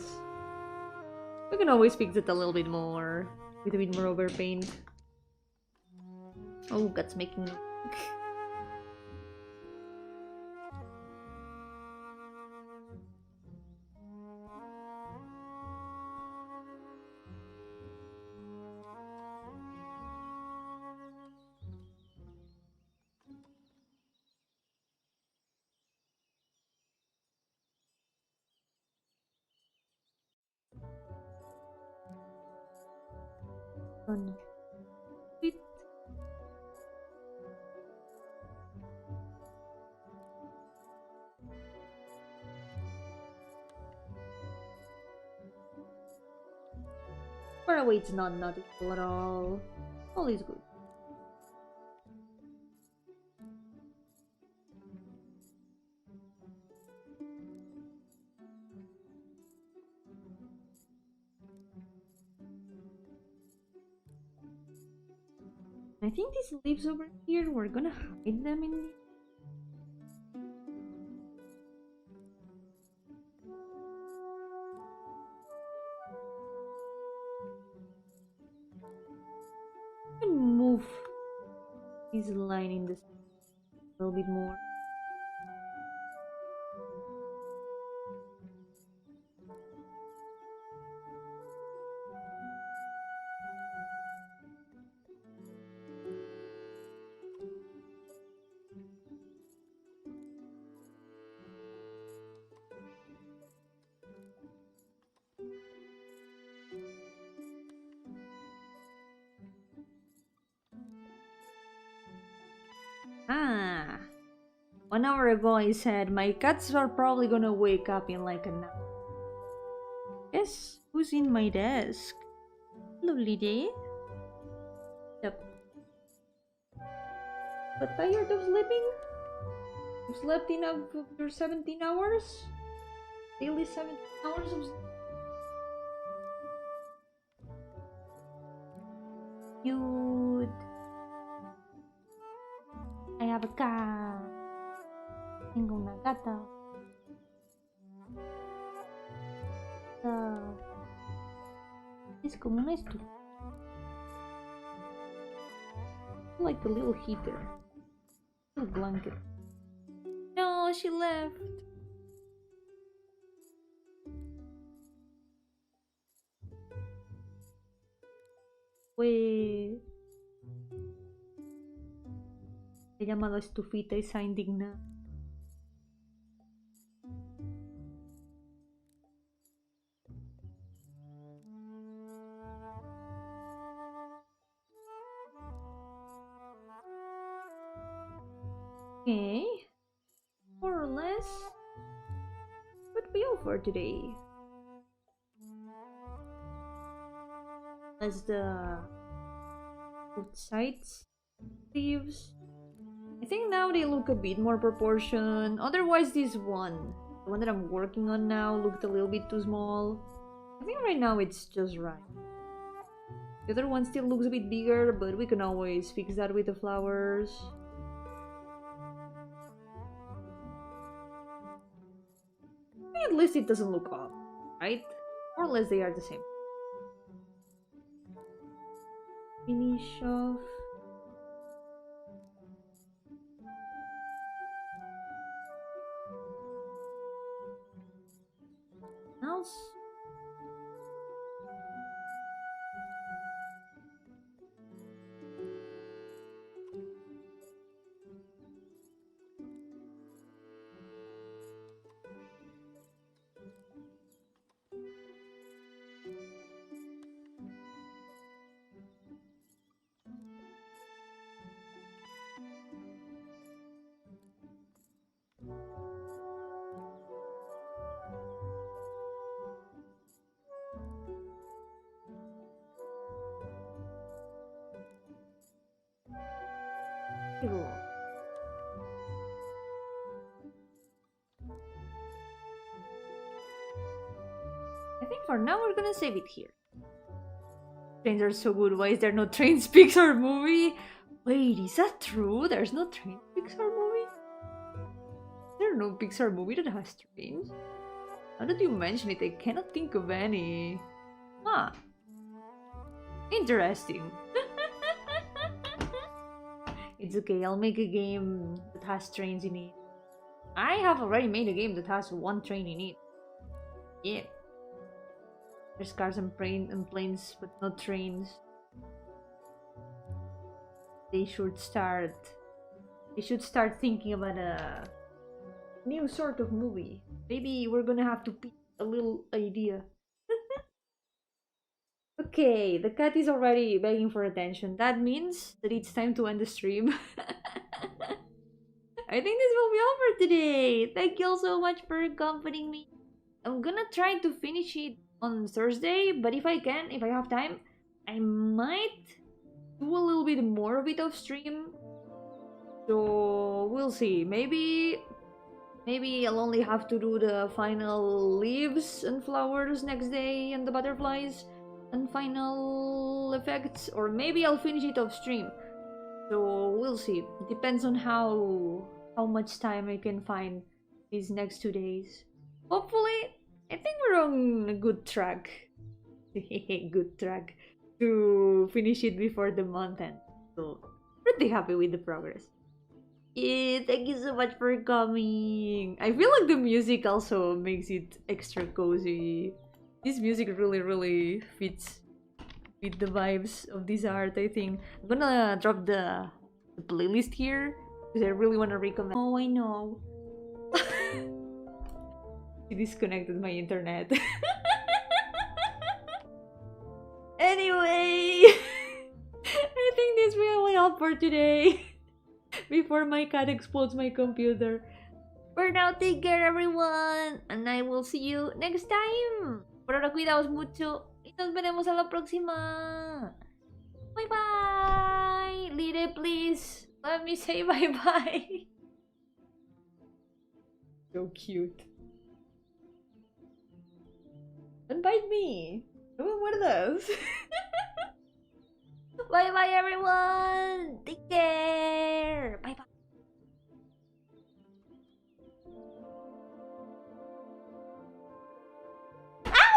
Speaker 1: fix it a little bit more with a bit more overpaint. Oh, that's making it. Gonna fit. Far away, it's not noticeable at all. All is good. I think these leaves over here, we're gonna hide them in. And move this line in this a little bit more. Ah, 1 hour ago I said my cats are probably gonna wake up in like an hour. Guess who's in my desk? Lovely day. Yep. But tired of sleeping? You slept enough of your 17 hours? Daily 17 hours of sleep? Cute. I have a cat. Tengo una gata. Es como una estufa. Like a little heater. Little blanket. No, she left. Pues... He llamado a estufita y se ha indignado. Okay. for today. As the both sides leaves. I think now they look a bit more proportioned. Otherwise, this one, the one that I'm working on now, looked a little bit too small. I think right now it's just right. The other one still looks a bit bigger, but we can always fix that with the flowers. At least it doesn't look off, right? More or less they are the same. Finish off. Else. Cool. I think for now we're gonna save it here. Trains are so good. Why is there no Trains Pixar movie? Wait, is that true? There's no Trains Pixar movie? Is there no Pixar movie that has trains? Now that you mention it, I cannot think of any. Huh. Interesting. It's okay, I'll make a game that has trains in it. I have already made a game that has one train in it. Yeah. There's cars and planes, but not trains. They should start thinking about a new sort of movie. Maybe we're gonna have to pick a little idea. Okay, the cat is already begging for attention. That means that it's time to end the stream. I think this will be all for today. Thank you all so much for accompanying me. I'm gonna try to finish it on Thursday, but if I can, if I have time, I might do a little bit more of it off stream. So we'll see. Maybe I'll only have to do the final leaves and flowers next day and the butterflies and final effects, or maybe I'll finish it off stream. So we'll see. It depends on how much time I can find these next 2 days. Hopefully, I think we're on a good track. Good track to finish it before the month end. So pretty happy with the progress. Yeah, thank you so much for coming. I feel like the music also makes it extra cozy. This music really fits with the vibes of this art, I think. I'm gonna drop the playlist here because I really want to recommend. Oh, I know. I disconnected my internet. Anyway, I think this will be all for today. Before my cat explodes my computer. For now, take care everyone, and I will see you next time. Por ahora, cuidaos mucho y nos veremos a la próxima. Bye bye. Lire, please let me say bye bye. So cute. Don't bite me. No me muerdas. Bye bye everyone. Take care. Bye bye.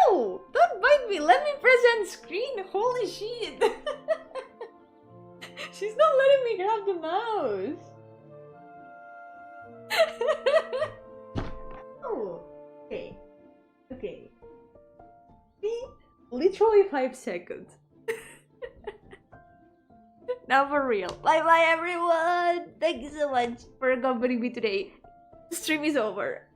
Speaker 1: Ow! Don't bite me. Let me press end screen. Holy shit. She's not letting me grab the mouse. Oh. Okay. Okay. Literally 5 seconds. Now for real. Bye bye everyone. Thank you so much for accompanying me today. The stream is over.